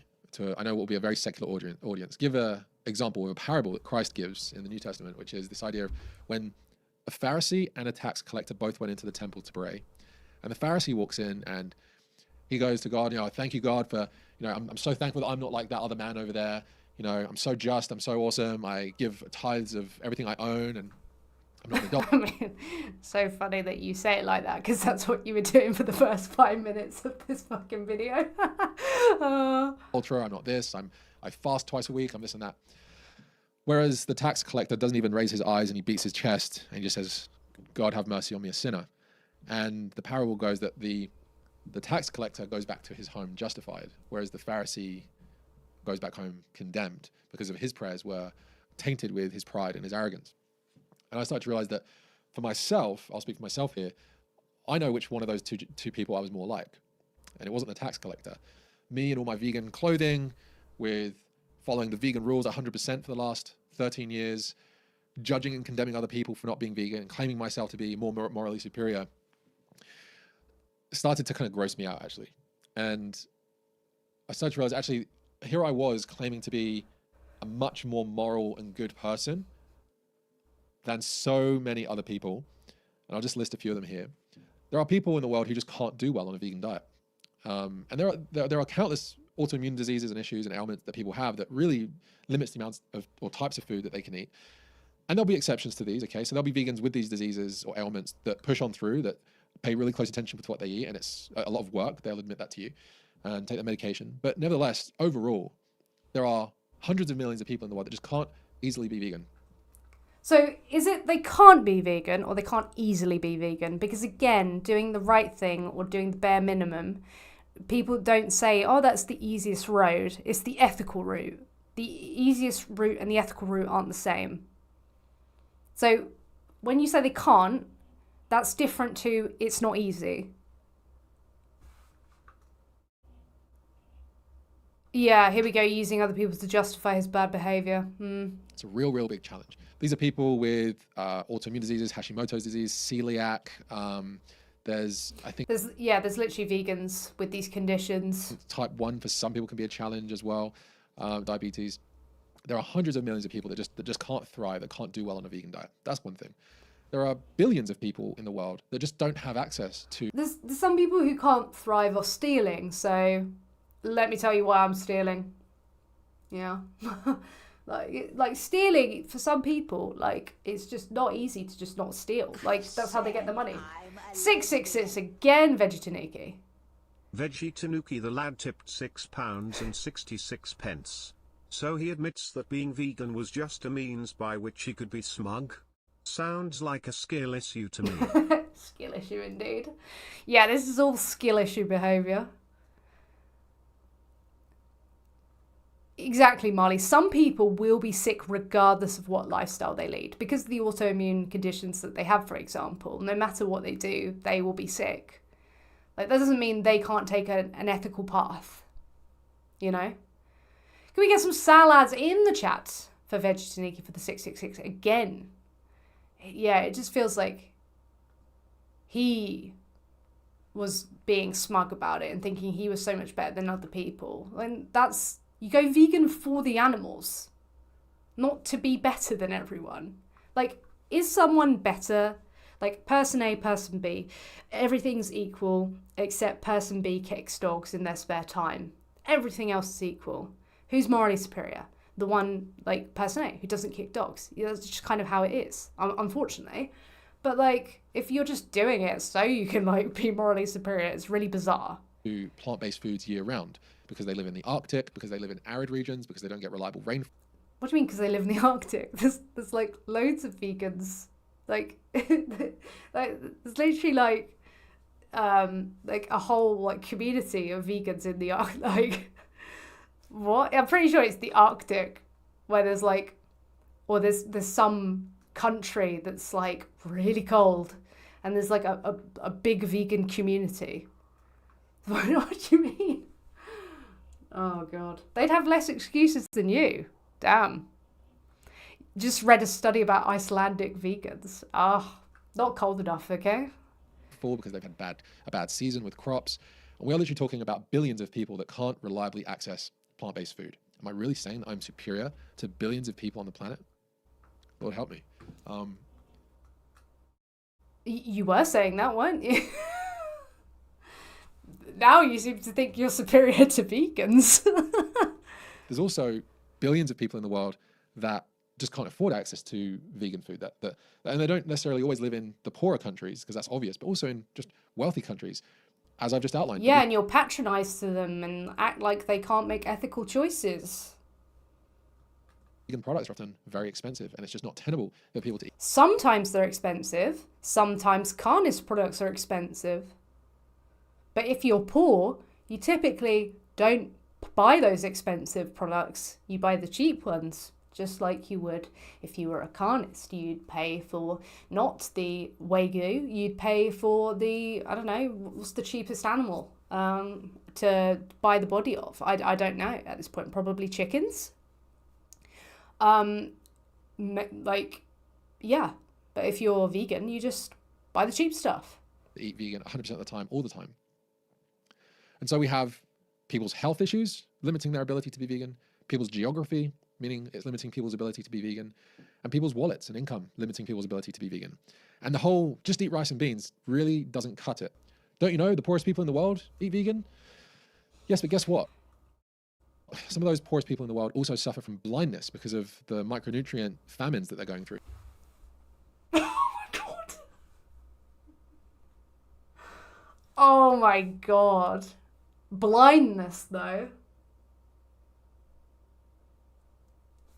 I know it will be a very secular audience, give an example of a parable that Christ gives in the New Testament, which is this idea of when a Pharisee and a tax collector both went into the temple to pray. And the Pharisee walks in and he goes to God, thank you, God, for, I'm so thankful that I'm not like that other man over there. I'm so just, I'm so awesome. I give tithes of everything I own, and I'm not an adult. I mean, so funny that you say it like that, because that's what you were doing for the first 5 minutes of this fucking video. Ultra, I'm not this. I fast twice a week. I'm this and that. Whereas the tax collector doesn't even raise his eyes, and he beats his chest and he just says, God, have mercy on me, a sinner. And the parable goes that the tax collector goes back to his home justified, whereas the Pharisee goes back home condemned because of his prayers were tainted with his pride and his arrogance. And I started to realize that for myself, I'll speak for myself here, I know which one of those two people I was more like. And it wasn't the tax collector. Me and all my vegan clothing, with following the vegan rules 100% for the last 13 years, judging and condemning other people for not being vegan, and claiming myself to be more morally superior, started to kind of gross me out, actually. And I started to realize, actually, here I was claiming to be a much more moral and good person than so many other people. And I'll just list a few of them here. There are people in the world who just can't do well on a vegan diet. And there are countless autoimmune diseases and issues and ailments that people have that really limits the amounts of or types of food that they can eat. And there'll be exceptions to these, okay? So there'll be vegans with these diseases or ailments that push on through, that pay really close attention to what they eat, and it's a lot of work, they'll admit that to you, and take the medication. But nevertheless, overall, there are hundreds of millions of people in the world that just can't easily be vegan. So is it they can't be vegan or they can't easily be vegan? Because again, doing the right thing or doing the bare minimum, people don't say, oh, that's the easiest road. It's the ethical route. The easiest route and the ethical route aren't the same. So when you say they can't, that's different to it's not easy. Yeah, here we go, using other people to justify his bad behavior. It's a real, real big challenge. These are people with autoimmune diseases, Hashimoto's disease, celiac. There's literally vegans with these conditions. Type 1 for some people can be a challenge as well. Diabetes. There are hundreds of millions of people that just can't thrive, that can't do well on a vegan diet. That's one thing. There are billions of people in the world that just don't have access to. There's some people who can't thrive off stealing, so let me tell you why I'm stealing. Yeah. like stealing for some people, like it's just not easy to just not steal. Like that's how they get the money. 666 again, Veggie Tanuki. Veggie Tanuki, the lad tipped £6.66. So he admits that being vegan was just a means by which he could be smug? Sounds like a skill issue to me. Skill issue indeed. Yeah, this is all skill issue behaviour. Exactly, Marley. Some people will be sick regardless of what lifestyle they lead. Because of the autoimmune conditions that they have, for example, no matter what they do, they will be sick. Like, that doesn't mean they can't take an ethical path. You know? Can we get some salads in the chat for Veggie Tanuki for the 666 again? Yeah, it just feels like he was being smug about it and thinking he was so much better than other people. And that's... You go vegan for the animals, not to be better than everyone. Like, is someone better? Like, person A, person B, everything's equal except person B kicks dogs in their spare time. Everything else is equal. Who's morally superior? The one, like, person A, who doesn't kick dogs. Yeah, that's just kind of how it is, unfortunately. But, like, if you're just doing it so you can, like, be morally superior, it's really bizarre. To plant-based foods year-round because they live in the Arctic, because they live in arid regions, because they don't get reliable rain. What do you mean because they live in the Arctic? There's like loads of vegans. Like, there's literally like a whole like community of vegans in the Arctic. Like, what? I'm pretty sure it's the Arctic where there's like, or there's some country that's like really cold and there's like a big vegan community. What do you mean? Oh, God. They'd have less excuses than you. Damn. Just read a study about Icelandic vegans. Not cold enough, okay? Because they've had a bad season with crops. And we are literally talking about billions of people that can't reliably access plant-based food. Am I really saying that I'm superior to billions of people on the planet? Lord help me. You were saying that, weren't you? Now you seem to think you're superior to vegans. There's also billions of people in the world that just can't afford access to vegan food. And they don't necessarily always live in the poorer countries, because that's obvious, but also in just wealthy countries, as I've just outlined. Yeah, and you'll patronise to them and act like they can't make ethical choices. Vegan products are often very expensive, and it's just not tenable for people to eat. Sometimes they're expensive. Sometimes carnist products are expensive. But if you're poor, you typically don't buy those expensive products. You buy the cheap ones, just like you would if you were a carnist. You'd pay for not the Wagyu, you'd pay for the, I don't know, what's the cheapest animal to buy the body of? I don't know at this point, probably chickens. Yeah, but if you're vegan, you just buy the cheap stuff. Eat vegan 100% of the time, all the time. And so we have people's health issues limiting their ability to be vegan, people's geography, meaning it's limiting people's ability to be vegan, and people's wallets and income limiting people's ability to be vegan. And the whole just eat rice and beans really doesn't cut it. Don't you know the poorest people in the world eat vegan? Yes, but guess what? Some of those poorest people in the world also suffer from blindness because of the micronutrient famines that they're going through. Oh my God. Blindness, though.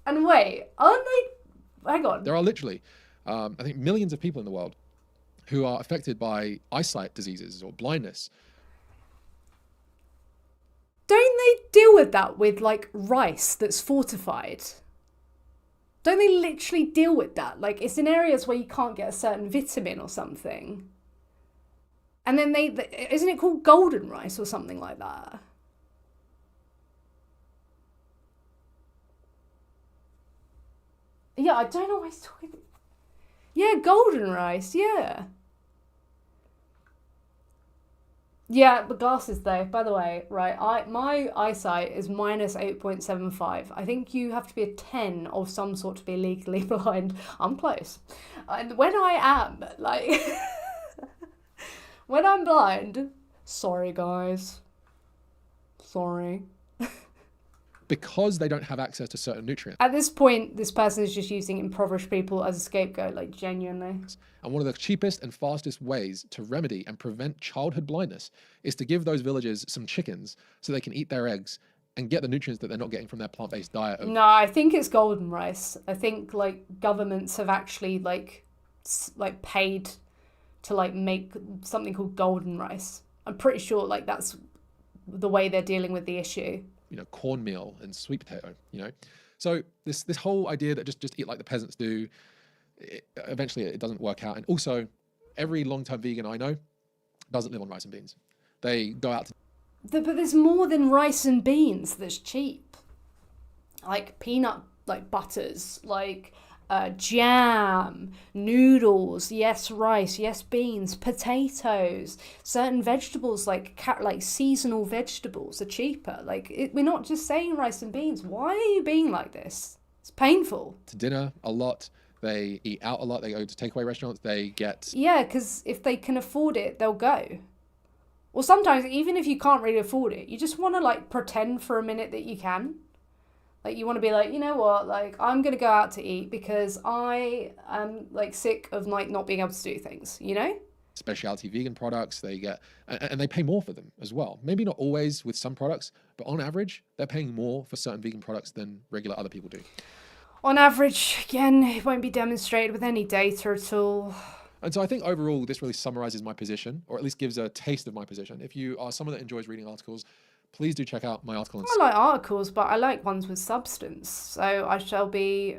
And wait, aren't they hang on. There are literally, I think, millions of people in the world who are affected by eyesight diseases or blindness. Don't they deal with that with like rice that's fortified? Don't they literally deal with that? Like, it's in areas where you can't get a certain vitamin or something. And then isn't it called golden rice or something like that? Yeah, I don't know why he's talking. Yeah, golden rice, yeah. Yeah, the glasses though, by the way, right, my eyesight is minus 8.75. I think you have to be a 10 of some sort to be legally blind. I'm close. And when I am, like, when I'm blind, sorry guys. Sorry. Because they don't have access to certain nutrients. At this point, this person is just using impoverished people as a scapegoat, like, genuinely. And one of the cheapest and fastest ways to remedy and prevent childhood blindness is to give those villagers some chickens so they can eat their eggs and get the nutrients that they're not getting from their plant-based diet. No, I think it's golden rice. I think, like, governments have actually, like paid to, like, make something called golden rice. I'm pretty sure, like, that's the way they're dealing with the issue. You know, cornmeal and sweet potato, you know. So this whole idea that just eat like the peasants do, eventually it doesn't work out. And also, every long-term vegan I know doesn't live on rice and beans. They go out to... But there's more than rice and beans that's cheap. Like peanut, like butters, like jam, noodles, yes rice, yes beans, potatoes, certain vegetables like seasonal vegetables are cheaper. Like we're not just saying rice and beans. Why are you being like this? It's painful. To dinner a lot. They eat out a lot. They go to takeaway restaurants. They get... Yeah, because if they can afford it, they'll go. Or sometimes, even if you can't really afford it, you just want to, like, pretend for a minute that you can. Like, you want to be like, you know what, like, I'm going to go out to eat because I am, like, sick of, like, not being able to do things, you know? Specialty vegan products, they get... And they pay more for them as well. Maybe not always with some products, but on average, they're paying more for certain vegan products than regular other people do. On average, again, it won't be demonstrated with any data at all. And so I think overall, this really summarizes my position, or at least gives a taste of my position. If you are someone that enjoys reading articles, please do check out my article. I like articles, but I like ones with substance. So I shall be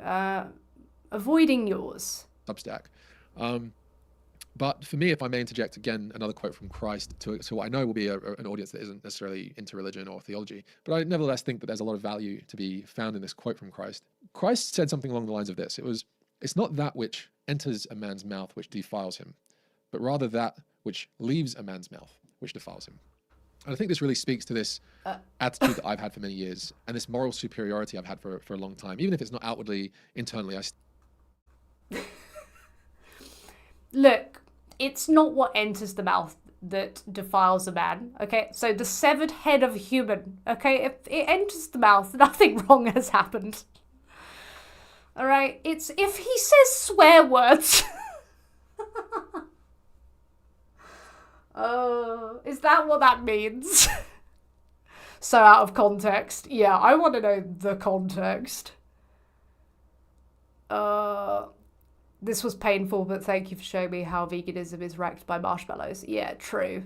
avoiding yours. Substack. But for me, if I may interject again, another quote from Christ to what I know will be an audience that isn't necessarily into religion or theology, but I nevertheless think that there's a lot of value to be found in this quote from Christ. Christ said something along the lines of this. It's not that which enters a man's mouth which defiles him, but rather that which leaves a man's mouth which defiles him. And I think this really speaks to this attitude that I've had for many years and this moral superiority I've had for a long time. Even if it's not outwardly, internally, Look, it's not what enters the mouth that defiles a man, okay? So the severed head of a human, okay? If it enters the mouth, nothing wrong has happened. All right? It's if he says swear words. Oh, is that what that means? So out of context. Yeah, I want to know the context. This was painful, but thank you for showing me how veganism is wrecked by marshmallows. Yeah, true.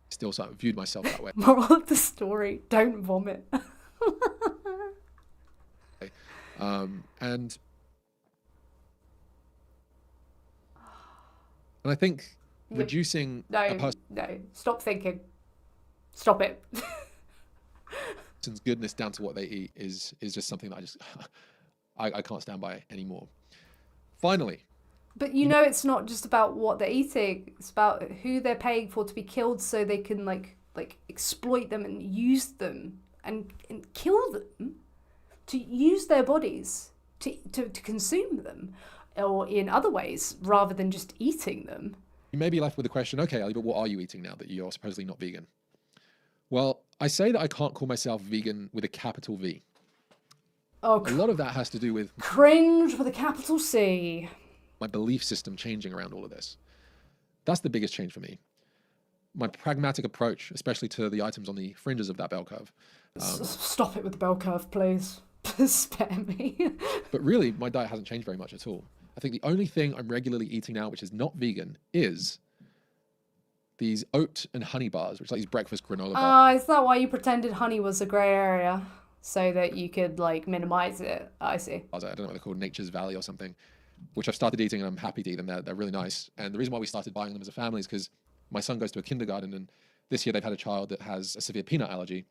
Still sort of viewed myself that way. Moral of the story, don't vomit. And I think reducing a No, stop thinking. Stop it. person's goodness down to what they eat is just something that I can't stand by anymore. Finally. But you know, it's not just about what they're eating. It's about who they're paying for to be killed so they can like exploit them and use them and kill them to use their bodies to consume them or in other ways rather than just eating them. You may be left with the question, okay, Ali, but what are you eating now that you're supposedly not vegan? Well, I say that I can't call myself vegan with a capital V. Oh, a lot of that has to do with cringe with a capital C. My belief system changing around all of this. That's the biggest change for me. My pragmatic approach, especially to the items on the fringes of that bell curve. Stop it with the bell curve, please. Spare me. But really, my diet hasn't changed very much at all. I think the only thing I'm regularly eating now, which is not vegan, is these oat and honey bars, which are like these breakfast granola bars. Is that why you pretended honey was a grey area? So that you could, like, minimise it? I see. I don't know what they're called, Nature's Valley or something, which I've started eating and I'm happy to eat them. They're really nice. And the reason why we started buying them as a family is because my son goes to a kindergarten, and this year they've had a child that has a severe peanut allergy.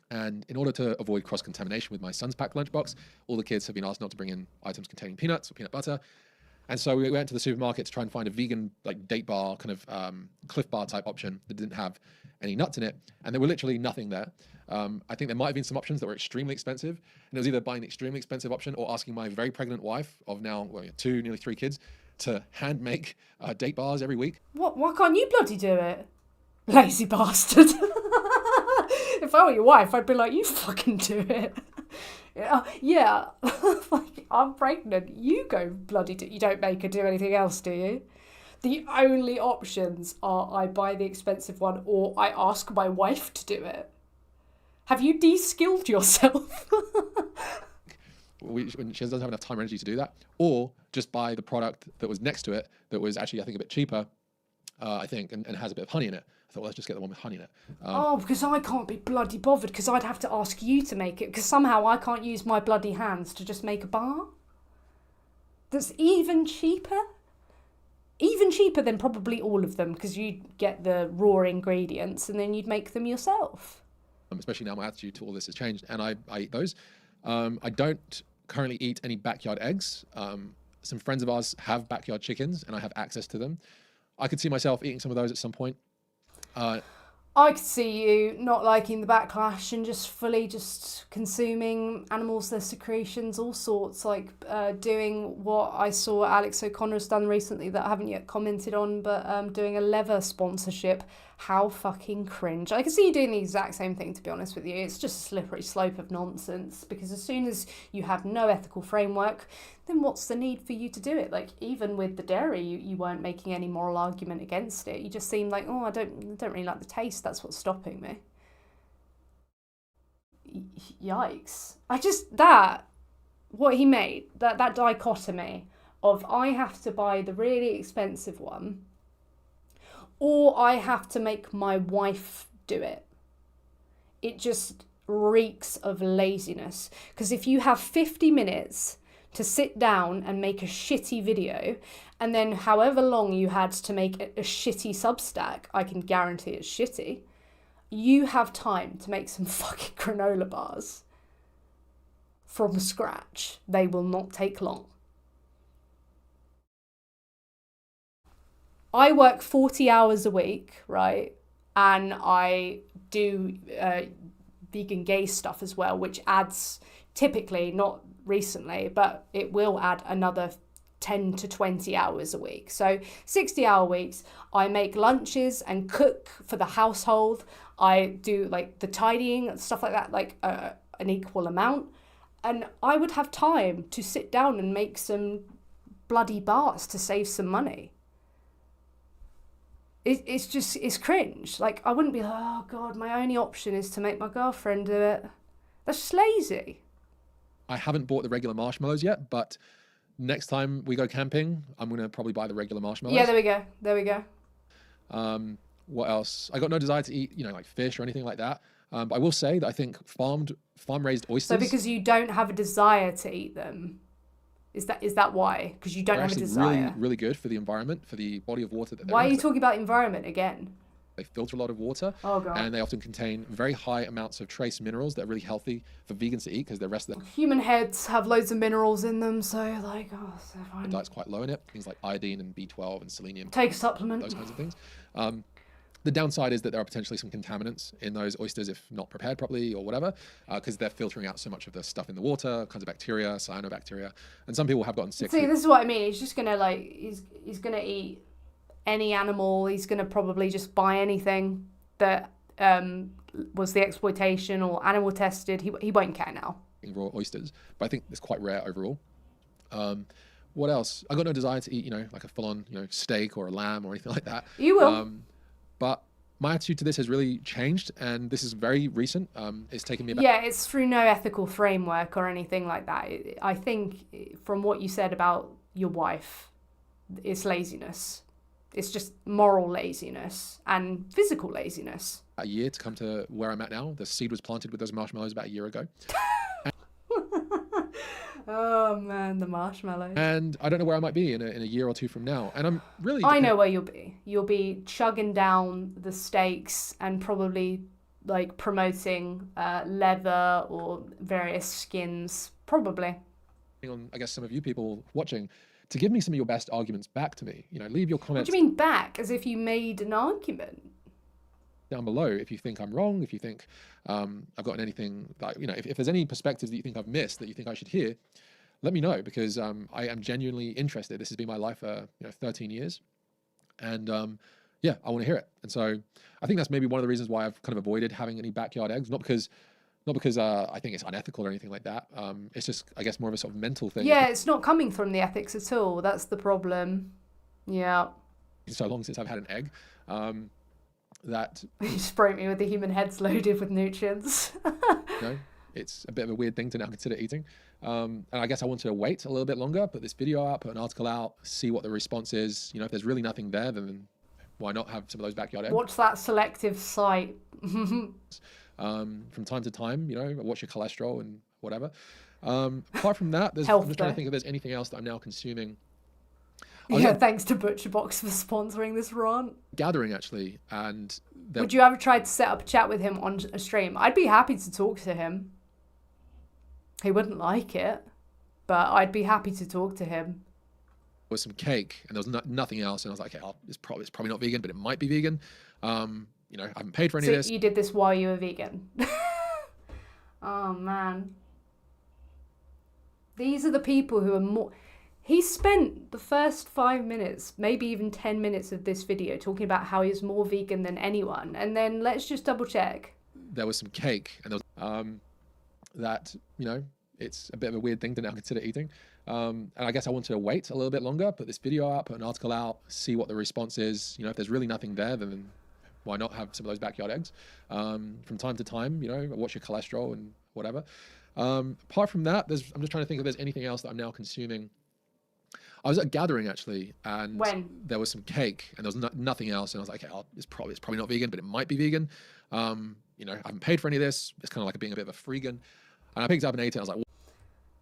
And in order to avoid cross-contamination with my son's packed lunchbox, all the kids have been asked not to bring in items containing peanuts or peanut butter. And so we went to the supermarket to try and find a vegan, like, date bar, kind of Cliff Bar type option that didn't have any nuts in it. And there were literally nothing there. I think there might have been some options that were extremely expensive. And it was either buying the extremely expensive option or asking my very pregnant wife of now 2, nearly 3 kids to hand make date bars every week. What? Why can't you bloody do it? Lazy bastard. If I were your wife, I'd be like, you fucking do it. Yeah. Like, I'm pregnant. You go bloody do. You don't make her do anything else, do you? The only options are I buy the expensive one or I ask my wife to do it. Have you de-skilled yourself? When she doesn't have enough time or energy to do that, or just buy the product that was next to it that was actually, I think, a bit cheaper, I think, and has a bit of honey in it. I thought, well, let's just get the one with honey in it. Because I can't be bloody bothered, because I'd have to ask you to make it, because somehow I can't use my bloody hands to just make a bar. That's even cheaper. Even cheaper than probably all of them, because you'd get the raw ingredients and then you'd make them yourself. Especially now my attitude to all this has changed, and I eat those. I don't currently eat any backyard eggs. Some friends of ours have backyard chickens, and I have access to them. I could see myself eating some of those at some point. I could see you not liking the backlash and just fully just consuming animals, their secretions, all sorts, like doing what I saw Alex O'Connor's done recently that I haven't yet commented on, but doing a leather sponsorship. How fucking cringe. I can see you doing the exact same thing, to be honest with you. It's just a slippery slope of nonsense, because as soon as you have no ethical framework, then what's the need for you to do it? Like, even with the dairy, you weren't making any moral argument against it. You just seemed like, oh, I don't really like the taste. That's what's stopping me. Yikes. What he made, that dichotomy of I have to buy the really expensive one, or I have to make my wife do it. It just reeks of laziness. Because if you have 50 minutes to sit down and make a shitty video, and then however long you had to make a shitty Substack, I can guarantee it's shitty, you have time to make some fucking granola bars from scratch. They will not take long. I work 40 hours a week, right? And I do vegan gay stuff as well, which adds, typically, not recently, but it will add another 10 to 20 hours a week. So 60-hour weeks. I make lunches and cook for the household. I do like the tidying and stuff like that, like an equal amount. And I would have time to sit down and make some bloody bars to save some money. It's cringe. Like, I wouldn't be like, oh God, my only option is to make my girlfriend do it. That's just lazy. I haven't bought the regular marshmallows yet, but next time we go camping, I'm going to probably buy the regular marshmallows. Yeah, there we go. What else? I got no desire to eat, like fish or anything like that. But I will say that I think farm-raised oysters. So because you don't have a desire to eat them, is that why? Because you don't have a desire. Really, really good for the environment, for the body of water that they're Why are you talking about environment again? They filter a lot of water. Oh God. And they often contain very high amounts of trace minerals that are really healthy for vegans to eat, because the rest of the human heads have loads of minerals in them, so like, so fine. diet's quite low in it. Things like iodine and B12 and selenium. Take a supplement. Those kinds of things. The downside is that there are potentially some contaminants in those oysters if not prepared properly or whatever, because they're filtering out so much of the stuff in the water, kinds of bacteria, cyanobacteria, and some people have gotten sick. See, this is what I mean. He's just gonna he's gonna eat any animal. He's gonna probably just buy anything that was the exploitation or animal tested. He won't care now. Raw oysters, but I think it's quite rare overall. What else? I got no desire to eat, like a full-on, steak or a lamb or anything like that. You will. But my attitude to this has really changed, and this is very recent. It's taken me about Yeah, it's through no ethical framework or anything like that. I think from what you said about your wife, it's laziness. It's just moral laziness and physical laziness. a year to come to where I'm at now. The seed was planted with those marshmallows about a year ago. Oh man, the marshmallow. And I don't know where I might be in a year or two from now. And I'm really... I know where you'll be. You'll be chugging down the steaks and probably like promoting leather or various skins. Probably. on, I guess, some of you people watching to give me some of your best arguments back to me. You know, leave your What comments do you mean back? As if you made an argument? down below if you think I'm wrong, if you think I've gotten anything that, you know, if there's any perspectives that you think I've missed that you think I should hear, let me know, because I am genuinely interested. This has been my life for 13 years, and yeah, I want to hear it. And so I think that's maybe one of the reasons why I've kind of avoided having any backyard eggs, not because I think it's unethical or anything like that. It's just, I guess, more of a sort of mental thing. Yeah, it's not coming from the ethics at all. That's the problem. Yeah. So long since I've had an egg. That You just broke me with the human heads loaded with nutrients. it's a bit of a weird thing to now consider eating. And I guess I wanted to wait a little bit longer, put this video out, put an article out, see what the response is. You know, if there's really nothing there, then why not have some of those backyard eggs? Watch that selective site. From time to time, you know, watch your cholesterol and whatever. Apart from that, I'm Health just trying to though. think if there's anything else that I'm now consuming. Yeah, thanks to ButcherBox for sponsoring this rant. Gathering, actually, and Would you ever try to set up a chat with him on a stream? I'd be happy to talk to him. He wouldn't like it, but I'd be happy to talk to him. was some cake, and there was nothing else, and I was like, okay, it's probably not vegan, but it might be vegan. You know, I haven't paid for any So of this. you did this while you were vegan. Oh man. These are the people who are more... He spent the first 5 minutes, maybe even 10 minutes of this video talking about how he's more vegan than anyone. And then let's just double check. There was some cake, and there was that, you know, it's a bit of a weird thing to now consider eating. And I guess I wanted to wait a little bit longer, put this video out, put an article out, see what the response is. You know, if there's really nothing there, then why not have some of those backyard eggs? From time to time, you know, watch your cholesterol and whatever. Apart from that, I'm just trying to think if there's anything else that I'm now consuming. I was at a gathering, actually, and When? there was some cake, and there was nothing else, and I was like, okay, it's probably not vegan, but it might be vegan. You know, I haven't paid for any of this. It's kind of like being a bit of a freegan. And I picked it up and ate it. I was like,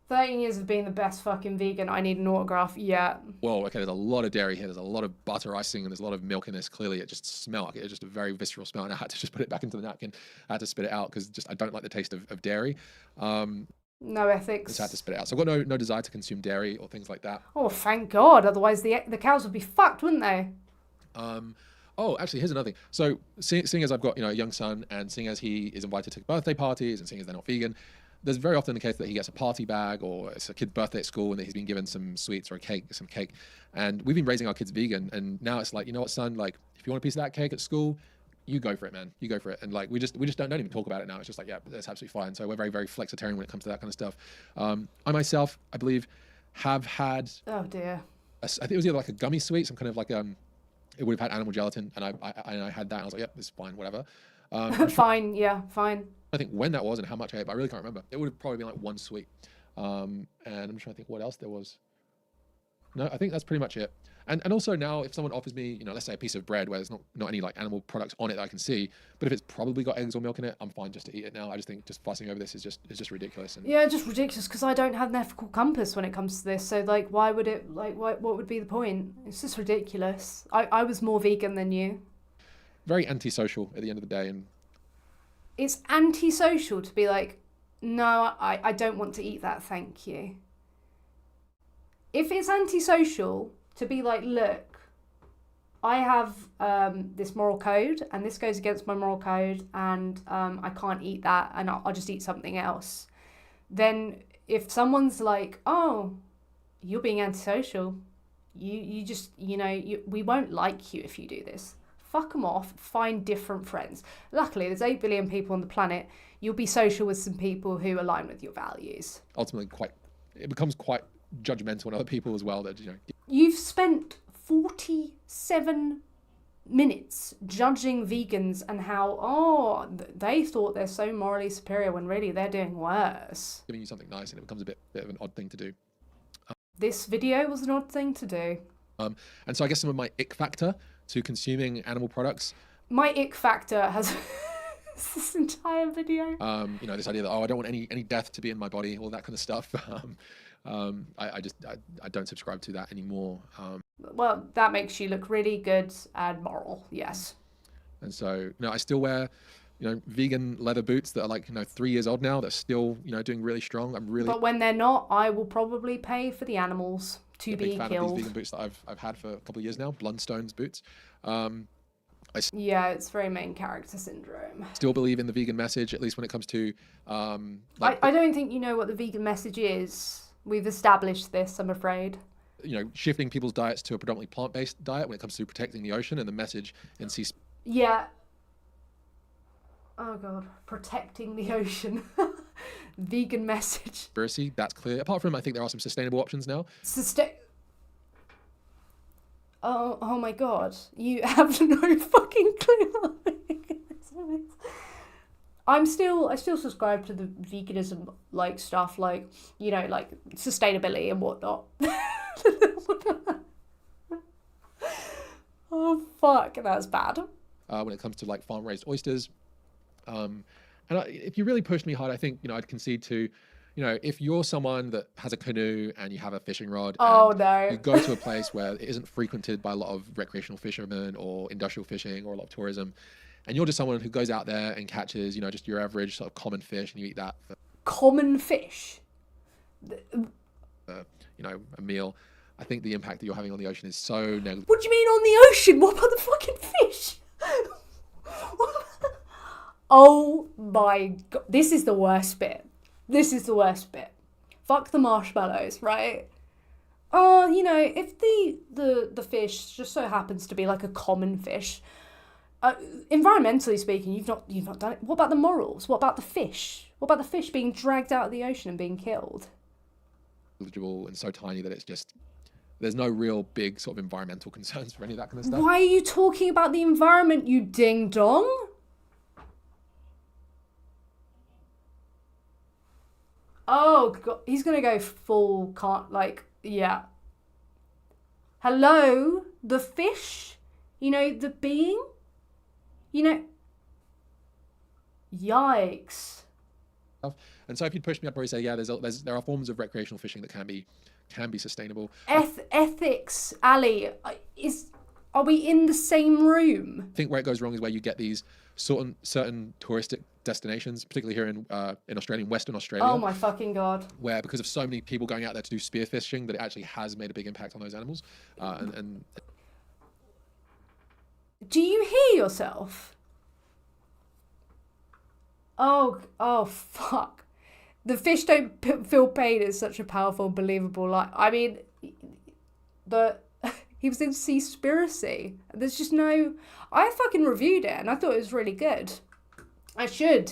13 years of being the best fucking vegan. I need an autograph. Yeah. whoa, okay, there's a lot of dairy here. There's a lot of butter icing, and there's a lot of milk in this. Clearly, it just smelled like it. It was just a very visceral smell, and I had to just put it back into the napkin. I had to spit it out because I don't like the taste of dairy. No ethics. Just had to spit it out. So I've got no desire to consume dairy or things like that. Oh, thank God. Otherwise the cows would be fucked, wouldn't they? Oh, actually, here's another thing. So seeing as I've got, you know, a young son, and seeing as he is invited to birthday parties, and seeing as they're not vegan, there's very often the case that he gets a party bag, or it's a kid's birthday at school, and that he's been given some sweets or some cake. And we've been raising our kids vegan, and now it's like, you know what, son, like, if you want a piece of that cake at school, you go for it, man. You go for it. And like, we just don't even talk about it now. It's just like, yeah, that's absolutely fine. So we're very, very flexitarian when it comes to that kind of stuff. I myself, I believe, have had, Oh dear. I think it was either like a gummy sweet, some kind of like, it would have had animal gelatin, and I had that, and I was like, yep, it's fine, whatever. Fine, yeah, fine. I think when that was and how much I ate, but I really can't remember. It would have probably been like one sweet. And I'm trying to think what else there was. No, I think that's pretty much it. And also now, if someone offers me, you know, let's say a piece of bread where there's not any like animal products on it that I can see, but if it's probably got eggs or milk in it, I'm fine just to eat it now. I just think just fussing over this is just ridiculous. And Yeah, just ridiculous because I don't have an ethical compass when it comes to this. So like, why would it, like, what would be the point? It's just ridiculous. I was more vegan than you. very antisocial at the end of the day. And It's antisocial to be like, no, I don't want to eat that, thank you. If it's antisocial to be like, look, I have this moral code and this goes against my moral code and I can't eat that and I'll just eat something else. Then if someone's like, oh, you're being antisocial, you just, you know, we won't like you if you do this. Fuck them off, find different friends. Luckily, there's 8 billion people on the planet. You'll be social with some people who align with your values. ultimately it becomes quite judgmental on other people as well. That, you know, You've spent 47 minutes judging vegans and how, they thought they're so morally superior when really they're doing worse. Giving you something nice, and it becomes a bit of an odd thing to do. This video was an odd thing to do. And so I guess some of my ick factor to consuming animal products. My ick factor has this entire video. You know, this idea that, I don't want any death to be in my body, all that kind of stuff. I don't subscribe to that anymore. Well, that makes you look really good and moral, yes. And so, I still wear, vegan leather boots that are like, 3 years old now. They're still, doing really strong. But when they're not, I will probably pay for the animals to be big fan killed. of these vegan boots that I've had for a couple of years now, Blundstones boots. Yeah, it's very main character syndrome. Still believe in the vegan message, at least when it comes to I don't think you know what the vegan message is. We've established this, I'm afraid. Shifting people's diets to a predominantly plant-based diet when it comes to protecting the ocean, and the message in Yeah. Oh god, protecting the ocean. Vegan message. Conspiracy, that's clear. Apart from, I think there are some sustainable options now. Oh my god, you have no fucking clue. I still subscribe to the veganism like stuff, like, like sustainability and whatnot. Oh fuck, that's bad. When it comes to like farm-raised oysters, if you really pushed me hard, I think I'd concede to, if you're someone that has a canoe and you have a fishing rod, and you go to a place where it isn't frequented by a lot of recreational fishermen or industrial fishing or a lot of tourism, and you're just someone who goes out there and catches, just your average sort of common fish, and you eat that for, common fish? a meal. I think the impact that you're having on the ocean is so negligible. What do you mean on the ocean? What about the fucking fish? Oh my god. This is the worst bit. Fuck the marshmallows, right? Oh, if the fish just so happens to be like a common fish, environmentally speaking, you've not done it. What about the morals? What about the fish? What about the fish being dragged out of the ocean and being killed? And so tiny that it's just, there's no real big sort of environmental concerns for any of that kind of stuff. Why are you talking about the environment, you ding dong? Oh god, he's gonna go full yeah. Hello, the fish, the being, yikes. And so if you'd push me, I'd probably say, yeah, there are forms of recreational fishing that can be sustainable. Ethics, Ali, are we in the same room? I think where it goes wrong is where you get these certain touristic destinations, particularly here in Australia, in Western Australia. Oh my fucking god. Where because of so many people going out there to do spearfishing, that it actually has made a big impact on those animals. And do you hear yourself? Oh fuck. The fish don't feel pain is such a powerful, believable lie. I mean, he was in Seaspiracy. There's just no... I fucking reviewed it and I thought it was really good. I should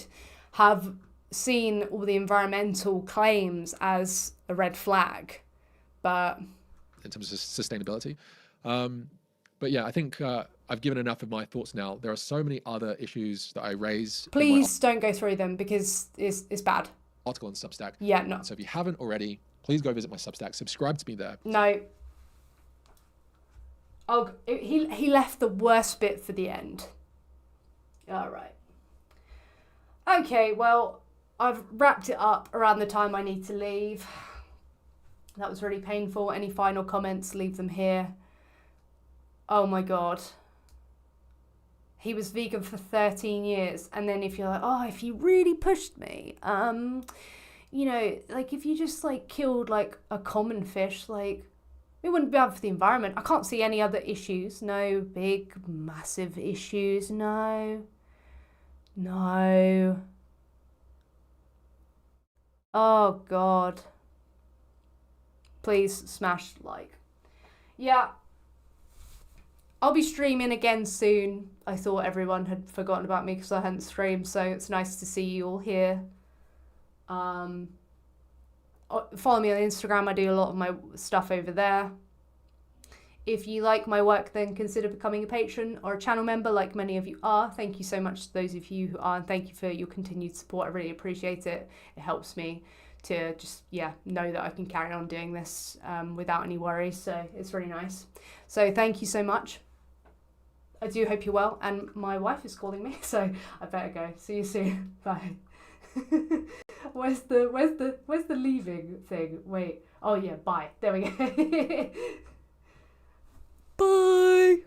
have seen all the environmental claims as a red flag, but... in terms of sustainability. But yeah, I think I've given enough of my thoughts now. There are so many other issues that I raise. Please don't go through them because it's bad. Article on Substack. Yeah, no. So if you haven't already, please go visit my Substack. Subscribe to me there. No. Oh, he left the worst bit for the end. All right. Okay, well, I've wrapped it up around the time I need to leave. That was really painful. Any final comments, leave them here. Oh my god. He was vegan for 13 years. And then if you're like, if you really pushed me, if you just killed a common fish, it wouldn't be bad for the environment. I can't see any other issues. No big, massive issues. No. Oh god. Please smash like. Yeah. I'll be streaming again soon. I thought everyone had forgotten about me because I hadn't streamed, so it's nice to see you all here. Follow me on Instagram. I do a lot of my stuff over there. If you like my work, then consider becoming a patron or a channel member, like many of you are. Thank you so much to those of you who are, and thank you for your continued support. I really appreciate it. It helps me to just, know that I can carry on doing this without any worries. So it's really nice. So thank you so much. I do hope you're well, and my wife is calling me, so I better go. See you soon. Bye. Where's the leaving thing? Wait. Oh yeah, bye. There we go. Bye.